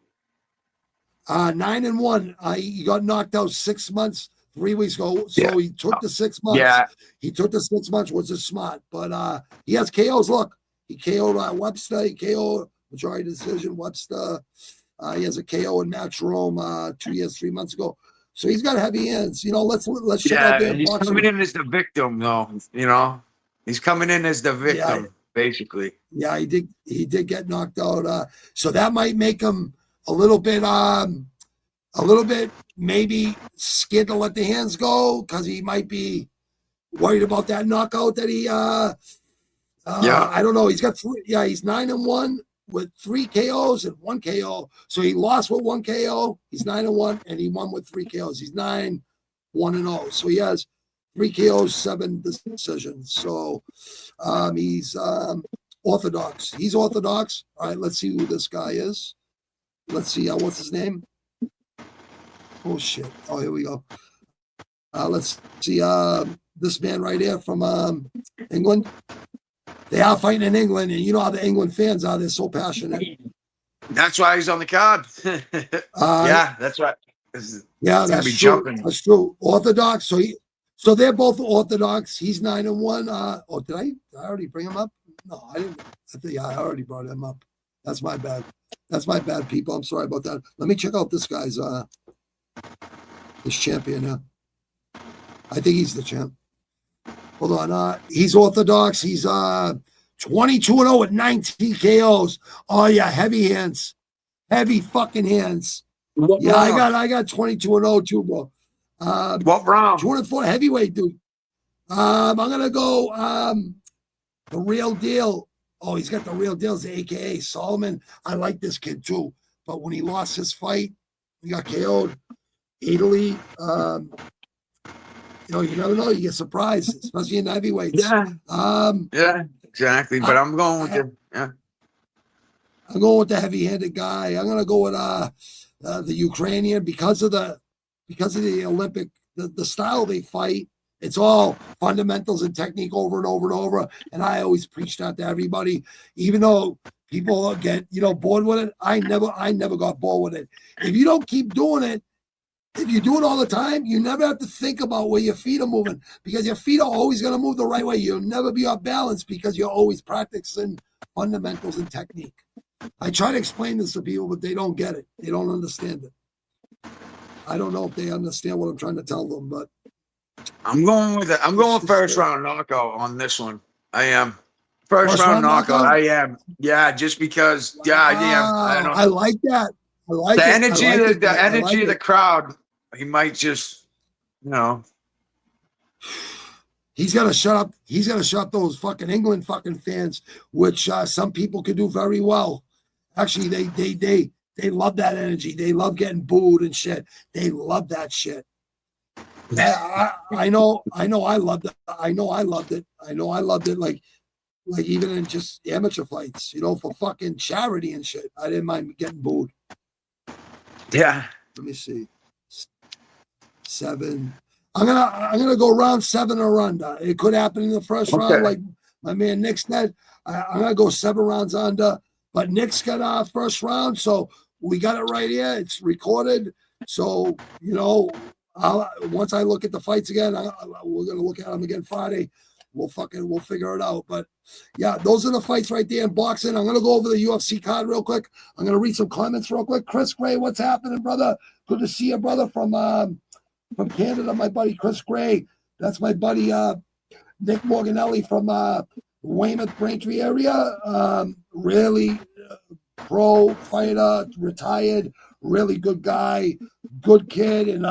9-1. He got knocked out 6 months, 3 weeks ago. So he took the 6 months. Yeah. He took the 6 months, which is smart. But he has KOs. Look, he KO'd Webster. He KO'd majority decision Webster. He has a KO in Matchroom 2 years, 3 months ago. So he's got heavy hands. You know, let's check out there. He's coming in as the victim, though. You know, he's coming in as the victim, basically. Yeah, he did get knocked out. So that might make him a little bit maybe scared to let the hands go because he might be worried about that knockout that he. I don't know. He's got 3. Yeah, he's 9-1 with 3 KOs and 1 KO. So he lost with 1 KO. He's 9-1 and he won with 3 KOs. He's 9-1-0. So he has 3 KOs, 7 decisions. So he's orthodox. He's orthodox. All right, let's see who this guy is. Let's see. What's his name? Oh shit! Oh, here we go. Let's see. This man right here from England. They are fighting in England, and you know how the England fans are. They're so passionate. That's why he's on the card. Yeah, that's right. Yeah, that's true. Jumping. That's true. Orthodox. So they're both orthodox. He's 9-1. Did I already bring him up? No, I didn't. I already brought him up. That's my bad. That's my bad, people. I'm sorry about that. Let me check out this guy's this champion here. I think he's the champ. Hold on. He's orthodox. He's 22-0 with 19 KOs. Oh yeah, heavy hands. Heavy fucking hands. Yeah, I got 22-0 too, bro. What round? 204 heavyweight, dude. I'm gonna go the real deal. Oh, he's got the real deals, aka Solomon. I like this kid too. But when he lost his fight, He got KO'd. Italy. You never know. You get surprised, especially in heavyweights. Yeah, exactly. But I'm going with I'm going with the heavy-handed guy. I'm going to go with the Ukrainian because of the Olympic the style they fight. It's all fundamentals and technique over and over and over. And I always preach that to everybody, even though people get bored with it. I never got bored with it. If you don't keep doing it, if you do it all the time, you never have to think about where your feet are moving because your feet are always going to move the right way. You'll never be off balance because you're always practicing fundamentals and technique. I try to explain this to people, but they don't get it. They don't understand it. I don't know if they understand what I'm trying to tell them, but I'm going with it. I'm going first round knockout on this one. I am. First round knockout. I am. Yeah, just because. Yeah, I am. I like that. I like the it. energy. I like the energy like of the crowd. He might just, He's gonna shut up. He's gonna shut up those fucking England fucking fans, which some people could do very well. Actually, they love that energy. They love getting booed and shit. They love that shit. I know. I loved it. I know I loved it. Like even in just amateur fights, for fucking charity and shit. I didn't mind getting booed. Yeah. Let me see. 7. I'm gonna go round 7 or under. It could happen in the first round, like my man Nick said. I'm gonna go 7 rounds under. But Nick's got our first round, so we got it right here. It's recorded. So, once I look at the fights again, we're going to look at them again Friday. We'll figure it out. But, yeah, those are the fights right there in boxing. I'm going to go over the UFC card real quick. I'm going to read some comments real quick. Chris Gray, what's happening, brother? Good to see you, brother, from Canada, my buddy Chris Gray. That's my buddy Nick Morganelli from Weymouth, Braintree area. Really pro fighter, retired, really good guy, good kid, and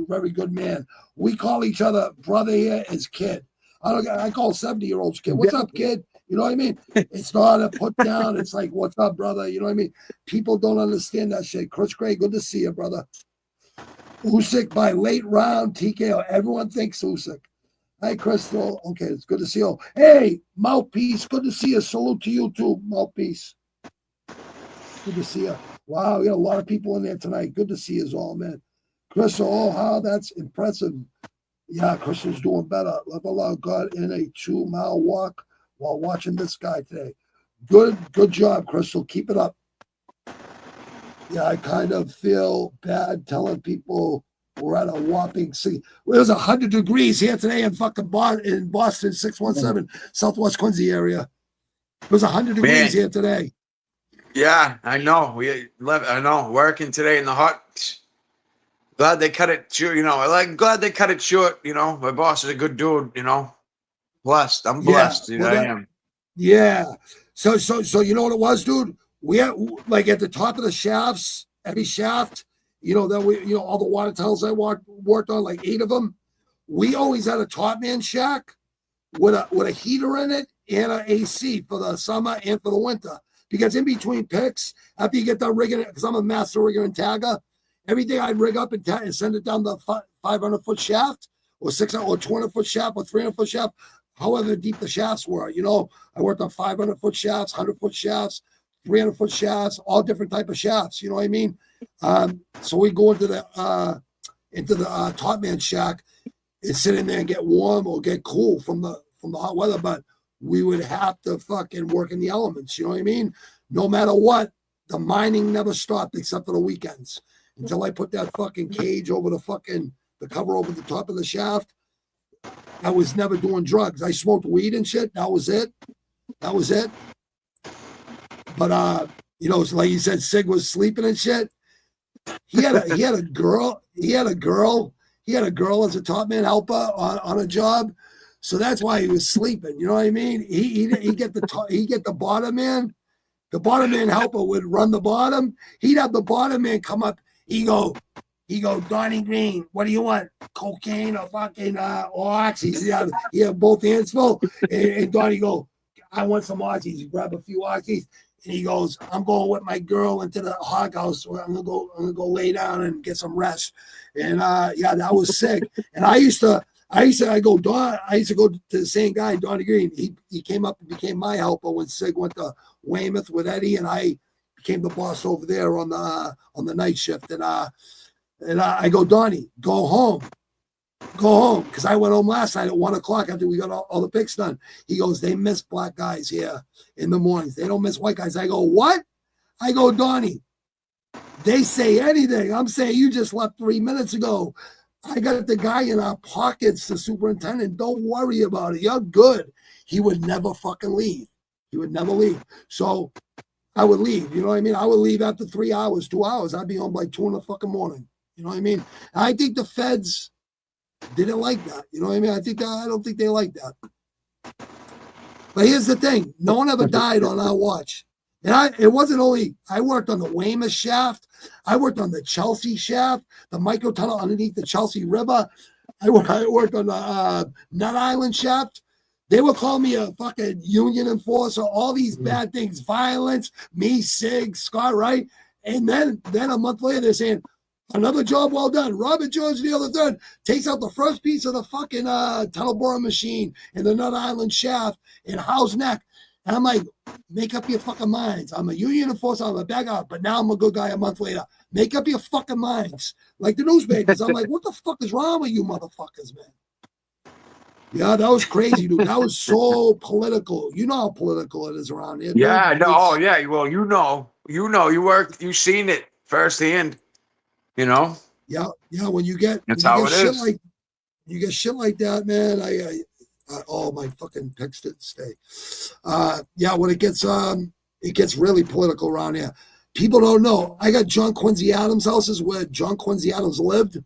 very good man. We call each other brother here as kid. I call 70-year-olds kid. What's up, kid? You know what I mean? It's not a put down. It's like, what's up, brother? You know what I mean? People don't understand that shit. Chris Gray, good to see you, brother. Usyk by late round TKO. Everyone thinks Usyk. Hi, Crystal. Okay, it's good to see you. Hey, Mouthpiece, good to see you. Salute to you too, Mouthpiece. Good to see you. Wow, we got a lot of people in there tonight. Good to see you all, man. Crystal, oh, how that's impressive. Yeah, Crystal's doing better. Level out got in a 2-mile walk while watching this guy today. Good job, Crystal. Keep it up. Yeah, I kind of feel bad telling people we're at a whopping it was 100 degrees here today in fucking in Boston, 617, Southwest Quincy area. It was 100 degrees here today. Yeah, I know. I know. Working today in the hot. Glad they cut it short. Glad they cut it short. My boss is a good dude. Blessed. I'm blessed. Yeah, I am. Yeah. So you know what it was, dude? We had like at the top of the shafts, every shaft. That we, all the water tunnels I worked on, like 8 of them. We always had a top man shack with a heater in it and an AC for the summer and for the winter. Because in between picks, after you get done rigging it, because I'm a master rigger and tagger, every day I'd rig up and send it down the 500-foot shaft or 600 or 200-foot shaft or 300-foot shaft, however deep the shafts were. I worked on 500-foot shafts, 100-foot shafts, 300-foot shafts, all different type of shafts. You know what I mean? So we go into the top man shack and sit in there and get warm or get cool from the hot weather, but we would have to fucking work in the elements. You know what I mean? No matter what, the mining never stopped except for the weekends until I put that fucking cage over the cover over the top of the shaft. I was never doing drugs. I smoked weed and shit. That was it. But so like you said, Sig was sleeping and shit. He had a girl as a top man helper on a job. So that's why he was sleeping. You know what I mean? He get the bottom man. The bottom man helper would run the bottom. He'd have the bottom man come up. He go, Donnie Green, what do you want? Cocaine or fucking oxys? He had both hands full. And Donnie go, I want some oxys. He grab a few oxys. And he goes, I'm going with my girl into the hog house. Where I'm gonna go lay down and get some rest. And yeah, that was sick. And I used to go to the same guy, Donnie Green. He came up and became my helper when Sig went to Weymouth with Eddie, and I became the boss over there on the night shift. And I go, Donnie, go home, because I went home last night at 1 o'clock after we got all the picks done. He goes, they miss black guys here in the mornings. They don't miss white guys. I go, what? I go, Donnie, they say anything. I'm saying you just left 3 minutes ago. I got the guy in our pockets, the superintendent. Don't worry about it. You're good. He would never fucking leave. He would never leave. So I would leave. You know what I mean? I would leave after 3 hours, 2 hours. I'd be home by 2 in the fucking morning. You know what I mean? And I think the feds didn't like that. You know what I mean? I don't think they like that. But here's the thing. No one ever died on our watch. And it wasn't only, I worked on the Weymouth shaft. I worked on the Chelsea shaft, the micro tunnel underneath the Chelsea River. I worked on the Nut Island shaft. They would call me a fucking union enforcer, all these bad things, violence, me, Sig, Scott Wright. And then a month later, they're saying, another job well done. Robert George the other third takes out the first piece of the fucking tunnel boring machine in the Nut Island shaft in Howe's Neck. And I'm like, make up your fucking minds. I'm a union enforcer. I'm a bad guy, but now I'm a good guy a month later. Make up your fucking minds. Like the newspapers. I'm like, what the fuck is wrong with you motherfuckers, man? Yeah, that was crazy, dude. That was so political. You know how political it is around here. Yeah, no, oh, yeah. Well, you worked, you seen it firsthand, you know? Yeah. When you get, that's how it is. Like, you get shit like that, man. Oh, my fucking picks didn't stay. Yeah, when it gets really political around here. People don't know. I got John Quincy Adams houses where John Quincy Adams lived,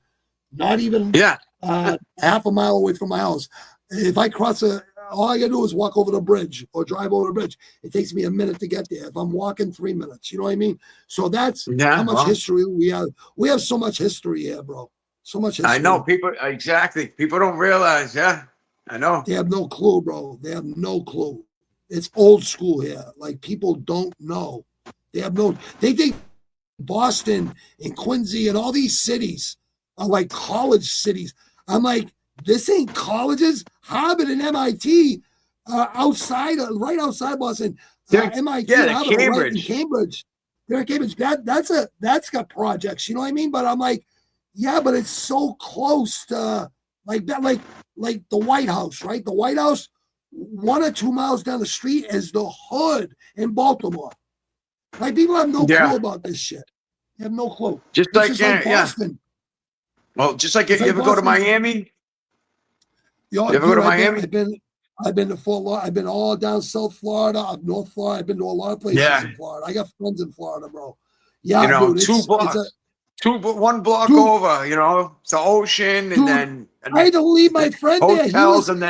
not even half a mile away from my house. If I cross all I gotta do is walk over the bridge or drive over the bridge. It takes me a minute to get there. If I'm walking, 3 minutes. You know what I mean? So that's how much history we have. We have so much history here, bro. So much history. I know people exactly. People don't realize. Yeah, I know. They have no clue, bro. They have no clue. It's old school here. Like people don't know. They think Boston and Quincy and all these cities are like college cities. I'm like, this ain't colleges. Harvard and MIT right outside Boston. MIT, Harvard, Cambridge. Right in Cambridge. They're in Cambridge. That's got projects. You know what I mean? But I'm like, yeah, but it's so close to like that, like the White House, right? The White House, 1 or 2 miles down the street is the hood in Baltimore. Like people have no clue about this shit. They have no clue. Just like Boston. Well, just like you ever go to Miami? You ever go to Miami? I've been to Fort Lauderdale. I've been all down South Florida, up North Florida. I've been to a lot of places in Florida. I got friends in Florida, bro. Yeah, dude, 2 blocks. 1 block over, it's the ocean, and then I had to leave my friend there.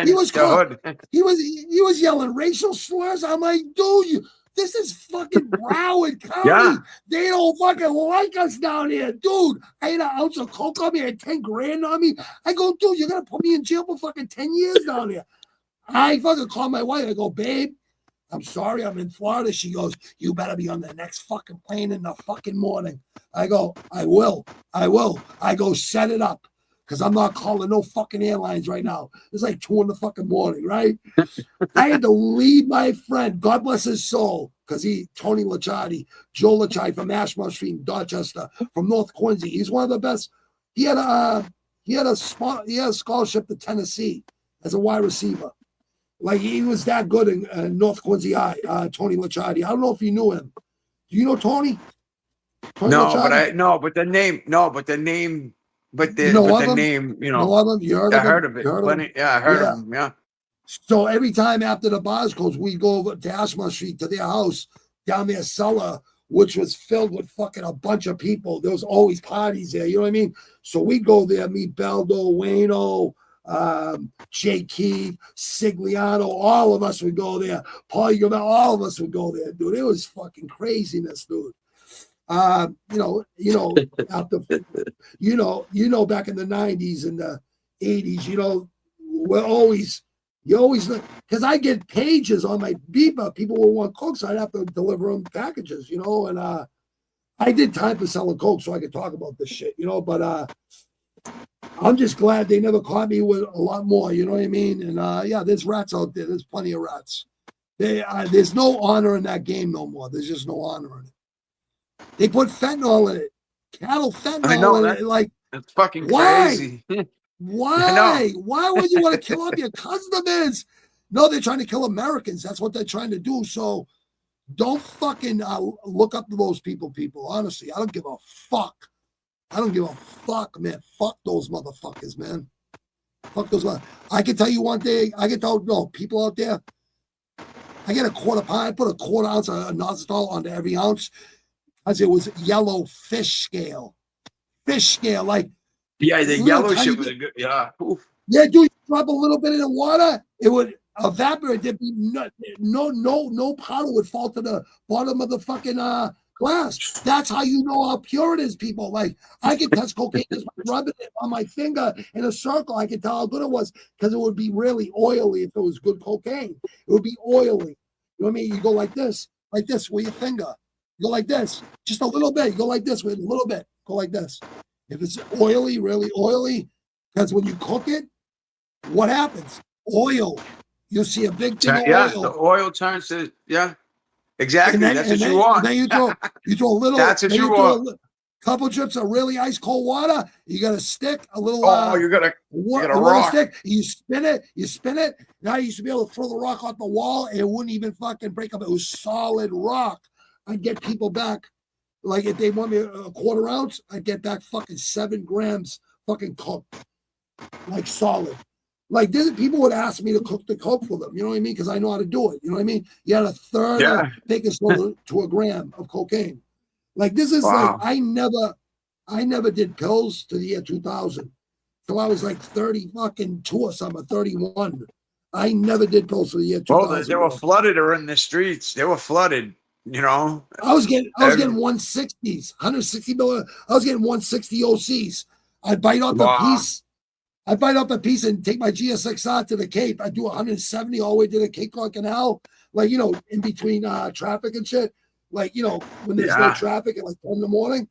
He was hood. He was yelling racial slurs. I'm like, dude, this is fucking Broward County. Yeah. They don't fucking like us down here, dude. I had an ounce of coke on me. I had 10 grand on me. I go, dude, you're gonna put me in jail for fucking 10 years down here. I fucking call my wife. I go, babe, I'm sorry, I'm in Florida. She goes, you better be on the next fucking plane in the fucking morning. I go, I will. I go, set it up. Because I'm not calling no fucking airlines right now. It's like 2 in the fucking morning, right? I had to leave my friend, God bless his soul, because Tony Lacciardi, Joe Lacciardi from Ashmore Street in Dorchester, from North Quincy. He's one of the best. He had a scholarship to Tennessee as a wide receiver. Like he was that good in North Quincy High, Tony Lacciardi. I don't know if you knew him. Do you know Tony? No, but the name, I heard of it. I heard of him. Yeah. So every time after the bars closed, we'd go over to Ashmore Street to their house down their cellar, which was filled with fucking a bunch of people. There was always parties there. You know what I mean? So we'd go there, meet Beldo, Wayno, Jay Keith, Sigliano, all of us would go there. Paul Gavell, all of us would go there, dude. It was fucking craziness, dude. After back in the 90s and the 80s, we're always You always, because I get pages on my beeper. People will want Coke, so I'd have to deliver them packages, you know. And I did time for selling Coke, so I could talk about this shit, you know. But I'm just glad they never caught me with a lot more, you know what I mean? And yeah, there's rats out there. There's plenty of rats. There's no honor in that game no more. There's just no honor in it. They put fentanyl in it. Cattle fentanyl in it. Like, it's fucking why? crazy. Why? Why would you want to kill off your customers? No, they're trying to kill Americans. That's what they're trying to do. So don't fucking look up to those people. Honestly, I don't give a fuck. I don't give a fuck, man. Fuck those motherfuckers, man. Fuck those motherfuckers. I can tell you one thing. I can tell people out there. I get a quarter pint. I put a quarter ounce of inositol onto every ounce because it was yellow fish scale. Fish scale, like. Yeah, the yellow shit was a good. Yeah. Oof. Yeah, dude, you drop a little bit in the water, it would evaporate. There'd be no powder would fall to the bottom of the fucking glass. That's how you know how pure it is, people. Like, I could test cocaine just by rubbing it on my finger in a circle. I could tell how good it was because it would be really oily if it was good cocaine. It would be oily. You know what I mean? You go like this with your finger. You go like this, just a little bit. You go like this with a little bit. Go like this. If it's oily, really oily, because when you cook it, what happens? Oil. You'll see a big thing of oil. The oil turns to, exactly. That's what you want. Then you throw a little. That's what you want. A couple drips of really ice cold water. You got a stick, a little. You're gonna rock. Stick. You spin it. Now you used to be able to throw the rock off the wall, and it wouldn't even fucking break up. It was solid rock. I'd get people back. Like, if they want me a quarter ounce, I get back fucking 7 grams fucking cooked. Like, solid. Like, people would ask me to cook the coke for them. You know what I mean? Because I know how to do it. You know what I mean? You had a third of baking soda to a gram of cocaine. Like, this is like, I never did pills to the year 2000. Till I was like 32 or something, 31. I never did pills to the year 2000. Well, they were flooded or in the streets. They were flooded. You know, I was getting 160s, 160 million. I was getting 160 OCs. I'd bite off a piece and take my GSXR to the Cape. I'd do 170 all the way to the Cape Cod Canal, like, you know, in between traffic and shit. Like, you know, when there's no traffic at like 10 in the morning.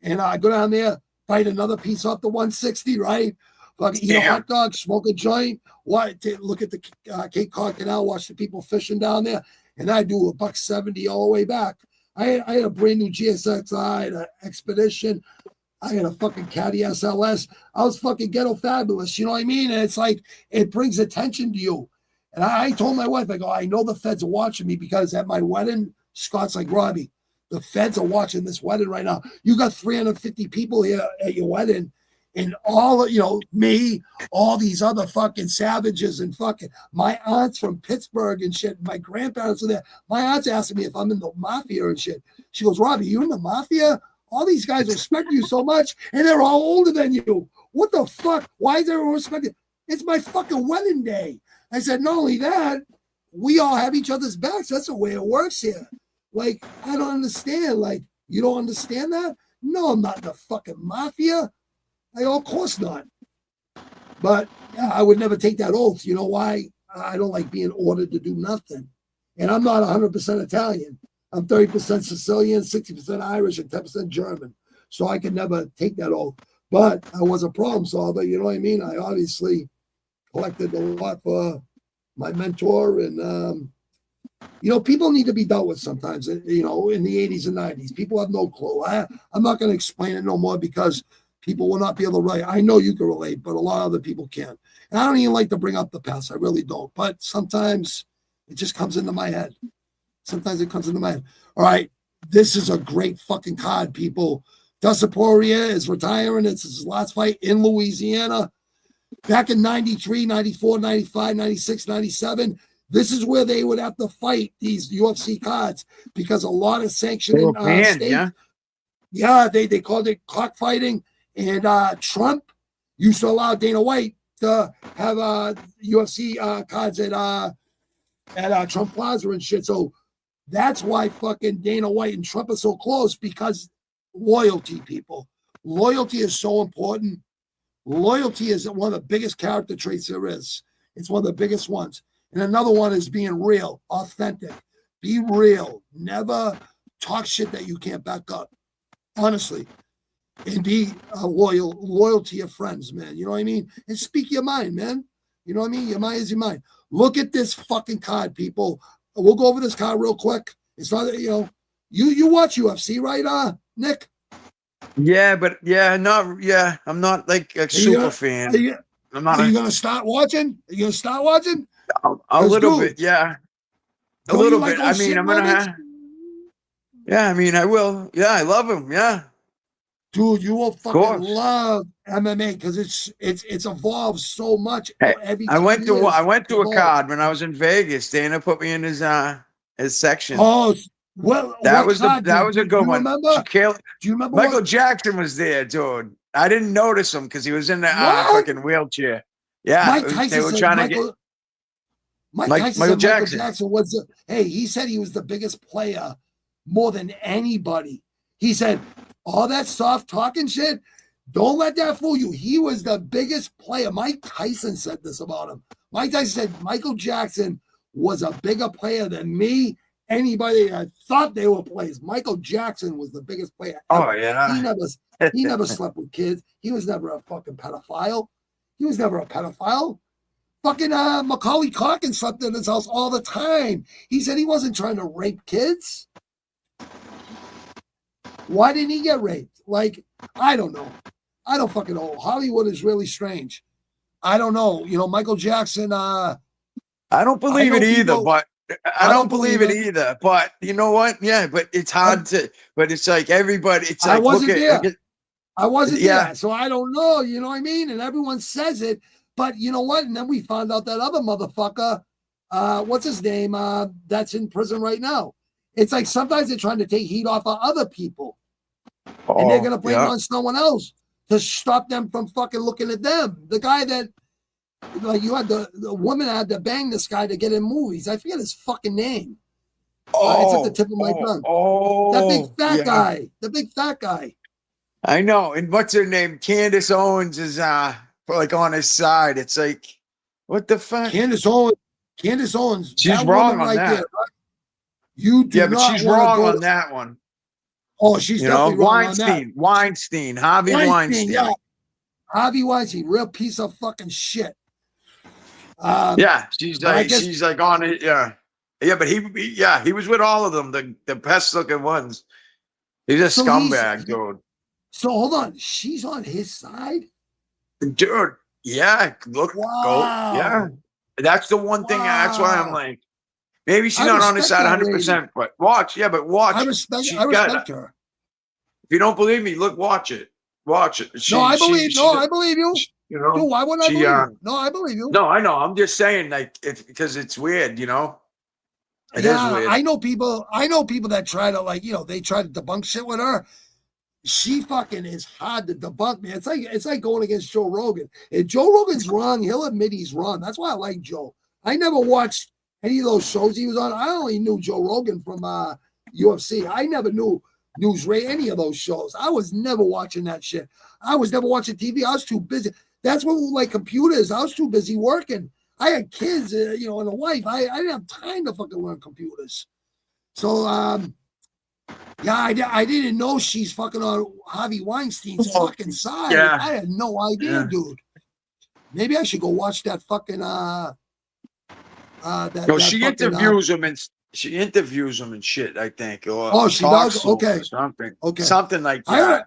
And I go down there, bite another piece off the 160, right? Fucking eat a hot dog, smoke a joint, look at the Cape Cod Canal, watch the people fishing down there. And I do $170 all the way back. I had a brand new GSX. I had an Expedition. I had a fucking Caddy SLS. I was fucking ghetto fabulous. You know what I mean? And it's like, it brings attention to you. And I told my wife, I go, I know the feds are watching me because at my wedding, Scott's like, Robbie, the feds are watching this wedding right now. You got 350 people here at your wedding. And all, you know, me, all these other fucking savages and fucking my aunts from Pittsburgh and shit. My grandparents are there. My aunt's asking me if I'm in the mafia and shit. She goes, Robbie, you in the mafia? All these guys respect you so much, and they're all older than you. What the fuck? Why is everyone respecting? It's my fucking wedding day. I said, not only that, we all have each other's backs. That's the way it works here. Like, I don't understand. Like, you don't understand that? No, I'm not in the fucking mafia. I go, of course not. But yeah, I would never take that oath. You know why? I don't like being ordered to do nothing. And I'm not 100% Italian. I'm 30% Sicilian, 60% Irish, and 10% German. So I could never take that oath. But I was a problem solver. You know what I mean? I obviously collected a lot for my mentor. And, you know, people need to be dealt with sometimes, you know, in the 80s and 90s. People have no clue. I'm not going to explain it no more because people will not be able to relate. I know you can relate, but a lot of other people can't. And I don't even like to bring up the past. I really don't. But sometimes it just comes into my head. Sometimes it comes into my head. All right, this is a great fucking card, people. Dustin Poirier is retiring. It's his last fight in Louisiana. Back in 93, 94, 95, 96, 97, this is where they would have to fight these UFC cards because a lot of sanctioning states. Yeah, they called it cockfighting. And Trump used to allow Dana White to have UFC cards at Trump Plaza and shit. So that's why fucking Dana White and Trump are so close, because loyalty, people. Loyalty is so important. Loyalty is one of the biggest character traits there is. It's one of the biggest ones. And another one is being real, authentic. Be real. Never talk shit that you can't back up. Honestly. And be loyal to your friends, man. You know what I mean? And speak your mind, man. You know what I mean? Your mind is your mind. Look at this fucking card, people. We'll go over this card real quick. It's not, you watch UFC, right, Nick? Yeah, but I'm not like a super fan. I'm not. Are you gonna start watching? Are you gonna start watching? A little bit, yeah. A little bit. I mean, I'm gonna. Yeah, I mean, I will. Yeah, I love him. Yeah. Dude, you will fucking love MMA because it's evolved so much. Hey, I went to evolved. a card when I was in Vegas. Dana put me in his section. Oh, well, that was a good one. Remember? Do you remember? Michael Jackson was there, dude. I didn't notice him because he was in the fucking wheelchair. Yeah, Mike Tyson they were trying to get Michael Jackson. He said he was the biggest player more than anybody. He said, all that soft talking shit, don't let that fool you. He was the biggest player. Mike Tyson said this about him. Mike Tyson said Michael Jackson was a bigger player than me. Anybody that thought they were players. Michael Jackson was the biggest player ever. Oh, yeah. He never slept with kids. He was never a fucking pedophile. Fucking Macaulay Culkin slept in his house all the time. He said he wasn't trying to rape kids. Why didn't he get raped? Like, I don't know. I don't fucking know. Hollywood is really strange. I don't know. Michael Jackson. I don't believe it either, but I don't believe it either. But you know what? Yeah, but it's hard to. But it's like everybody. It's like I wasn't there. I wasn't there, so I don't know. You know what I mean? And everyone says it, but you know what? And then we found out that other motherfucker. What's his name? That's in prison right now. It's like sometimes they're trying to take heat off of other people. And they're going to blame it on someone else to stop them from fucking looking at them. The guy that, like, you had the woman had to bang this guy to get in movies. I forget his fucking name. It's at the tip of my tongue. That big fat guy. The big fat guy. I know. And what's her name? Candace Owens is like on his side. It's like, what the fuck? Candace Owens. She's wrong on that. There, right? You do but she's wrong on that one. Oh, she's definitely wrong on that. Harvey Weinstein. Yeah. Harvey Weinstein, real piece of fucking shit. She's like on it. Yeah, but he was with all of them, the best looking ones. He's a scumbag, dude. So hold on, she's on his side, dude. Yeah, look, go, yeah. That's the one thing. That's why I'm like. Maybe she's not on his side 100%, but watch. Yeah, but watch. I respect her. If you don't believe me, watch it. Watch it. I believe you. Dude, why wouldn't I believe you? No, I believe you. No, I know. I'm just saying, like, because it's weird, It is weird. I know people that try to, they try to debunk shit with her. She fucking is hard to debunk, man. It's like going against Joe Rogan. If Joe Rogan's wrong, he'll admit he's wrong. That's why I like Joe. I never watched any of those shows he was on. I only knew Joe Rogan from UFC. I never knew Newsray, any of those shows. I was never watching that shit. I was never watching TV. I was too busy. That's what like computers. I was too busy working. I had kids, and a wife. I didn't have time to fucking learn computers. So, I didn't know she's fucking on Harvey Weinstein's fucking side. Yeah. I had no idea, dude. Maybe I should go watch that fucking she interviews him and shit, I think. Or she does? Okay. Something like that.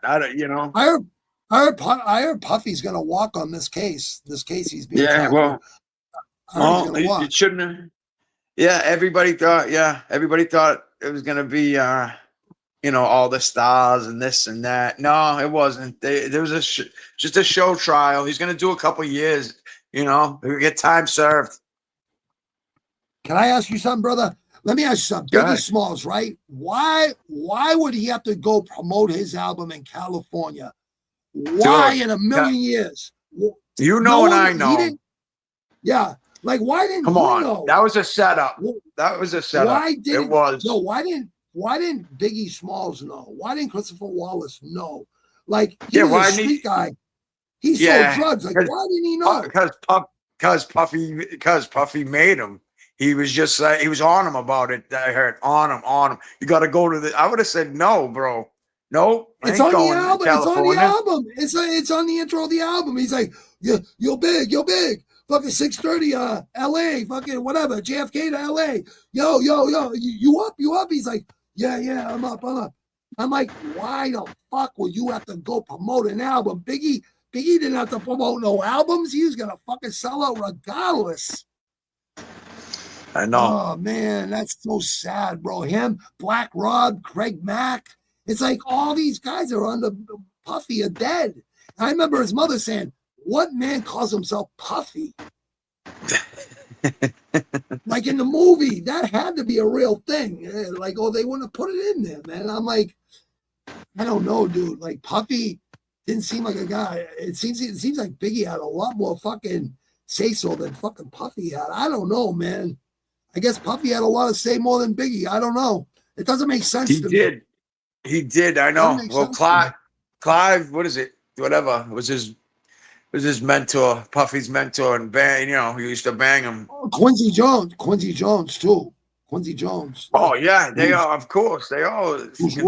I heard Puffy's gonna walk on this case. This case he's being it shouldn't have. Yeah, everybody thought it was gonna be all the stars and this and that. No, it wasn't. There was just a show trial. He's gonna do a couple years, he'll get time served. Can I ask you something, brother? Let me ask you something. Biggie Smalls, right? Why would he have to go promote his album in California? Why in a million years? And I know. Like why didn't Come on. know? That was a setup. Why didn't Biggie Smalls know? Why didn't Christopher Wallace know? Like he was a street guy. He sold drugs. Like why didn't he know? Because Puffy made him. He was just he was on him about it. I heard on him. You got to go to the. I would have said no, bro. No, I It's ain't on the going to album. It's on the California. album. It's on the intro of the album. He's like, you're big. Fucking 6:30, LA, fucking whatever, JFK to LA. Yo, you up? He's like, yeah, I'm up. I'm like, why the fuck would you have to go promote an album? Biggie didn't have to promote no albums. He was gonna fucking sell out regardless. I know. Oh man, that's so sad, bro. Him, Black Rob, Craig Mack. It's like all these guys are under Puffy are dead. I remember his mother saying, "What man calls himself Puffy?" Like in the movie, that had to be a real thing. Like, oh, they wouldn't have put it in there, man. I'm like, I don't know, dude. Like Puffy didn't seem like a guy. It seems like Biggie had a lot more fucking say so than fucking Puffy had. I don't know, man. I guess Puffy had a lot to say more than Biggie. I don't know. It doesn't make sense to me. He did. I know. Well, Clive, what is it? Whatever was his mentor, Puffy's mentor, and bang. You know, he used to bang him. Quincy Jones too. Quincy Jones. Oh yeah, they are. Of course, they all. Who's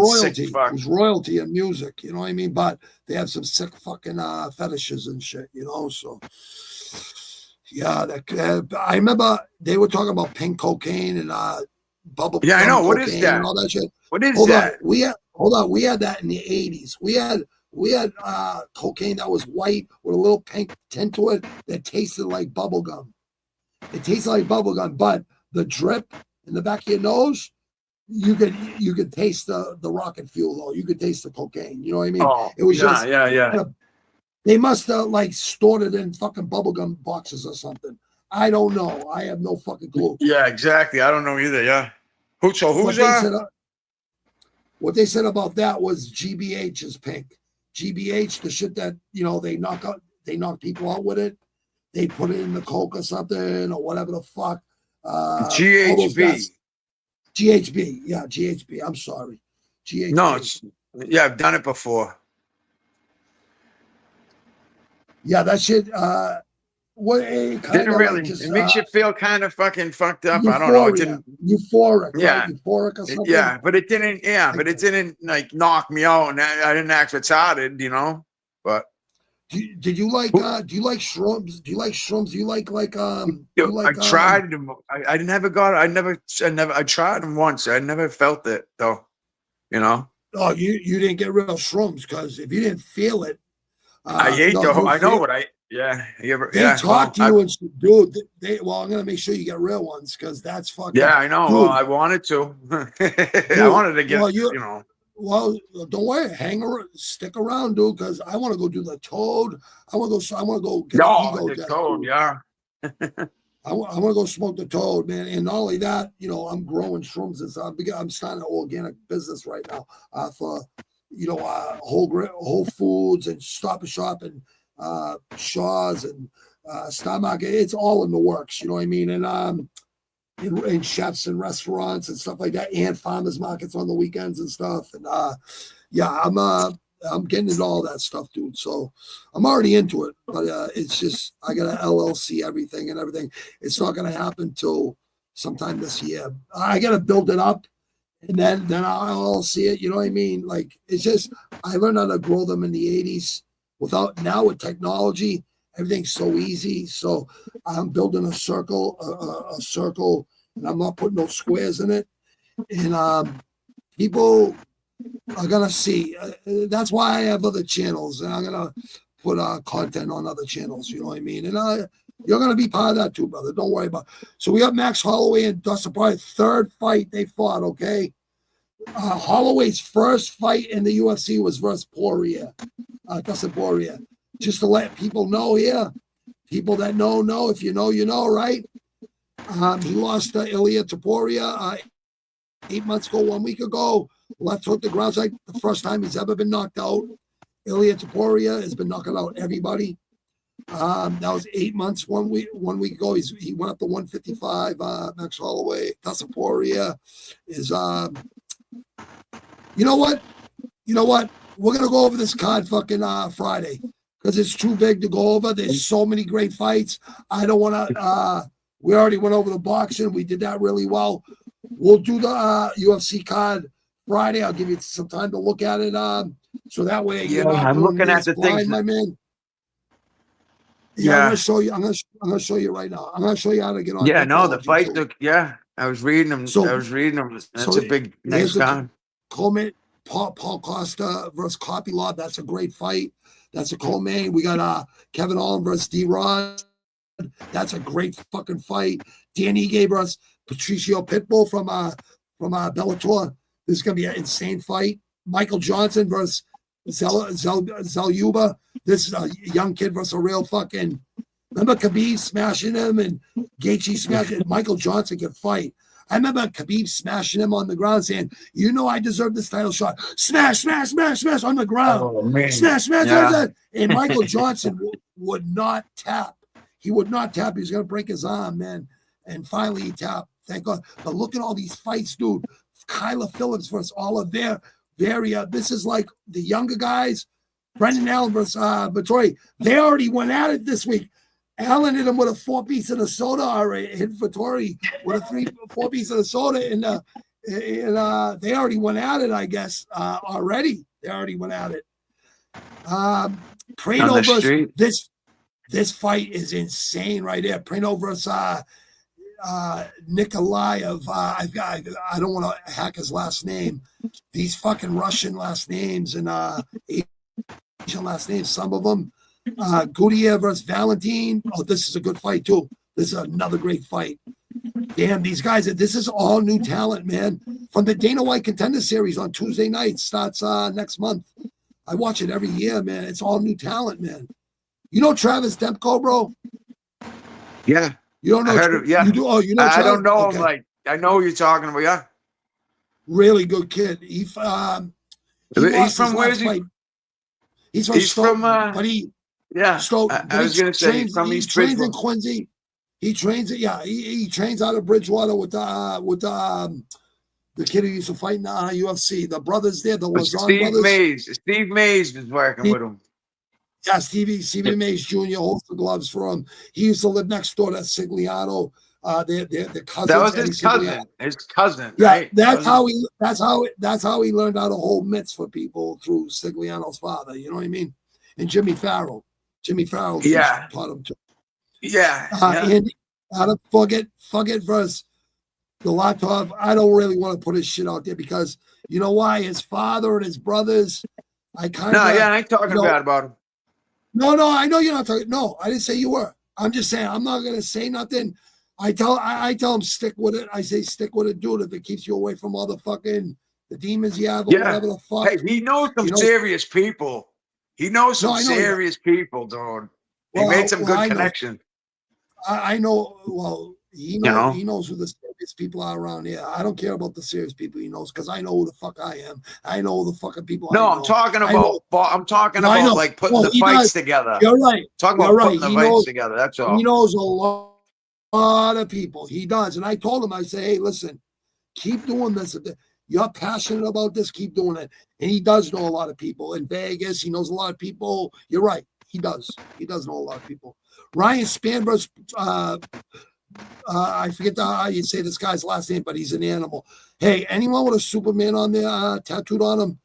royalty in music? You know what I mean? But they have some sick fucking fetishes and shit. You know, so. Yeah, I remember they were talking about pink cocaine and bubble. Yeah, I know. What is that? And all that shit. What is that? Hold on. We had that in the 80s. We had cocaine that was white with a little pink tint to it that tasted like bubble gum. It tasted like bubble gum, but the drip in the back of your nose, you could taste the rocket fuel though. You could taste the cocaine. You know what I mean? Oh, it was yeah. They must have like stored it in fucking bubblegum boxes or something. I don't know. I have no fucking clue. Yeah, exactly. I don't know either. Yeah. Who's that? What they said about that was GBH is pink. GBH, the shit that they knock people out with it. They put it in the coke or something or whatever the fuck. GHB. GHB. Yeah, GHB. I'm sorry. GHB. No, I've done it before. Yeah, that shit. It makes you feel kind of fucking fucked up. Euphoria, I don't know. It didn't. Euphoric. Yeah. Right? Euphoric or something. Yeah, but it didn't. Yeah, but it didn't like knock me out, and I didn't act retarded, But did you like? Do you like shrooms? Do you like shrooms? Do you like I tried them. I never got it. I tried them once. I never felt it though. Oh, you didn't get real shrooms because if you didn't feel it. I hate I know what I. Yeah. They talk to you and dude. I'm gonna make sure you get real ones because that's fucking. Yeah, I know. Well, I wanted to. I wanted to get. Well, don't worry. Stick around, dude, because I want to go do the toad. I want to go get the toad. Dude. Yeah. I want to go smoke the toad, man. And not only that, I'm growing shrooms and stuff. I'm starting an organic business right now for. Whole Foods and Stop and Shop and Shaw's and Star Market. It's all in the works, you know what I mean? And in chefs and restaurants and stuff like that, and farmers markets on the weekends and stuff. And I'm getting into all that stuff, dude. So I'm already into it, but it's just I got to LLC everything. It's not gonna happen till sometime this year. I gotta build it up. And then I'll see it, you know what I mean? Like, it's just, I learned how to grow them in the 80s. Now with technology, everything's so easy. So I'm building a circle, and I'm not putting no squares in it. And people are going to see. That's why I have other channels, and I'm going to put content on other channels, you know what I mean? And you're going to be part of that too, brother. Don't worry about it. So we got Max Holloway and Dustin Poirier. Third fight they fought, okay? Holloway's first fight in the UFC was versus Poirier, Dustin Poirier. Just to let people know here, people that know. If you know, you know, right? He lost to Ilya Topuria 8 months ago, 1 week ago. Left hook the ground like the first time he's ever been knocked out. Ilya Topuria has been knocking out everybody. That was 8 months, 1 week ago. He went up to 155. Max Holloway, Dustin Poirier is you know what? We're gonna go over this card fucking Friday because it's too big to go over. There's so many great fights. I don't want to. We already went over the boxing. We did that really well. We'll do the UFC card Friday. I'll give you some time to look at it. So that way, Yeah, I'm looking at the things, my man. Yeah, I'm gonna show you. I'm gonna show you right now. I'm gonna show you how to get on. Yeah, no, the technology, fights too. look. Yeah, I was reading them. So- That's a big here's next time. Coleman, Paul Costa versus Kopylov. That's a great fight. That's a co-main. We got Kevin Holland versus D-Ron. That's a great fucking fight. Dan Ige versus Patricio Pitbull from Bellator. This is gonna be an insane fight. Michael Johnson versus Zelyuba. This is a young kid versus a real fucking. Remember Khabib smashing him and Gaethje smashing him? Michael Johnson can fight. I remember Khabib smashing him on the ground, saying, "You know, I deserve this title shot." Smash, smash, smash, smash on the ground. Oh, man. Smash, smash, Yeah. smash. And Michael Johnson would not tap. He would not tap. He was going to break his arm, man. And finally, he tapped. Thank God. But look at all these fights, dude. Kyler Phillips versus Oliveira. This is like the younger guys. Brendan Allen versus Vittori. They already went at it this week. Allen hit him with a 4-piece of the soda already. Hit Vittori with a 4-piece of the soda. And they already went at it, I guess, already. They already went at it. Prano versus this fight is insane right there. Prano versus Nikolaev. I don't want to hack his last name. These fucking Russian last names and Asian last names, some of them. Gudiev versus Valentin. Oh, this is a good fight too. This is another great fight. Damn, these guys, this is all new talent, man. From the Dana White Contender Series on Tuesday night, starts next month. I watch it every year, man. It's all new talent, man. You know Travis Demko, bro? Yeah. You don't know? I heard of, yeah. You do? Oh, you know I Travis? don't know Okay. him. Like, I know who you're talking about. Yeah. Really good kid. He He's from, where is he? fight. He's from He's Stoughton, from, but he yeah. Stoughton. I was going to say he's from he East trains in Bridgewater. Quincy. He trains it. Yeah, he trains out of Bridgewater with the kid who used to fight in the UFC. The brothers there, the Lazon brothers. Steve Mays was working with him. Yeah, Stevie Mays Jr. holds the gloves for him. He used to live next door to Sigliano. They're cousins. That was his cousin. His cousin. Yeah, right? that's how he learned how to hold mitts for people through Sigliano's father. You know what I mean? And Jimmy Farrell. Yeah. Taught him to. Yeah. And how to forget versus Galatov. I don't really want to put his shit out there because you know why? His father and his brothers. I ain't talking bad about him. No, I know you're not talking. No, I didn't say you were. I'm just saying I'm not gonna say nothing. I tell him stick with it. I say stick with it, dude. If it keeps you away from all the demons you have or whatever the fuck. Hey, he knows some serious people. He knows some serious people, dude. He made some good connections. I know. Well, he knows who the serious people are around here. I don't care about the serious people he knows because I know who the fuck I am. I know who the fucking people. No, I'm talking about like putting the fights together. You're right. Talking about putting the fights together. That's all. He knows a lot of people. He does, and I told him. I say, hey, listen, keep doing this. You're passionate about this. Keep doing it. And he does know a lot of people in Vegas. He knows a lot of people. You're right. He does. He does know a lot of people. Ryan Spann versus I forget how you say this guy's last name, but he's an animal. Hey, anyone with a Superman on there tattooed on him,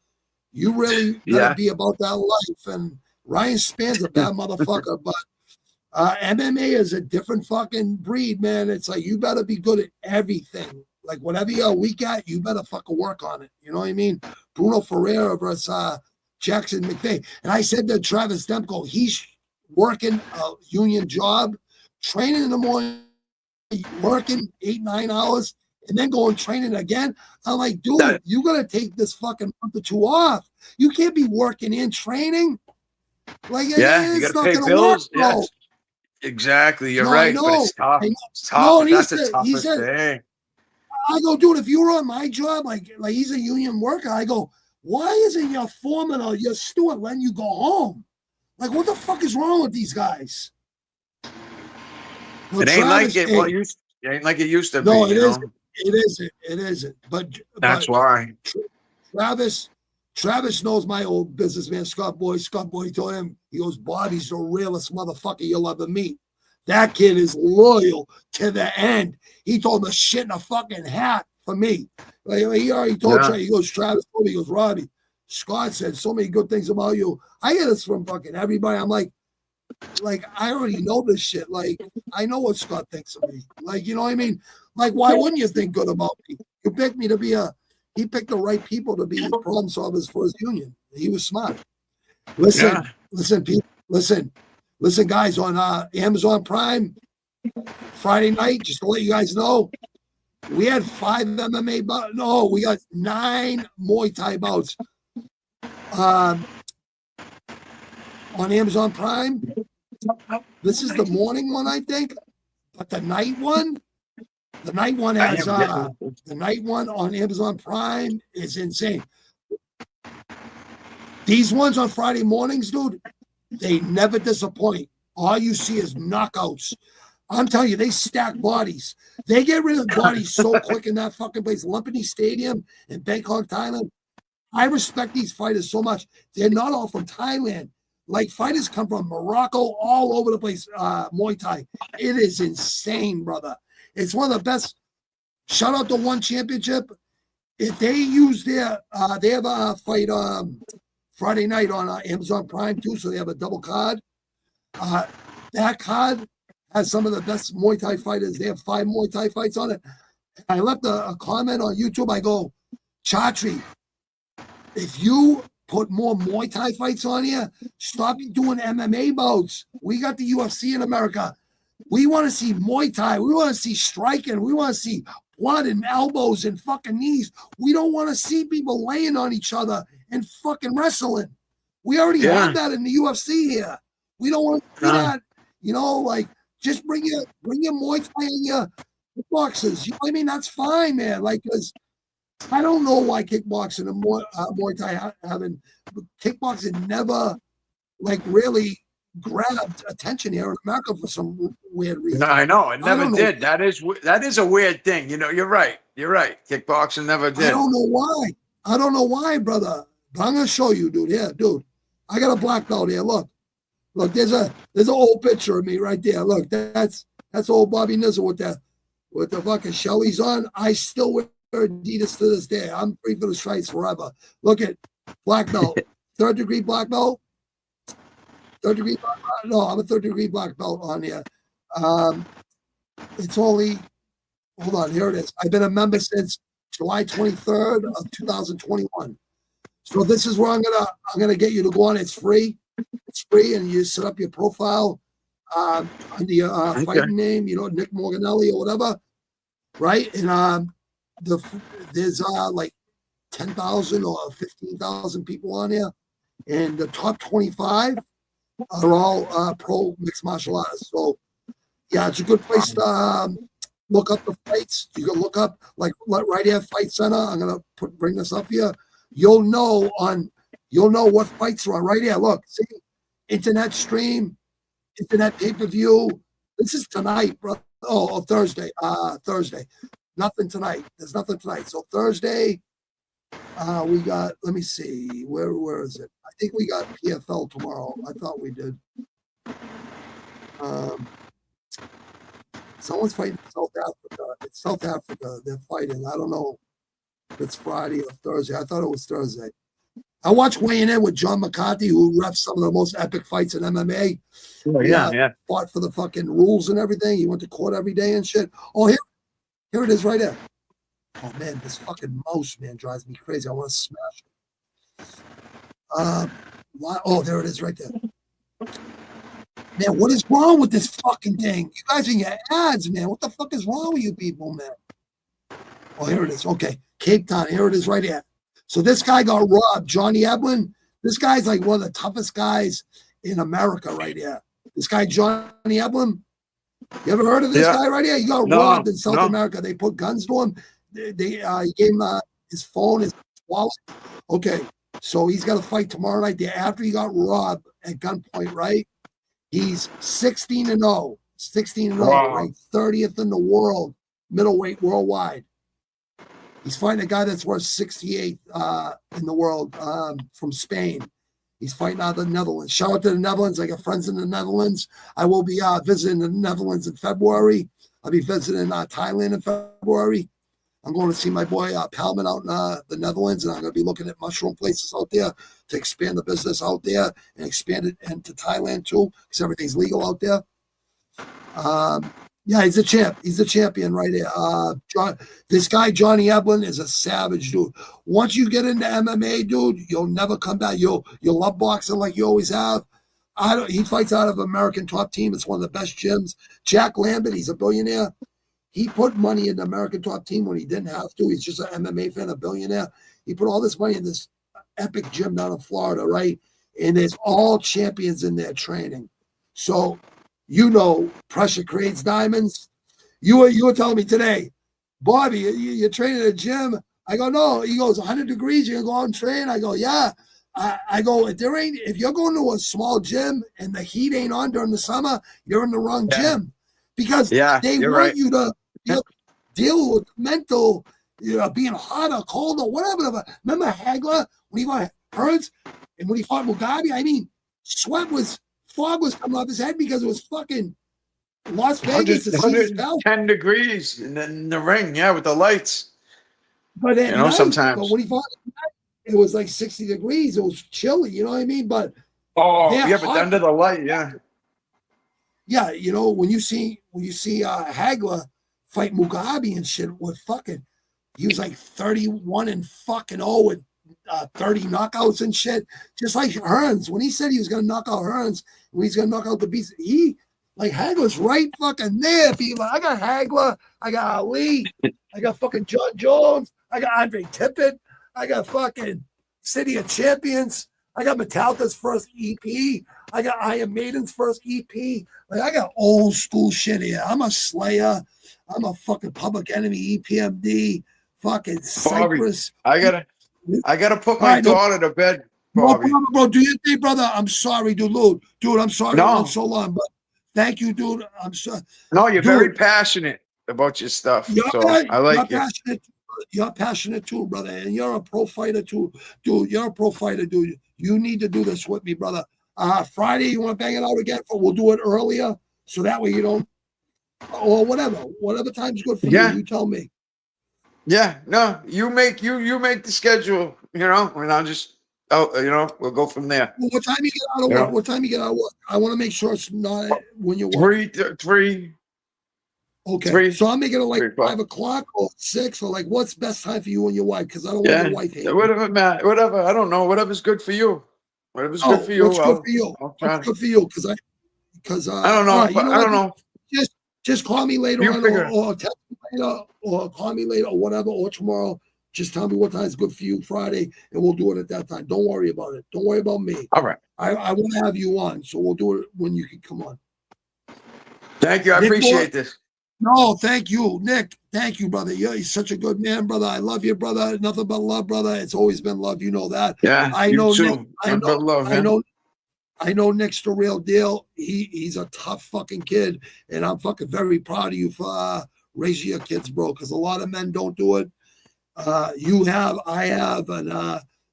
you really gotta be about that life. And Ryan Spann's a bad motherfucker, but MMA is a different fucking breed, man. It's like you better be good at everything. Like whatever you're weak at, you better fucking work on it. You know what I mean? Bruno Ferreira versus Jackson McVeigh. And I said to Travis Demko, he's working a union job, training in the morning, working 8-9 hours, and then going training again. I'm like, dude, you gotta take this fucking month or two off. You can't be working and training. Like, you it's gotta not pay gonna bills. work, bro. Yes. Exactly, you're right. But it's tough. It's tough. No, That's the toughest thing. I go, dude, if you were on my job, like he's a union worker, I go, why isn't your foreman or your steward letting you go home? Like, what the fuck is wrong with these guys? It ain't like it. Well, it ain't like it used to be. No, it isn't. It isn't. But that's why. Travis knows my old businessman, Scott Boy. Scott Boy told him, he goes, Bobby's the realest motherfucker you'll ever meet. That kid is loyal to the end. He told him to shit in a fucking hat for me. Like, he already told Travis, he goes, Travis told me, he goes, Robbie, Scott said so many good things about you. I get this from fucking everybody. I'm like, I already know this shit. Like, I know what Scott thinks of me. Like, you know what I mean? Like, why wouldn't you think good about me? You picked me to be he picked the right people to be problem solvers for his union. He was smart. Listen, listen, guys, on Amazon Prime, Friday night, just to let you guys know, we had 5 MMA bouts. No, we got 9 Muay Thai bouts. On Amazon Prime. This is the morning one, I think. But the night one has the night one on Amazon Prime is insane. These ones on Friday mornings, dude, they never disappoint. All you see is knockouts. I'm telling you, they stack bodies. They get rid of bodies so quick in that fucking place. Lumpini Stadium in Bangkok, Thailand. I respect these fighters so much. They're not all from Thailand. Like, fighters come from Morocco, all over the place, Muay Thai. It is insane, brother. It's one of the best. Shout out to One Championship. If they use their, they have a fight Friday night on Amazon Prime too, so they have a double card. That card has some of the best Muay Thai fighters. They have 5 Muay Thai fights on it. I left a comment on YouTube. I go, Chatri, if you put more Muay Thai fights on here, stop doing MMA bouts. We got the UFC in America. We want to see Muay Thai. We want to see striking. We want to see blood and elbows and fucking knees. We don't want to see people laying on each other and fucking wrestling. We already have that in the UFC here. We don't want to do that. You know, like, just bring your Muay Thai and your boxers. You know what I mean? That's fine, man. Like, because I don't know why kickboxing and Muay Thai having kickboxing never, like, really grabbed attention here in America for some weird reason. No, I know it never did. That is a weird thing. You know, you're right. You're right. Kickboxing never did. I don't know why, brother. But I'm gonna show you, dude. Yeah, dude. I got a black belt here. Look, there's an old picture of me right there. Look, that's old Bobby Nizzle with the fucking Shelley's on. I still wear Adidas to this day. I'm free for the stripes forever. Look at black belt, 3rd degree black belt. 3rd degree black belt. No, I'm a 3rd degree black belt on here. It's only, hold on, here it is. I've been a member since July 23rd of 2021. So this is where I'm gonna get you to go on. It's free. It's free, and you set up your profile under your fighting name, you know, Nick Morganelli or whatever, right? And there's like 10,000 or 15,000 people on here, and the top 25 are all pro mixed martial artists. So yeah, it's a good place to look up the fights. You can look up, like, right here, Fight Center. I'm gonna bring this up here. You'll know what fights are on right here. Look, see, internet stream, internet pay-per-view. This is tonight, bro. Oh, Thursday. Thursday. Nothing tonight. There's nothing tonight. So Thursday, we got, let me see, where is it? I think we got PFL tomorrow. I thought we did. Someone's fighting South Africa. It's South Africa. They're fighting. I don't know if it's Friday or Thursday. I thought it was Thursday. I watched weighing in with John McCarthy, who refs some of the most epic fights in MMA. Oh, yeah. Fought for the fucking rules and everything. He went to court every day and shit. Oh, here it is right there. Oh, man, this fucking mouse, man, drives me crazy. I want to smash it. Oh, there it is right there. Man, what is wrong with this fucking thing? You guys in your ads, man. What the fuck is wrong with you people, man? Oh, here it is. Okay, Cape Town. Here it is right here. So this guy got robbed, Johnny Eblen. This guy's like one of the toughest guys in America right here. This guy, Johnny Eblen. You ever heard of this guy right here? He got robbed in South America. They put guns to him. He gave him his phone, his wallet. Okay, so he's got to fight tomorrow night. There after he got robbed at gunpoint, right? He's 16-0. 16-0, ranked 30th in the world, middleweight worldwide. He's fighting a guy that's worth 68 in the world from Spain. He's fighting out of the Netherlands. Shout out to the Netherlands. I got friends in the Netherlands. I will be visiting the Netherlands in February. I'll be visiting Thailand in February. I'm going to see my boy Palman out in the Netherlands, and I'm going to be looking at mushroom places out there to expand the business out there and expand it into Thailand too, because everything's legal out there. Yeah, he's a champ. He's a champion right here. This guy, Johnny Eblin, is a savage, dude. Once you get into MMA, dude, you'll never come back. You'll love boxing like you always have. He fights out of American Top Team. It's one of the best gyms. Jack Lambert, he's a billionaire. He put money in the American Top Team when he didn't have to. He's just an MMA fan, a billionaire. He put all this money in this epic gym down in Florida, right? And there's all champions in there training. So, pressure creates diamonds. You were telling me today, Bobby, you're training at a gym. I go, no. He goes, 100 degrees, you're going to go out and train? I go, yeah. I go, if you're going to a small gym and the heat ain't on during the summer, you're in the wrong gym. Because they want you to deal with mental, being hot or cold or whatever. Remember Hagler when he fought Hearns and when he fought Mugabe? I mean, fog was coming off his head because it was fucking Las Vegas. 110 degrees in the ring, with the lights. But at night, sometimes. But when he fought at night, it was like 60 degrees. It was chilly, you know what I mean? But but under the light, yeah, when you see Hagler fight Mugabe and shit with he was like 31 and fucking 0 with 30 knockouts and shit, just like Hearns. When he said he was gonna knock out Hearns, when he's gonna knock out the beast, Hagler's right fucking there. People, I got Hagler, I got Ali, I got fucking John Jones, I got Andre Tippett, I got fucking City of Champions. I got Metallica's first EP. I got Iron Maiden's first EP. I got old school shit here. I'm a Slayer. I'm a fucking Public Enemy, EPMD, fucking Cypress. I gotta put my daughter to bed, Bobby. No, bro, do your thing, brother. I'm sorry, dude. Dude, I'm sorry I'm so long, but thank you, dude. I'm sorry. No, you're very passionate about your stuff. I like it. You're passionate too, brother, and you're a pro fighter too, dude. You're a pro fighter, dude. You need to do this with me, brother. Friday, you want to bang it out again? We'll do it earlier, so that way you don't, or whatever time's good for you. You tell me. Yeah, no, you make the schedule, and I'll just, we'll go from there. Well, what time you get out of work? What time you get out of work? I want to make sure it's not when you're working. 3. Okay, so I'll make it like 5 o'clock or 6 or what's best time for you and your wife? Because I don't want your wife hating. Whatever, Matt. Whatever. I don't know. Whatever's good for you. Whatever's good for you. What's good for you? What's good for you? Because I don't know. Right, I don't know. Just call me later on, or text me later, or call me later, or whatever, or tomorrow. Just tell me what time is good for you Friday, and we'll do it at that time. Don't worry about it. Don't worry about me. All right. I want to have you on, so we'll do it when you can come on. Thank you. I appreciate this. No, thank you, Nick. Thank you, brother. You're such a good man, brother. I love you, brother. Nothing but love, brother. It's always been love. You know that. Yeah, I know. Nick, I know Nick's the real deal. He's a tough fucking kid, and I'm fucking very proud of you for raising your kids, bro. Because a lot of men don't do it. You have, I have, and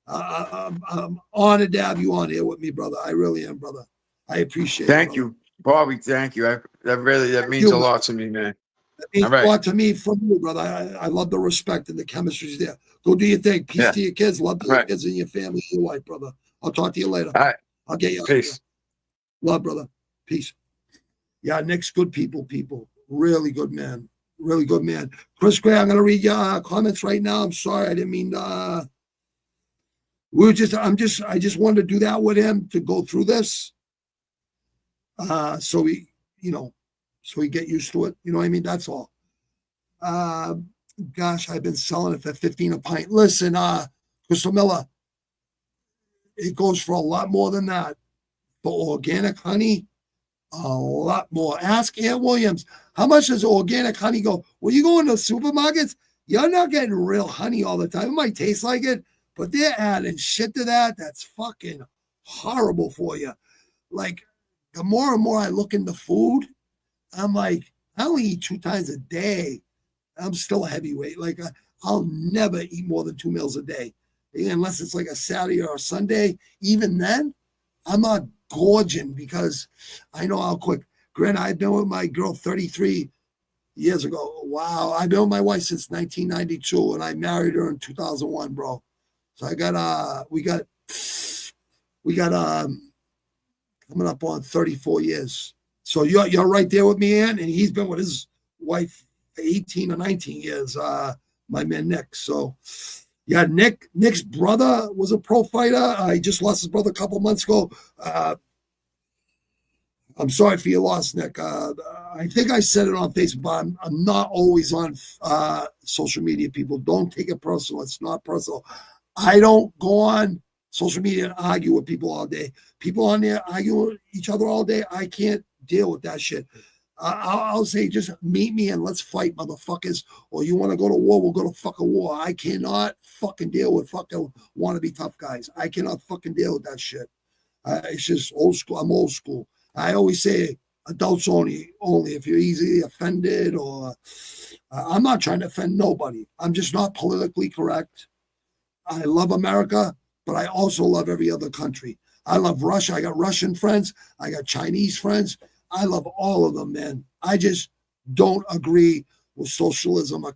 I'm honored to have you on here with me, brother. I really am, brother. I appreciate it. Thank you, Bobby. Thank you. That means a lot to me, man. It means a lot to me from you, brother. I love the respect and the chemistry's there. Go do your thing. Peace to your kids. Love to your kids and your family and your wife, brother. I'll talk to you later. All right. I'll get you. Peace. Love, brother. Peace. Yeah, Nick's good people. Really good man. Really good man. Chris Gray, I'm going to read your comments right now. I'm sorry. I didn't mean I just wanted to do that with him to go through this. So he get used to it. You know what I mean? That's all. Gosh, I've been selling it for 15 a pint. Listen, Crystal Miller, it goes for a lot more than that. For organic honey, a lot more. Ask Aunt Williams, how much does organic honey go? When you go into supermarkets, you're not getting real honey all the time. It might taste like it, but they're adding shit to that. That's fucking horrible for you. Like, the more and more I look into food, I'm like, I only eat 2 times a day. I'm still a heavyweight. Like, I'll never eat more than 2 meals a day, unless it's like a Saturday or a Sunday. Even then, I'm not gorging because I know how quick. Granted, I've been with my girl 33 years ago. Wow. I've been with my wife since 1992, and I married her in 2001, bro. So we got coming up on 34 years. So you're right there with me, Ann, and he's been with his wife for 18 or 19 years, my man Nick. So yeah, Nick's brother was a pro fighter. He just lost his brother a couple months ago. I'm sorry for your loss, Nick. I think I said it on Facebook, but I'm not always on social media, people. Don't take it personal. It's not personal. I don't go on social media and argue with people all day. People on there arguing with each other all day. I can't deal with that shit. I'll say, just meet me and let's fight, motherfuckers. Or you want to go to war, we'll go to fucking war. I cannot fucking deal with fucking wannabe tough guys. I cannot fucking deal with that shit. It's just old school. I'm old school. I always say adults only. If you're easily offended, or I'm not trying to offend nobody. I'm just not politically correct. I love America, but I also love every other country. I love Russia. I got Russian friends. I got Chinese friends. I love all of them, man. I just don't agree with socialism or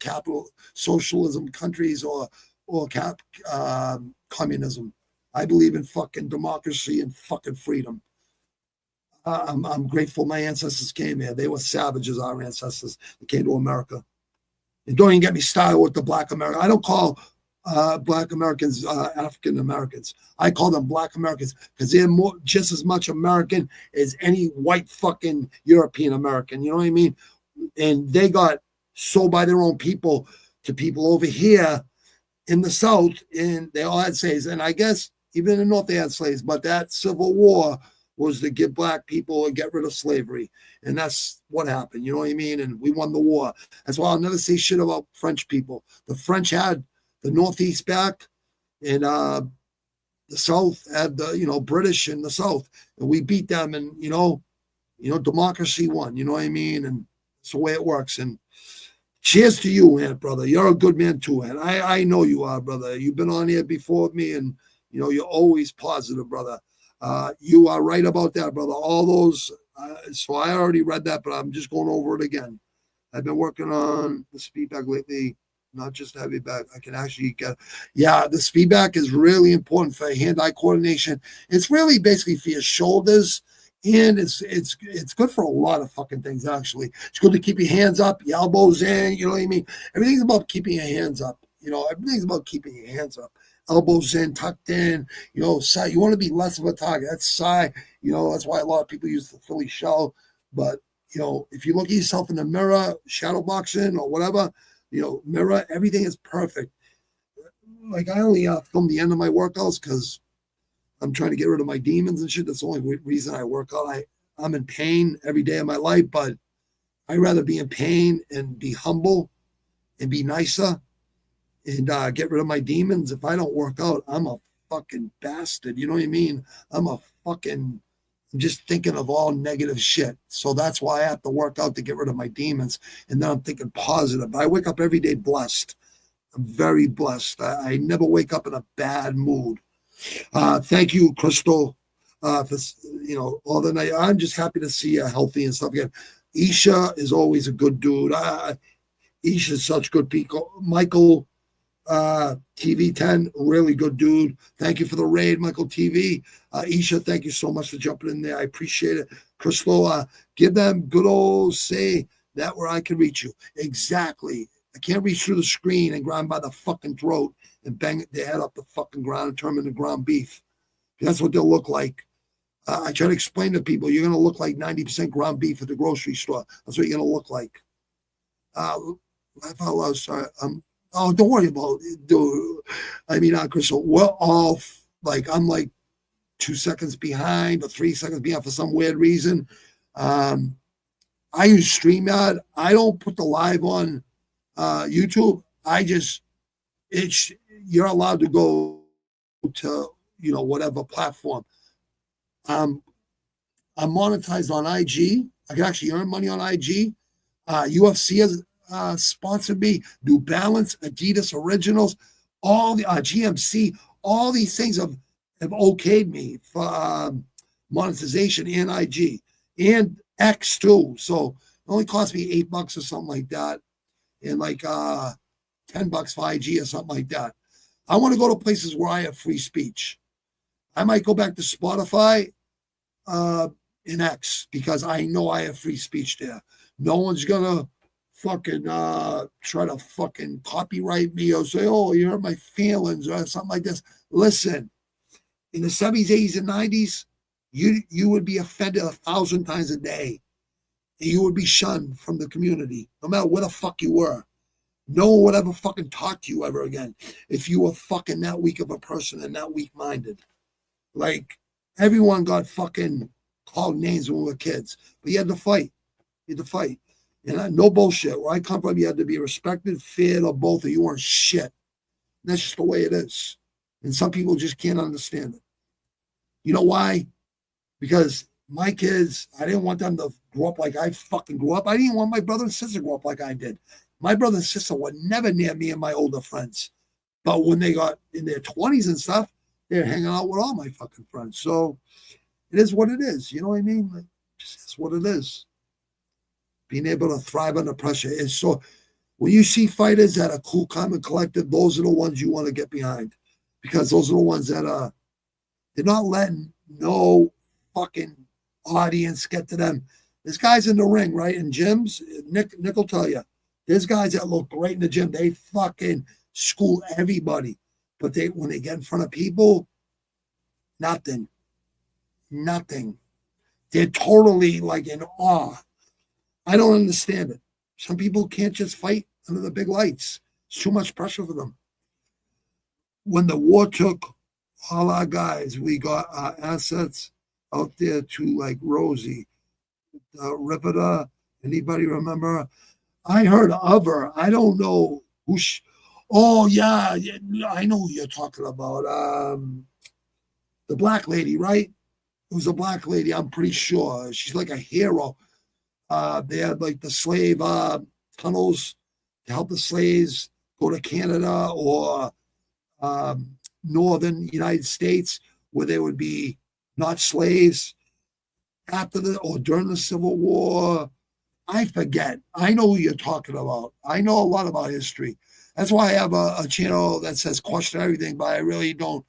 socialism countries or communism. I believe in fucking democracy and fucking freedom. I'm grateful my ancestors came here. They were savages, our ancestors. They came to America. And don't even get me started with the Black America. I don't call Black Americans African Americans. I call them Black Americans because they're just as much American as any white fucking European American. You know what I mean? And they got sold by their own people to people over here in the South, and they all had slaves. And I guess even in the North they had slaves, but that Civil War was to give black people and get rid of slavery. And that's what happened. You know what I mean? And we won the war. That's why I'll never say shit about French people. The French had the Northeast back, and the South had the, British in the South. And we beat them, and, democracy won. You know what I mean? And it's the way it works. And cheers to you, Ant, brother. You're a good man too, Ant. I know you are, brother. You've been on here before with me, and, you're always positive, brother. You are right about that, brother. All those, so I already read that, but I'm just going over it again. I've been working on the speed back lately, not just the heavy back. I can actually the speed back is really important for hand-eye coordination. It's really basically for your shoulders, and it's good for a lot of fucking things, actually. It's good to keep your hands up, your elbows in, you know what I mean? Everything's about keeping your hands up. Everything's about keeping your hands up. Elbows in, tucked in, side. You want to be less of a target. That's side. That's why a lot of people use the Philly shell. But, if you look at yourself in the mirror, shadow boxing or whatever, mirror, everything is perfect. Like, I only film the end of my workouts because I'm trying to get rid of my demons and shit. That's the only reason I work out. I'm in pain every day of my life, but I'd rather be in pain and be humble and be nicer and get rid of my demons. If I don't work out, I'm a fucking bastard. You know what I mean? I'm just thinking of all negative shit. So that's why I have to work out to get rid of my demons. And then I'm thinking positive. I wake up every day blessed. I'm very blessed. I never wake up in a bad mood. Thank you, Crystal, for all the night. I'm just happy to see you healthy and stuff again. Isha is always a good dude. Isha's such good people. Michael TV10, really good dude. Thank you for the raid, Michael TV. Isha, thank you so much for jumping in there. I appreciate it. Crystal, give them good old say that where I can reach you. Exactly. I can't reach through the screen and grab by the fucking throat and bang their head up the fucking ground and turn them into ground beef. That's what they'll look like. I try to explain to people, you're going to look like 90% ground beef at the grocery store. That's what you're going to look like. Laugh out loud, sorry. Oh, don't worry about it, dude. I mean, Crystal, we're all I'm like 2 seconds behind or 3 seconds behind for some weird reason. I use StreamYard. I don't put the live on YouTube. You're allowed to go to, whatever platform. I'm monetized on IG. I can actually earn money on IG. UFC sponsored me. New Balance, Adidas Originals, all the GMC, all these things have okayed me for monetization and IG and X too. So it only cost me $8 or something like that, and like $10 for IG or something like that. I want to go to places where I have free speech. I might go back to Spotify and X because I know I have free speech there. No one's gonna fucking try to fucking copyright me or say, oh, you hurt my feelings or something like this. Listen, in the 70s, 80s, and 90s, you would be offended 1,000 times a day. And you would be shunned from the community, no matter what the fuck you were. No one would ever fucking talk to you ever again if you were fucking that weak of a person and that weak-minded. Like, everyone got fucking called names when we were kids. But you had to fight. You had to fight. And no bullshit. Where I come from, you had to be respected, feared, or both, or you weren't shit. And that's just the way it is. And some people just can't understand it. You know why? Because my kids, I didn't want them to grow up like I fucking grew up. I didn't want my brother and sister to grow up like I did. My brother and sister were never near me and my older friends. But when they got in their 20s and stuff, they're hanging out with all my fucking friends. So it is what it is. You know what I mean? Like, it's what it is. Being able to thrive under pressure is so. When you see fighters that are cool, calm, and collected, those are the ones you want to get behind, because those are the ones that they're not letting no fucking audience get to them. There's guys in the ring, right? In gyms, Nick will tell you, there's guys that look great in the gym. They fucking school everybody, but when they get in front of people, nothing. They're totally like in awe. I don't understand it. Some people can't just fight under the big lights. It's too much pressure for them. When the war took all our guys, we got our assets out there to like Rosie, Ripida. Anybody remember? I heard of her. I don't know who. Oh yeah, I know who you're talking about. The black lady, right? It was a black lady. I'm pretty sure she's like a hero. They had like the slave tunnels to help the slaves go to Canada or northern United States, where they would be not slaves after or during the Civil War. I forget. I know who you're talking about. I know a lot about history. That's why I have a channel that says question everything, but I really don't.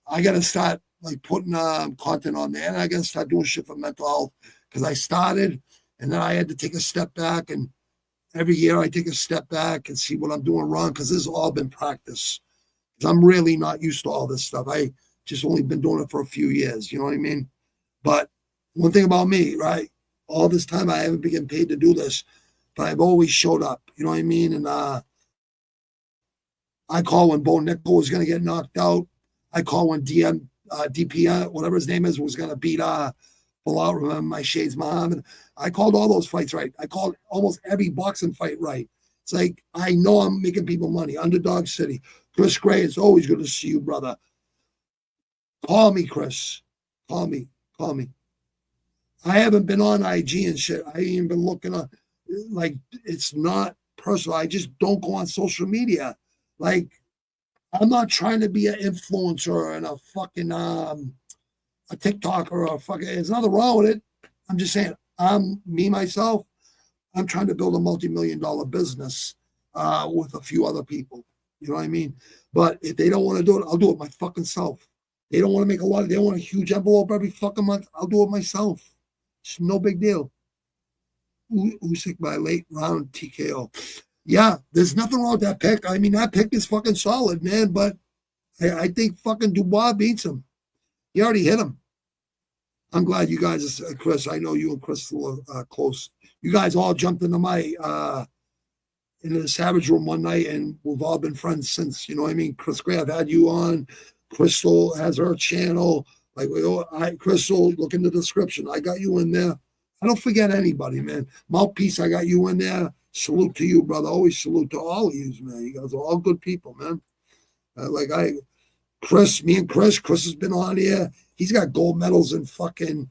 I got to start like putting content on there, and I got to start doing shit for mental health, because I started and then I had to take a step back, and every year I take a step back and see what I'm doing wrong, because this has all been practice. Because I'm really not used to all this stuff. I just only been doing it for a few years. You know what I mean? But one thing about me, right? All this time I haven't been getting paid to do this, but I've always showed up. You know what I mean? And I call when Bo Nickel was going to get knocked out. I call when DP, whatever his name is, was going to beat Bilal, remember my shades, Muhammad. I called all those fights right. I called almost every boxing fight right. It's like, I know I'm making people money. Underdog City. Chris Gray, it's always good to see you, brother. Call me, Chris. Call me. I haven't been on IG and shit. I ain't even been looking on. Like, it's not personal. I just don't go on social media. Like, I'm not trying to be an influencer and a fucking a TikToker or a fucking. There's nothing wrong with it. I'm just saying, myself, I'm trying to build a multi-million-dollar business with a few other people. You know what I mean? But if they don't want to do it, I'll do it my fucking self. They don't want to make a lot. They want a huge envelope every fucking month. I'll do it myself. It's no big deal. Usyk by late round TKO. Yeah, there's nothing wrong with that pick. I mean, that pick is fucking solid, man. But I think fucking Dubois beats him. He already hit him. I'm glad you guys, Chris, I know you and Chris are close. You guys all jumped into the Savage Room one night, and we've all been friends since. You know what I mean? Chris Gray, I've had you on. Crystal has her channel. Crystal, look in the description. I got you in there. I don't forget anybody, man. Mouthpiece, I got you in there. Salute to you, brother. Always salute to all of you, man. You guys are all good people, man. Chris, me and Chris has been on here. He's got gold medals in fucking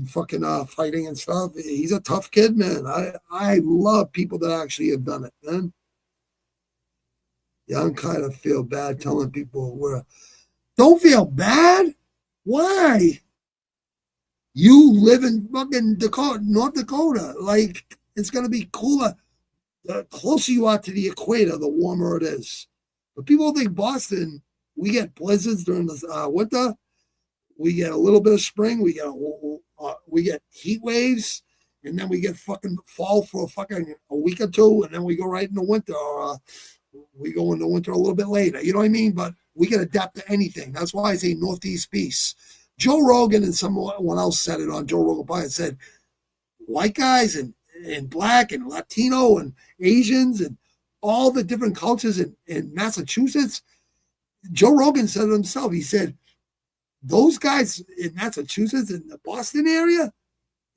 fighting and stuff. He's a tough kid, man. I love people that actually have done it, man. Yeah, I'm kind of feel bad telling people don't feel bad. Why? You live in fucking North Dakota. Like, it's gonna be cooler. The closer you are to the equator, the warmer it is. But people think Boston, we get blizzards during the winter. We get a little bit of spring. We get heat waves, and then we get fucking fall for a week or two, and then we go right into winter. Or we go into winter a little bit later. You know what I mean? But we can adapt to anything. That's why I say Northeast peace. Joe Rogan and someone else said it on Joe Rogan Podcast, said white guys and black and Latino and Asians and all the different cultures in Massachusetts. Joe Rogan said it himself. He said, those guys in Massachusetts, in the Boston area,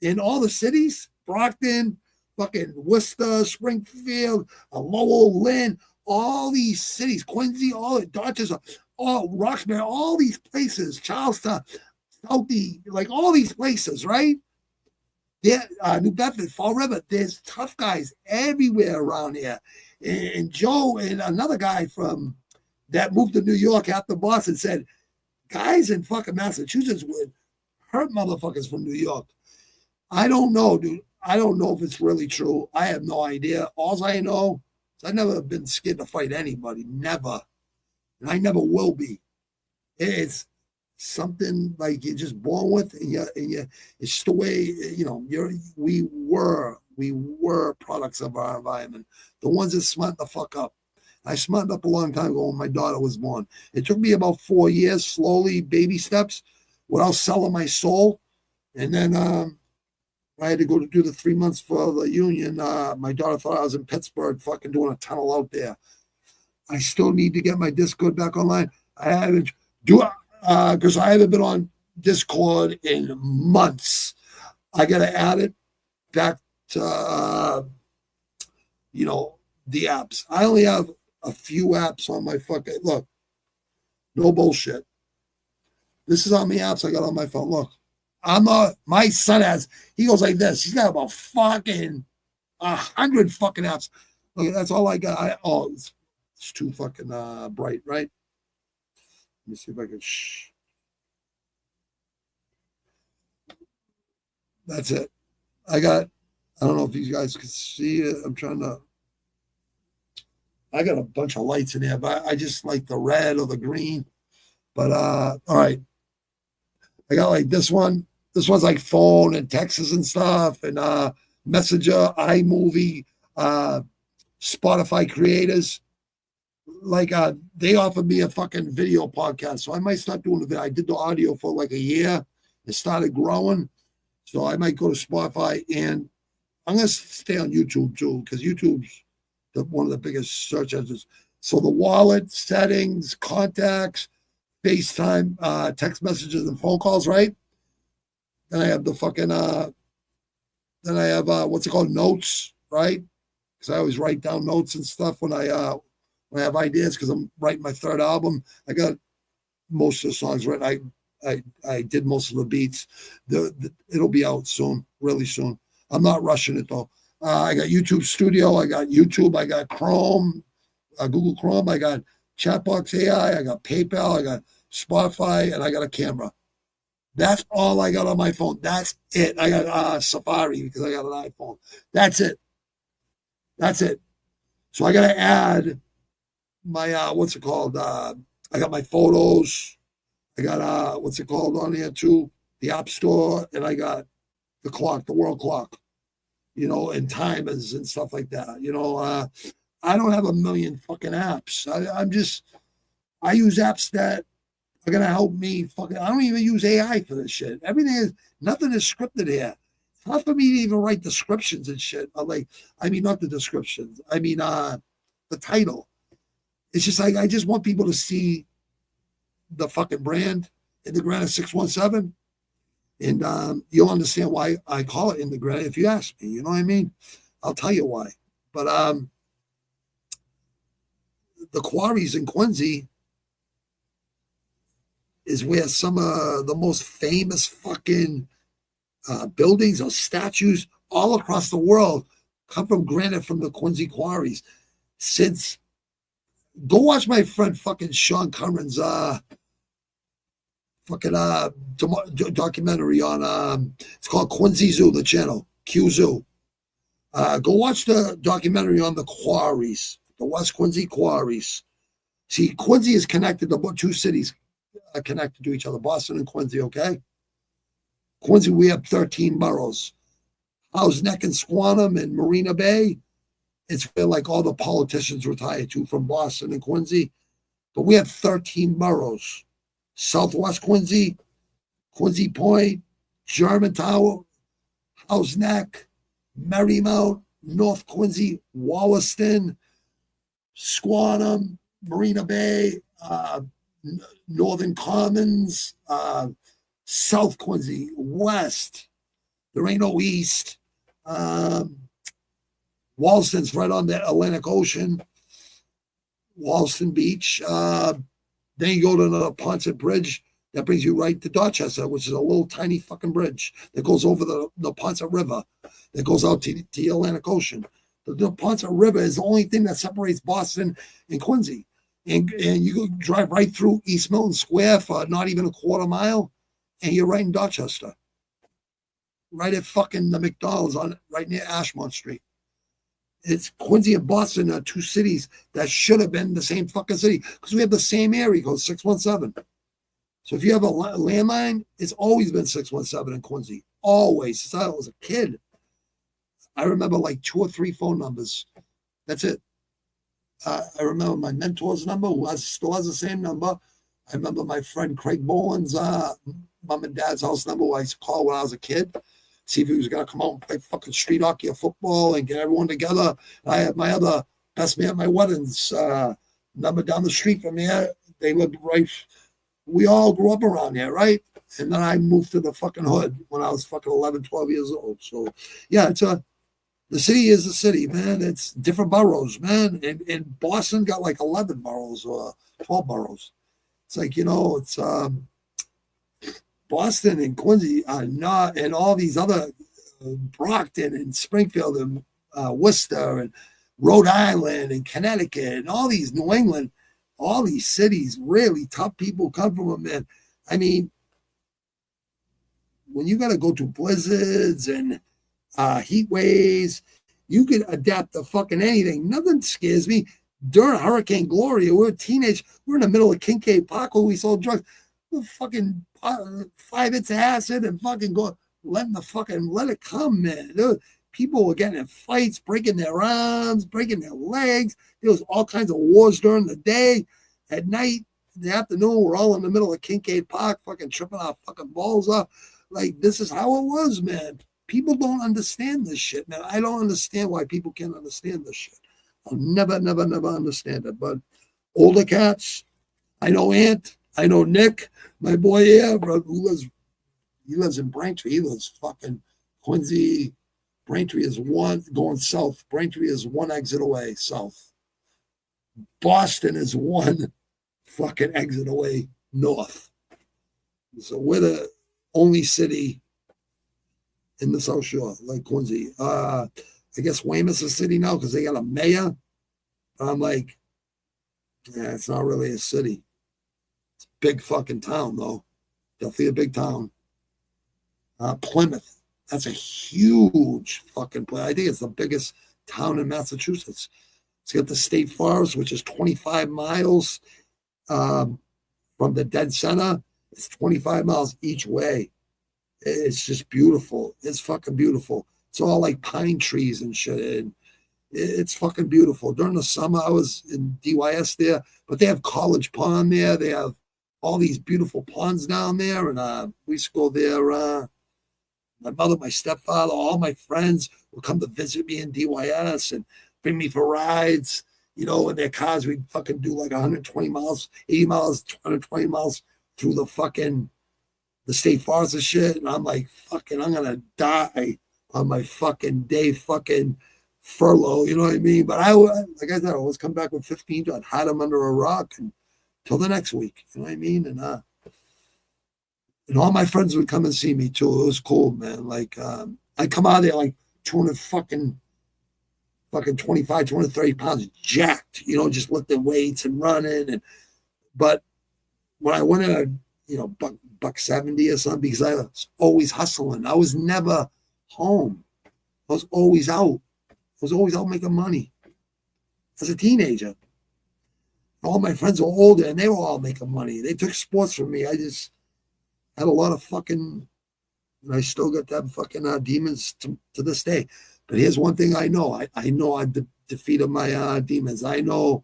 in all the cities, Brockton, fucking Worcester, Springfield, Lowell, Lynn, all these cities, Quincy, all the Dorchester, all Roxbury, all these places, Charlestown, Southie, like all these places, right? New Bedford, Fall River, there's tough guys everywhere around here. And Joe and another guy from that moved to New York after Boston said, guys in fucking Massachusetts would hurt motherfuckers from New York. I don't know, dude. I don't know if it's really true. I have no idea. All I know is I've never been scared to fight anybody. Never. And I never will be. It's something like you're just born with, and it's the way, you know, we were products of our environment. The ones that smartened the fuck up. I smartened up a long time ago when my daughter was born. It took me about 4 years, slowly, baby steps, without selling my soul. And then I had to go to do the 3 months for the union. My daughter thought I was in Pittsburgh fucking doing a tunnel out there. I still need to get my Discord back online. I haven't because I haven't been on Discord in months. I got to add it back to, the apps. I only have a few apps on my fucking, look, no bullshit. This is how many apps I got on my phone. Look, my son he goes like this. He's got about fucking 100 fucking apps. Look, that's all I got. It's too fucking bright, right? Let me see if I can. That's it. I don't know if you guys can see it. I got a bunch of lights in there, but I just like the red or the green. But all right. I got like this one. This one's like phone and texts and stuff, and Messenger, iMovie, Spotify creators. Like they offered me a fucking video podcast, so I might start doing the video. I did the audio for like a year. It started growing, so I might go to Spotify, and I'm gonna stay on YouTube too, because YouTube's one of the biggest search engines. So the wallet, settings, contacts, FaceTime, text messages, and phone calls, right? Then I have the fucking then I have what's it called, notes, right? Because I always write down notes and stuff when I have ideas, because I'm writing my third album. I got most of the songs written. I did most of the beats. It'll be out soon, really soon. I'm not rushing it though. I got YouTube Studio. I got YouTube. I got Chrome, Google Chrome. I got Chatbox AI. I got PayPal. I got Spotify, and I got a camera. That's all I got on my phone. That's it. I got Safari because I got an iPhone. That's it. So I got to add my what's it called? I got my photos. I got what's it called on here too? The App Store, and I got the clock, the world clock, and timers and stuff like that. I don't have a million fucking apps. I use apps that are gonna help me. I don't even use AI for this shit. Nothing is scripted here. It's not for me to even write descriptions and shit. Not the descriptions. The title. It's just like, I just want people to see the fucking brand, Integrated 617. And you'll understand why I call it Integrated if you ask me. You know what I mean? I'll tell you why. But the quarries in Quincy, is where some of the most famous fucking buildings or statues all across the world come from granite from the Quincy quarries. Since go watch my friend fucking Sean Curran's documentary on it's called Quincy Zoo, the channel Q Zoo. Go watch the documentary on the quarries, the West Quincy quarries. See, Quincy is connected to two cities connected to each other, Boston and Quincy. Okay, Quincy, we have 13 boroughs. Howes Neck and Squantum and Marina Bay. It's where like all the politicians retire to from Boston and Quincy. But we have 13 boroughs. Southwest Quincy, Quincy Point, Germantown, Howes Neck, Marymount, North Quincy, Wollaston, Squantum, Marina Bay, Northern Commons, South Quincy, West. There ain't no East. Wollaston's right on the Atlantic Ocean. Wollaston Beach. Then you go to the Ponset Bridge. That brings you right to Dorchester, which is a little tiny fucking bridge that goes over the Ponset River that goes out to the Atlantic Ocean. The Ponset River is the only thing that separates Boston and Quincy. And you go drive right through East Milton Square for not even a quarter mile, and you're right in Dorchester. Right at fucking the McDonald's right near Ashmont Street. It's Quincy and Boston are two cities that should have been the same fucking city because we have the same area code 617. So if you have a landline, it's always been 617 in Quincy. Always. Since I was a kid. I remember like 2 or 3 phone numbers. That's it. I remember my mentor's number, who still has the same number. I remember my friend Craig Boland's mom and dad's house number, who I used to call when I was a kid. See if he was going to come out and play fucking street hockey or football and get everyone together. I had my other best man at my weddings number down the street from here. They lived right. We all grew up around there, right? And then I moved to the fucking hood when I was fucking 11, 12 years old. So, yeah, the city is a city, man. It's different boroughs, man. And Boston got like 11 boroughs or 12 boroughs. It's like, it's Boston and Quincy are not, and all these other Brockton and Springfield and Worcester and Rhode Island and Connecticut and all these New England, all these cities, really tough people come from them, man. I mean, when you got to go to blizzards and heat waves, you can adapt to fucking anything. Nothing scares me. During Hurricane Gloria, we were teenage. We're in the middle of Kincaid Park where we sold drugs. We're fucking 5 hits of acid and fucking let it come, man. People were getting in fights, breaking their arms, breaking their legs. There was all kinds of wars during the day. At night, in the afternoon, we're all in the middle of Kincaid Park, fucking tripping our fucking balls up. Like, this is how it was, man. People don't understand this shit, man. I don't understand why people can't understand this shit. I'll never understand it. But older cats, I know Ant, I know Nick, my boy here, he lives in Braintree. He lives fucking Quincy. Braintree is one going south. Braintree is one exit away south. Boston is one fucking exit away north. So we're the only city in the South Shore, like Quincy. I guess Weymouth's a city now because they got a mayor. I'm like, yeah, it's not really a city. It's a big fucking town, though. Definitely a big town. Plymouth. That's a huge fucking place. I think it's the biggest town in Massachusetts. It's got the state forest, which is 25 miles from the dead center. It's 25 miles each way. It's just beautiful. It's fucking beautiful. It's all like pine trees and shit. And it's fucking beautiful. During the summer, I was in DYS there, but they have College Pond there. They have all these beautiful ponds down there. And we used to go there. My mother, my stepfather, all my friends would come to visit me in DYS and bring me for rides. In their cars, we'd fucking do like 120 miles, 80 miles, 120 miles through the state forest and shit. And I'm like, fucking, I'm going to die on my fucking day fucking furlough. You know what I mean? But like I said, I always come back with 15. I'd hide them under a rock until the next week. You know what I mean? And And all my friends would come and see me too. It was cool, man. Like, I come out of there like 200 fucking 25, 230 pounds jacked, just lifting weights and running. But when I went in, buck 70 or something, because I was always hustling. I was never home. I was always out. I was always out making money as a teenager. All my friends were older and they were all making money. They took sports from me. I just had a lot of fucking, and I still got that fucking demons to this day. But here's one thing I know. I know I defeated my demons. I know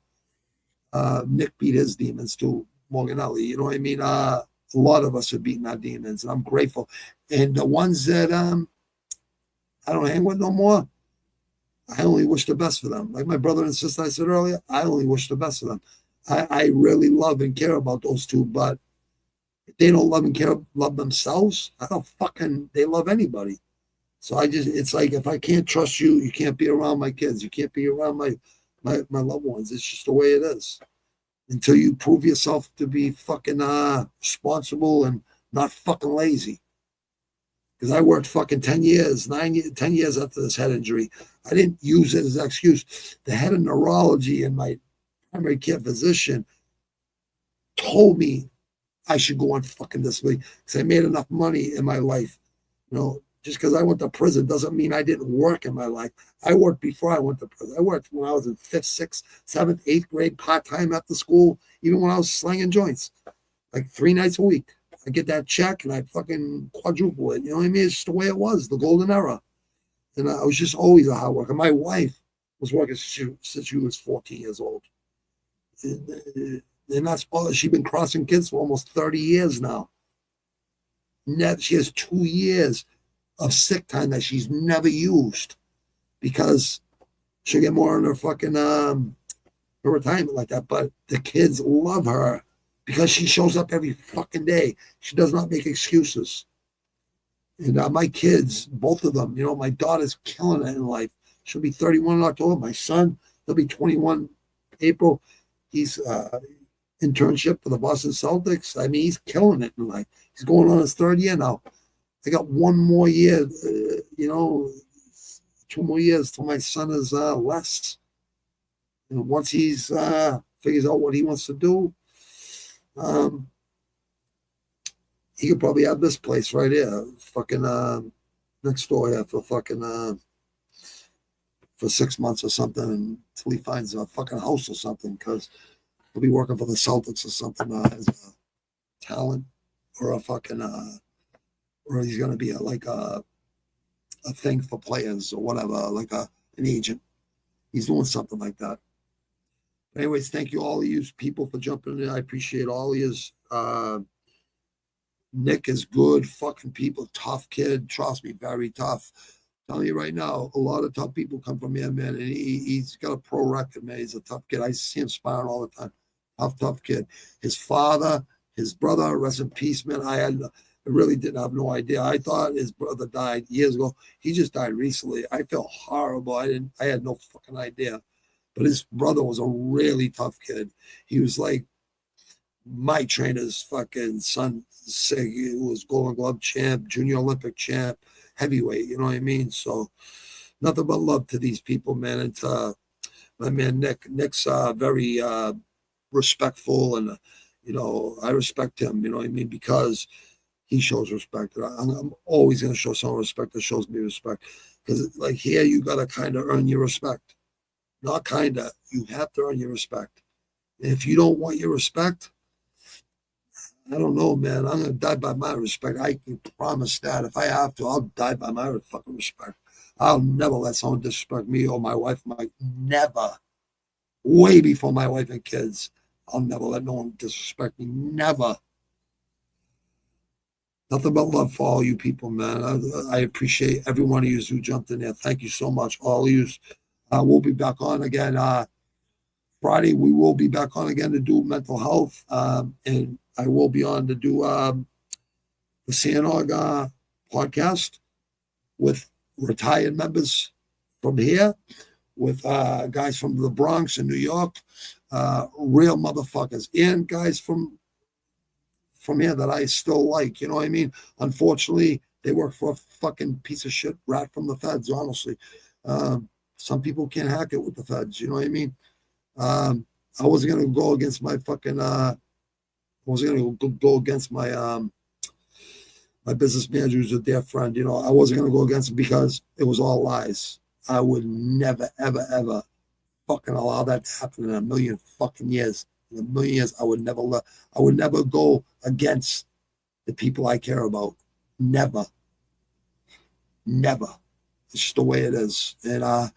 Nick beat his demons too, Morganelli. You know what I mean? A lot of us are beating our demons, and I'm grateful. And the ones that I don't hang with no more, I only wish the best for them. Like my brother and sister I said earlier, I only wish the best for them. I really love and care about those two, but if they don't love themselves, they love anybody. So it's like, if I can't trust you, you can't be around my kids. You can't be around my loved ones. It's just the way it is. Until you prove yourself to be fucking responsible and not fucking lazy. Because I worked fucking 10 years after this head injury. I didn't use it as an excuse. The head of neurology and my primary care physician told me I should go on fucking disability because I made enough money in my life. Just because I went to prison doesn't mean I didn't work in my life. I worked before I went to prison. I worked when I was in 5th, 6th, 7th, 8th grade, part-time after school, even when I was slinging joints, like 3 nights a week. I get that check and I fucking quadruple it. You know what I mean? It's just the way it was, the golden era. And I was just always a hard worker. My wife was working since she was 14 years old. And that's all. She's been crossing kids for almost 30 years now. She has 2 years of sick time that she's never used because she'll get more on her fucking her retirement like that. But the kids love her because she shows up every fucking day. She does not make excuses. And my kids, both of them, my daughter's killing it in life. She'll be 31 in October. My son, he'll be 21 April. He's internship for the Boston Celtics. I mean, he's killing it in life. He's going on his 3rd year now. I got 1 more year, 2 more years till my son is less. And once he's figures out what he wants to do, he could probably have this place right here, fucking next door here for fucking for 6 months or something until he finds a fucking house or something, because he'll be working for the Celtics or something as a talent or a fucking or he's gonna be like a thing for players or whatever, like an agent. He's doing something like that. But anyways, thank you all of you people for jumping in. I appreciate all of you. Nick is good, fucking people, tough kid. Trust me, very tough. I'm telling you right now, a lot of tough people come from him, man. And he's got a pro record, man. He's a tough kid. I see him sparring all the time. Tough kid. His father, his brother, rest in peace, man. I really didn't have no idea. I thought his brother died years ago. He just died recently. I felt horrible. I had no fucking idea. But his brother was a really tough kid. He was like my trainer's fucking son, Sig. He was Golden Glove champ, junior Olympic champ, heavyweight. You know what I mean? So nothing but love to these people, man. And to my man Nick. Nick's very respectful, and I respect him. You know what I mean? Because he shows respect. I'm always going to show someone respect that shows me respect. Because like here, you got to kind of earn your respect. Not kind of. You have to earn your respect. And if you don't want your respect, I don't know, man. I'm going to die by my respect. I can promise that. If I have to, I'll die by my fucking respect. I'll never let someone disrespect me or my wife. Never. Way before my wife and kids. I'll never let no one disrespect me. Never. Nothing but love for all you people, man. I appreciate every one of you who jumped in there. Thank you so much, all of you. We'll be back on again Friday. We will be back on again to do mental health, and I will be on to do the Sanog podcast with retired members from here, with guys from the Bronx and New York, real motherfuckers, and guys from from here that I still like. You know what I mean? Unfortunately, they work for a fucking piece of shit rat from the feds, honestly. Some people can't hack it with the feds. You know what I mean? I wasn't going to go against my fucking, I wasn't going to go against my, my business manager who's a dear friend. You know, I wasn't going to go against him because it was all lies. I would never, ever, ever fucking allow that to happen in a million fucking years. In a million years, I would never go against the people I care about. Never. Never. It's just the way it is. And I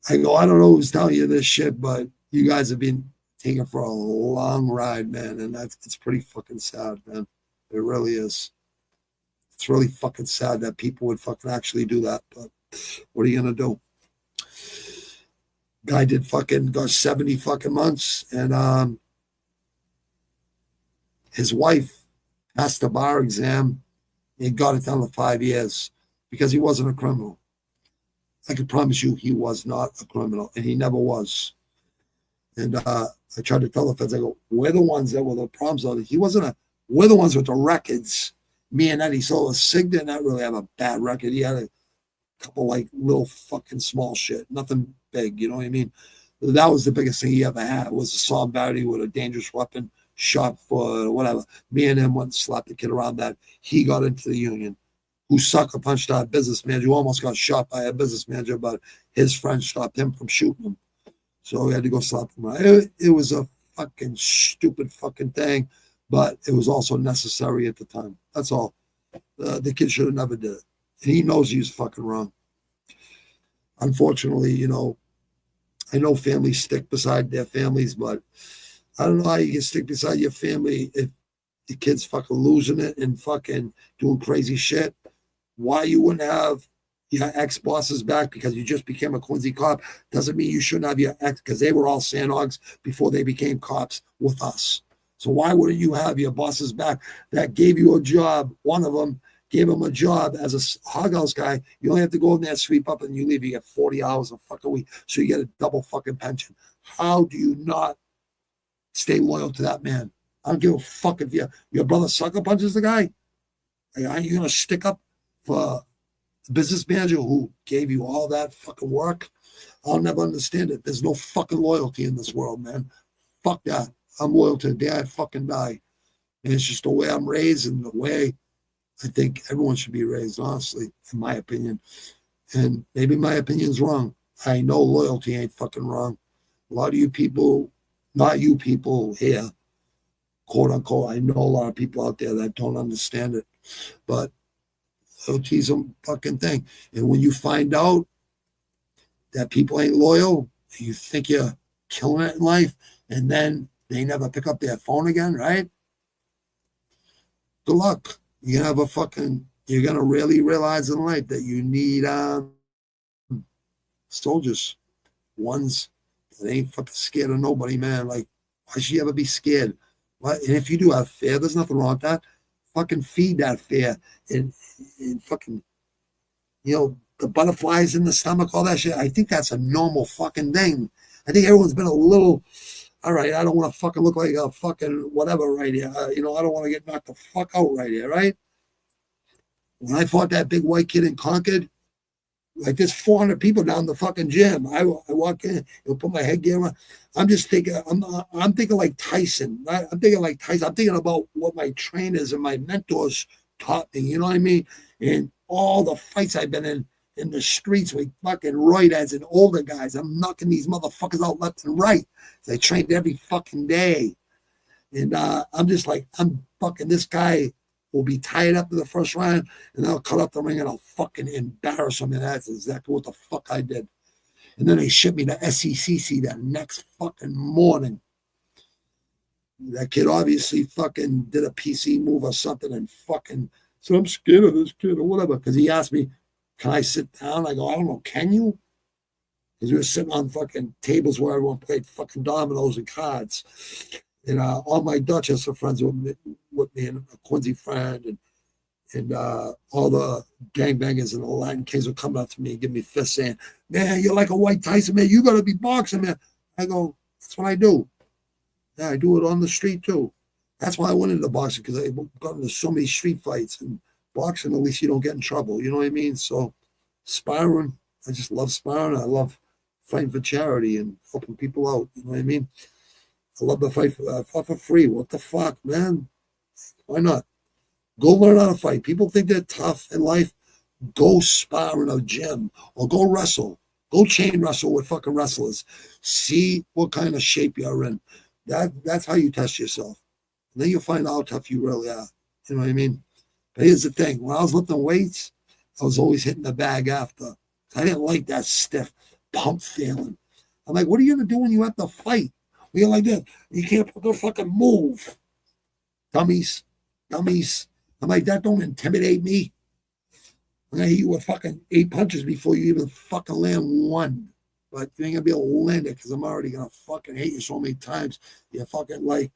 go, I don't know who's telling you this shit, but you guys have been taken for a long ride, man. And it's pretty fucking sad, man. It really is. It's really fucking sad that people would fucking actually do that. But what are you going to do? Guy got 70 fucking months. And his wife passed the bar exam. He got it down to 5 years because he wasn't a criminal. I can promise you he was not a criminal, and he never was. And I tried to tell the feds, I go, we're the ones that were the problems on it. We're the ones with the records. Me and Eddie Sola, Sig did not really have a bad record. He had a couple like little fucking small shit, nothing big, you know what I mean? That was the biggest thing he ever had, was assault and battery with a dangerous weapon, shot for whatever. Me and him went and slapped the kid around that. He got into the union. Who sucker punched our business manager, who almost got shot by a business manager, but his friend stopped him from shooting him. So we had to go slap him around. It was a fucking stupid fucking thing, but it was also necessary at the time. That's all. The kid should have never did it. And he knows he was fucking wrong. Unfortunately, you know, I know families stick beside their families, but I don't know how you can stick beside your family if the kid's fucking losing it and fucking doing crazy shit. Why you wouldn't have your ex-bosses back because you just became a Quincy cop doesn't mean you shouldn't have your ex, because they were all sandhogs before they became cops with us. So why wouldn't you have your bosses back that gave you a job? One of them gave him a job as a hog house guy. You only have to go in there, sweep up, and you leave. You get 40 hours a fucking week, so you get a double fucking pension. How do you not stay loyal to that man? I don't give a fuck if your brother sucker punches the guy. Are you going to stick up for the business manager who gave you all that fucking work? I'll never understand it. There's no fucking loyalty in this world, man. Fuck that. I'm loyal to the day I fucking die. And it's just the way I'm raised and the way I think everyone should be raised, honestly, in my opinion. And maybe my opinion's wrong. I know loyalty ain't fucking wrong. A lot of you people, not you people here, quote unquote, I know a lot of people out there that don't understand it. But loyalty's a fucking thing. And when you find out that people ain't loyal, you think you're killing it in life, and then they never pick up their phone again, right? Good luck. You're going to really realize in life that you need soldiers, ones that ain't fucking scared of nobody, man. Like, why should you ever be scared? What? And if you do have fear, there's nothing wrong with that. Fucking feed that fear and fucking, you know, the butterflies in the stomach, all that shit. I think that's a normal fucking thing. I think everyone's been a little, all right, I don't want to fucking look like a fucking whatever right here. You know, I don't want to get knocked the fuck out right here, right? When I fought that big white kid in Concord, like there's 400 people down the fucking gym. I walk in, he'll put my headgear on. I'm just thinking, I'm thinking like Tyson. Right? I'm thinking like Tyson. I'm thinking about what my trainers and my mentors taught me. You know what I mean? And all the fights I've been in the streets with fucking roidheads and older guys. I'm knocking these motherfuckers out left and right. I trained every fucking day. And I'm just like, I'm fucking, this guy will be tied up in the first round, and I'll cut up the ring and I'll fucking embarrass him. And that's exactly what the fuck I did. And then they shipped me to SECC that next fucking morning. That kid obviously fucking did a PC move or something and fucking, so I'm scared of this kid or whatever. Because he asked me, can I sit down? I go, I don't know, can you? Because we were sitting on fucking tables where everyone played fucking dominoes and cards. And all my Dorchester friends with me and a Quincy friend and all the gangbangers and the Latin kings would come up to me and give me fists saying, man, you're like a White Tyson, man. You got to be boxing, man. I go, that's what I do. Yeah, I do it on the street too. That's why I went into boxing, because I got into so many street fights. And boxing, at least you don't get in trouble. You know what I mean? So sparring, I just love sparring. I love fighting for charity and helping people out. You know what I mean? I love to fight for free. What the fuck, man? Why not? Go learn how to fight. People think they're tough in life. Go spar in a gym or go wrestle. Go chain wrestle with fucking wrestlers. See what kind of shape you're in. That's how you test yourself. And then you'll find out how tough you really are. You know what I mean? But here's the thing. When I was lifting weights, I was always hitting the bag after. I didn't like that stiff pump feeling. I'm like, what are you going to do when you have to fight? You're like that. You can't put the fucking move. Dummies. I'm like, that don't intimidate me. I'm going to hit you with fucking 8 punches before you even fucking land one. But you ain't going to be able to land it because I'm already going to fucking hate you so many times. You're fucking like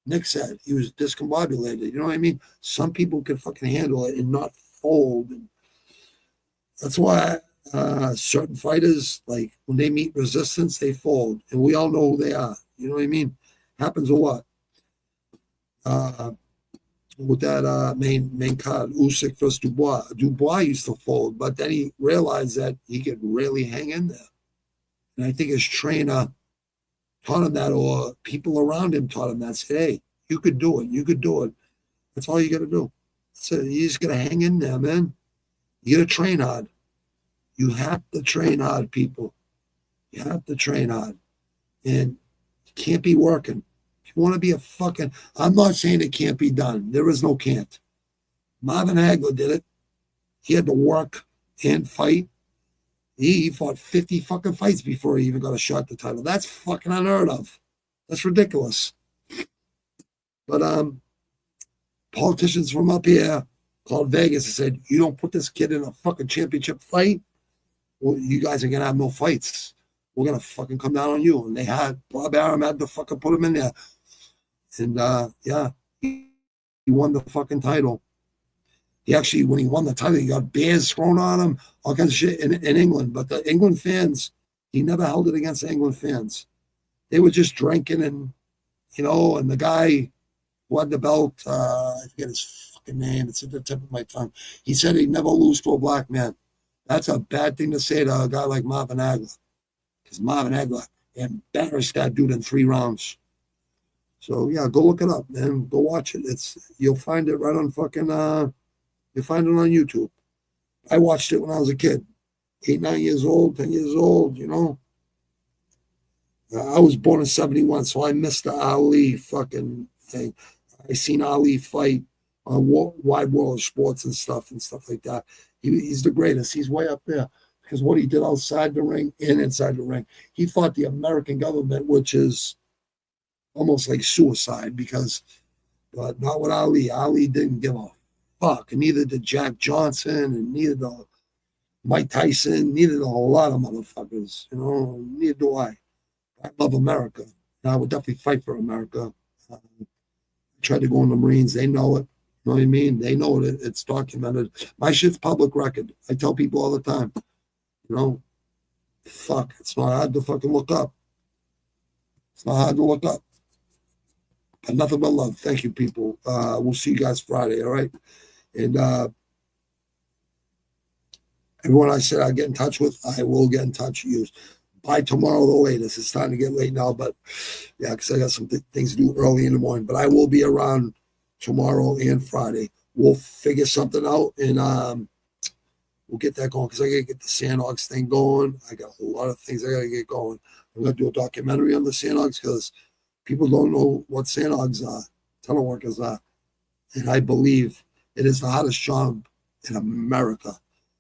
Nick said, he was discombobulated. You know what I mean? Some people can fucking handle it and not fold. And that's why certain fighters, like when they meet resistance, they fold. And we all know who they are. You know what I mean? Happens a lot. With that main card, Usyk versus Dubois. Dubois used to fold, but then he realized that he could really hang in there. And I think his trainer taught him that, or people around him taught him that. Said, hey, you could do it. You could do it. That's all you got to do. So you just got to hang in there, man. You got to train hard. You have to train hard, people. You have to train hard. And you can't be working. If you want to be a fucking... I'm not saying it can't be done. There is no can't. Marvin Hagler did it. He had to work and fight. He fought 50 fucking fights before he even got a shot at the title. That's fucking unheard of. That's ridiculous. But politicians from up here called Vegas and said, you don't put this kid in a fucking championship fight, well, you guys are going to have no fights. We're going to fucking come down on you. And they had, Bob Arum had to fucking put him in there. And yeah, he won the fucking title. He actually, when he won the title, he got beers thrown on him, all kinds of shit in England. But the England fans, he never held it against the England fans. They were just drinking and, you know, and the guy who had the belt, I forget his fucking name, it's at the tip of my tongue. He said he'd never lose to a black man. That's a bad thing to say to a guy like Marvin Hagler. Because Marvin Hagler embarrassed that dude in 3 rounds. So, yeah, go look it up, man. Go watch it. You'll find it right on fucking... you find it on YouTube. I watched it when I was a kid. 8, 9 years old, 10 years old, you know. I was born in 71, so I missed the Ali fucking thing. I seen Ali fight on Wide World of Sports and stuff like that. He's the greatest. He's way up there because what he did outside the ring and inside the ring. He fought the American government, which is almost like suicide but not with Ali. Ali didn't give a fuck, and neither did Jack Johnson, and neither did Mike Tyson, neither did a lot of motherfuckers, you know, neither do I. I love America, and I would definitely fight for America. I tried to go in the Marines. They know it. You know what I mean? They know it. It's documented. My shit's public record. I tell people all the time, you know, fuck, it's not hard to fucking look up. It's not hard to look up. But nothing but love. Thank you, people. We'll see you guys Friday, all right? And everyone I said I'd get in touch with, I will get in touch with you. By tomorrow, the latest. It's starting to get late now, but yeah, because I got some things to do early in the morning. But I will be around tomorrow and Friday. We'll figure something out, and we'll get that going because I got to get the Sandhogs thing going. I got a lot of things I got to get going. I'm going to do a documentary on the Sandhogs because people don't know what Sandhogs are, teleworkers are. And I believe it is the hottest job in America.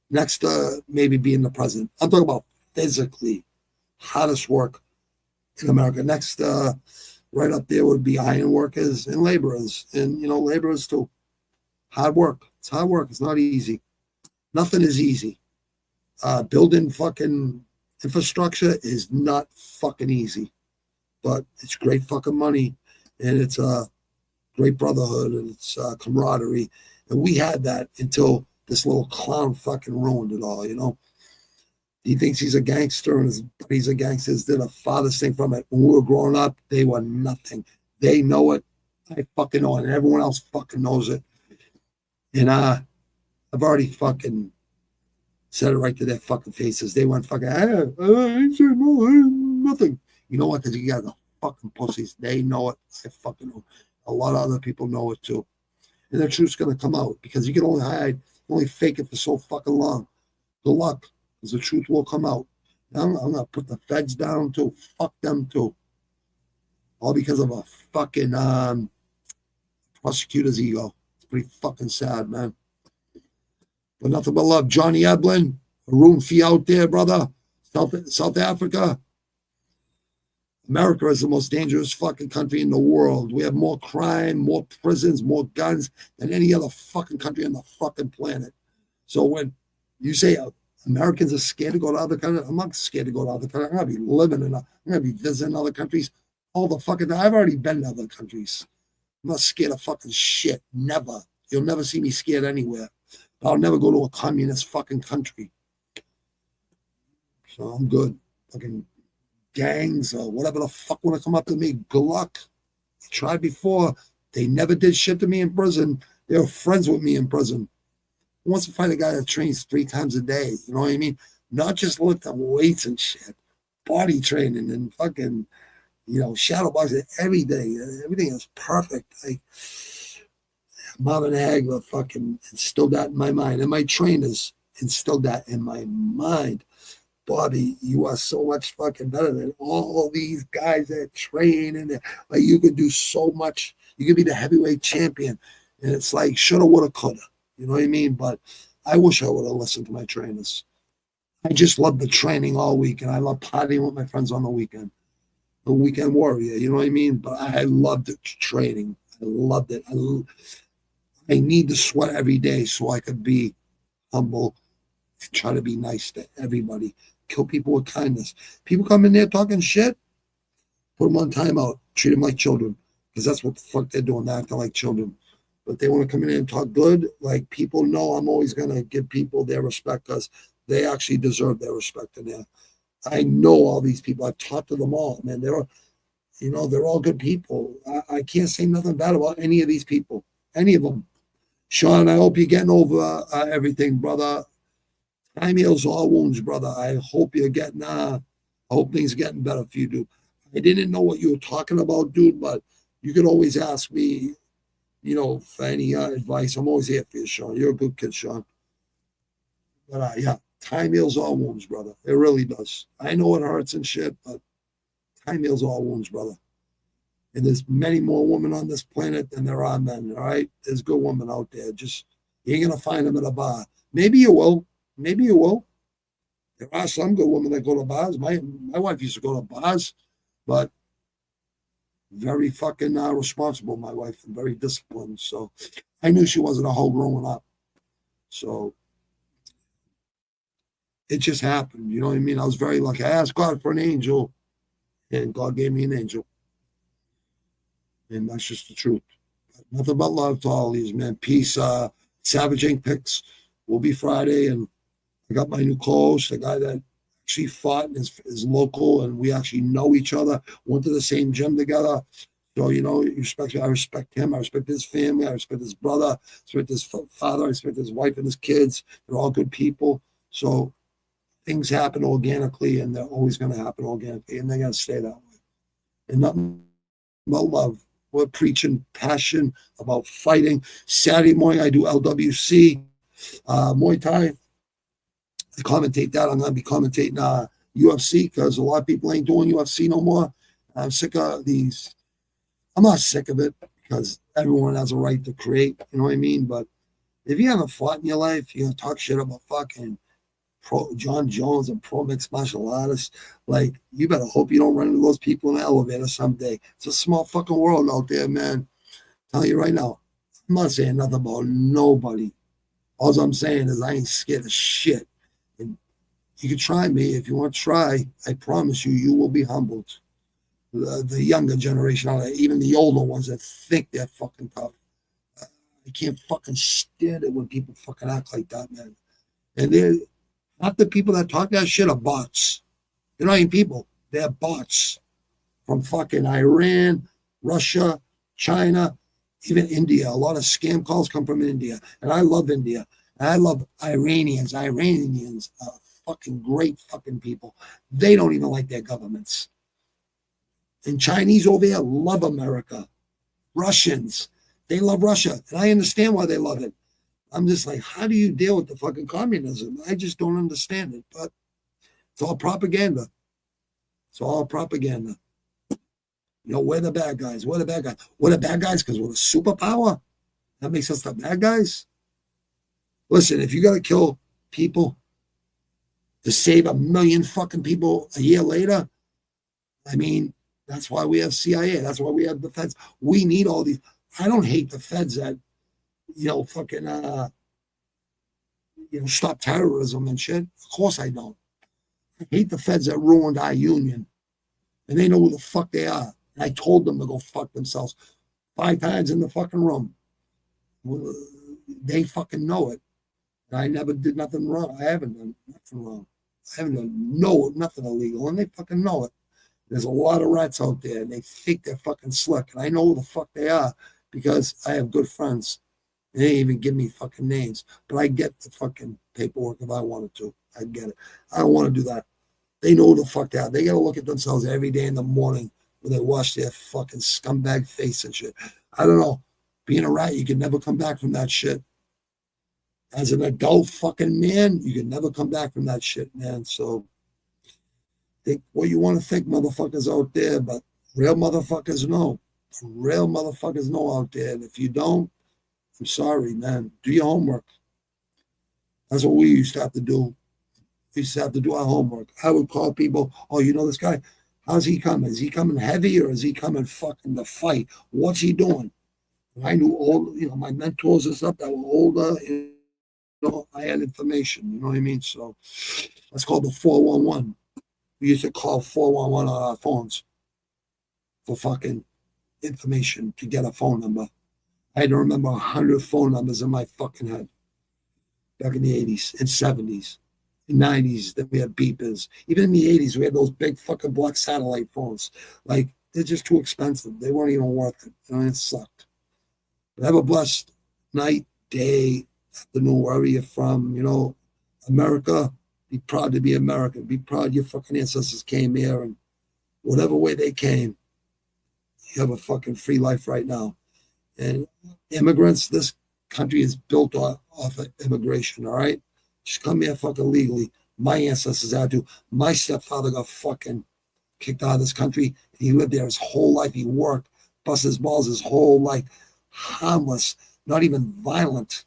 Next to maybe being the president. I'm talking about physically hottest work in America. Next, right up there would be iron workers and laborers. And, you know, laborers too. Hard work. It's hard work. It's not easy. Nothing is easy. Building fucking infrastructure is not fucking easy. But it's great fucking money. And it's a great brotherhood. And it's camaraderie. And we had that until this little clown fucking ruined it all, you know. He thinks he's a gangster and his buddies are gangsters. They're the farthest thing from it. When we were growing up, they were nothing. They know it I fucking know it, and everyone else fucking knows it. And I've already fucking said it right to their fucking faces. They went fucking, I ain't saying nothing. You know what? Because you got the fucking pussies. They know it. I fucking know. A lot of other people know it too. And the truth's going to come out because you can only hide, only fake it for so fucking long. Good luck, because the truth will come out. I'm going to put the feds down too. Fuck them too. All because of a fucking prosecutor's ego. It's pretty fucking sad, man. But nothing but love. Johnny Eblin, Arun Fee out there, brother. South Africa. America is the most dangerous fucking country in the world. We have more crime, more prisons, more guns than any other fucking country on the fucking planet. So when you say Americans are scared to go to other countries, I'm not scared to go to other countries. I'm going to be living I'm going to be visiting other countries all the fucking time. I've already been to other countries. I'm not scared of fucking shit. Never. You'll never see me scared anywhere. But I'll never go to a communist fucking country. So I'm good. Fucking gangs or whatever the fuck want to come up to me. Good luck. I tried before. They never did shit to me in prison. They were friends with me in prison. Who wants to find a guy that trains 3 times a day? You know what I mean? Not just lifting weights and shit. Body training and fucking, shadow boxing every day. Everything is perfect. Like, Marvin Hagler fucking instilled that in my mind. And my trainers instilled that in my mind. Bobby, you are so much fucking better than all these guys that train and like you can do so much. You can be the heavyweight champion. And it's like shoulda, woulda, coulda. You know what I mean? But I wish I would have listened to my trainers. I just love the training all week, and I love partying with my friends on the weekend. The weekend warrior, you know what I mean? But I loved the training. I loved it. I need to sweat every day so I could be humble and try to be nice to everybody. Kill people with kindness. People come in there talking shit, put them on timeout. Treat them like children, because that's what the fuck they're doing. They're acting like children. But they want to come in and talk good. Like, people know I'm always going to give people their respect because they actually deserve their respect in there. I know all these people. I've talked to them all, man. They're all good people. I can't say nothing bad about any of these people, any of them. Sean, I hope you're getting over everything, brother. Time heals all wounds, brother. I hope you're getting, I hope things are getting better for you, dude. I didn't know what you were talking about, dude, but you can always ask me, for any advice. I'm always here for you, Sean. You're a good kid, Sean. But yeah, time heals all wounds, brother. It really does. I know it hurts and shit, but time heals all wounds, brother. And there's many more women on this planet than there are men, all right? There's good women out there. Just, you ain't going to find them at a bar. Maybe you will. Maybe you will. There are some good women that go to bars. My wife used to go to bars, but very fucking responsible, my wife, and very disciplined. So I knew she wasn't a hoe growing up. So it just happened. You know what I mean? I was very lucky. I asked God for an angel, and God gave me an angel. And that's just the truth. Nothing but love to all these, man. Peace. Savage Ink Picks will be Friday, and I got my new co-host, the guy that actually fought and is local, and we actually know each other, went to the same gym together. So, I respect him. I respect his family. I respect his brother. I respect his father. I respect his wife and his kids. They're all good people. So things happen organically, and they're always going to happen organically, and they're going to stay that way. And nothing but love. We're preaching passion about fighting. Saturday morning, I do LWC, Muay Thai. I commentate that. I'm going to be commentating UFC because a lot of people ain't doing UFC no more. I'm sick of these. I'm not sick of it because everyone has a right to create. You know what I mean? But if you haven't fought in your life, you're going to talk shit about fucking John Jones and pro mixed martial artists. Like, you better hope you don't run into those people in the elevator someday. It's a small fucking world out there, man. I'm telling you right now, I'm not saying nothing about nobody. All I'm saying is I ain't scared of shit. And you can try me if you want to try. I promise you, you will be humbled. The younger generation, even the older ones that think they're fucking tough. I can't fucking stand it when people fucking act like that, man. And half the people that talk that shit are bots. They're not even people. They're bots from fucking Iran, Russia, China, even India. A lot of scam calls come from India. And I love India. And I love Iranians. Iranians are fucking great fucking people. They don't even like their governments. And Chinese over here love America. Russians, they love Russia. And I understand why they love it. I'm just like, how do you deal with the fucking communism? I just don't understand it. But it's all propaganda. It's all propaganda. You know, we're the bad guys. We're the bad guys. We're the bad guys because we're a superpower. That makes us the bad guys. Listen, if you got to kill people to save 1 million fucking people a year later, I mean, that's why we have CIA. That's why we have the feds. We need all these. I don't hate the feds that, fucking, stop terrorism and shit. Of course I don't. I hate the feds that ruined our union. And they know who the fuck they are. And I told them to go fuck themselves 5 times in the fucking room. They fucking know it. And I never did nothing wrong. I haven't done nothing wrong. I haven't done nothing illegal. And they fucking know it. There's a lot of rats out there, and they think they're fucking slick. And I know who the fuck they are because I have good friends. They didn't even give me fucking names. But I get the fucking paperwork if I wanted to. I get it. I don't want to do that. They know who the fuck they are. They got to look at themselves every day in the morning when they wash their fucking scumbag face and shit. I don't know. Being a rat, you can never come back from that shit. As an adult fucking man, you can never come back from that shit, man. So think what you want to think, motherfuckers out there, but real motherfuckers know. Real motherfuckers know out there. And if you don't, I'm sorry, man. Do your homework. That's what we used to have to do. We used to have to do our homework. I would call people, oh, you know this guy? How's he coming? Is he coming heavy or is he coming fucking to fight? What's he doing? And I knew all, my mentors and stuff that were older. I had information. You know what I mean? So that's called the 411. We used to call 411 on our phones for fucking information to get a phone number. I had to remember 100 phone numbers in my fucking head back in the 80s and 70s. In 90s, then we had beepers. Even in the 80s, we had those big fucking black satellite phones. Like, they're just too expensive. They weren't even worth it. It sucked. But have a blessed night, day, afternoon, wherever you're from. America, be proud to be American. Be proud your fucking ancestors came here, and whatever way they came, you have a fucking free life right now. And immigrants, this country is built off of immigration, all right? Just come here fucking legally. My ancestors had to. My stepfather got fucking kicked out of this country. And he lived there his whole life. He worked, bust his balls his whole life. Harmless, not even violent.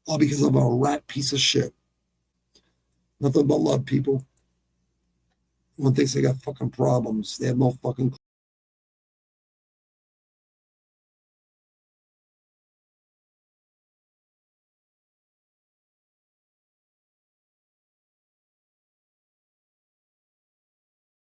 All because of a rat piece of shit. Nothing but love, people. Everyone thinks they got fucking problems. They have no fucking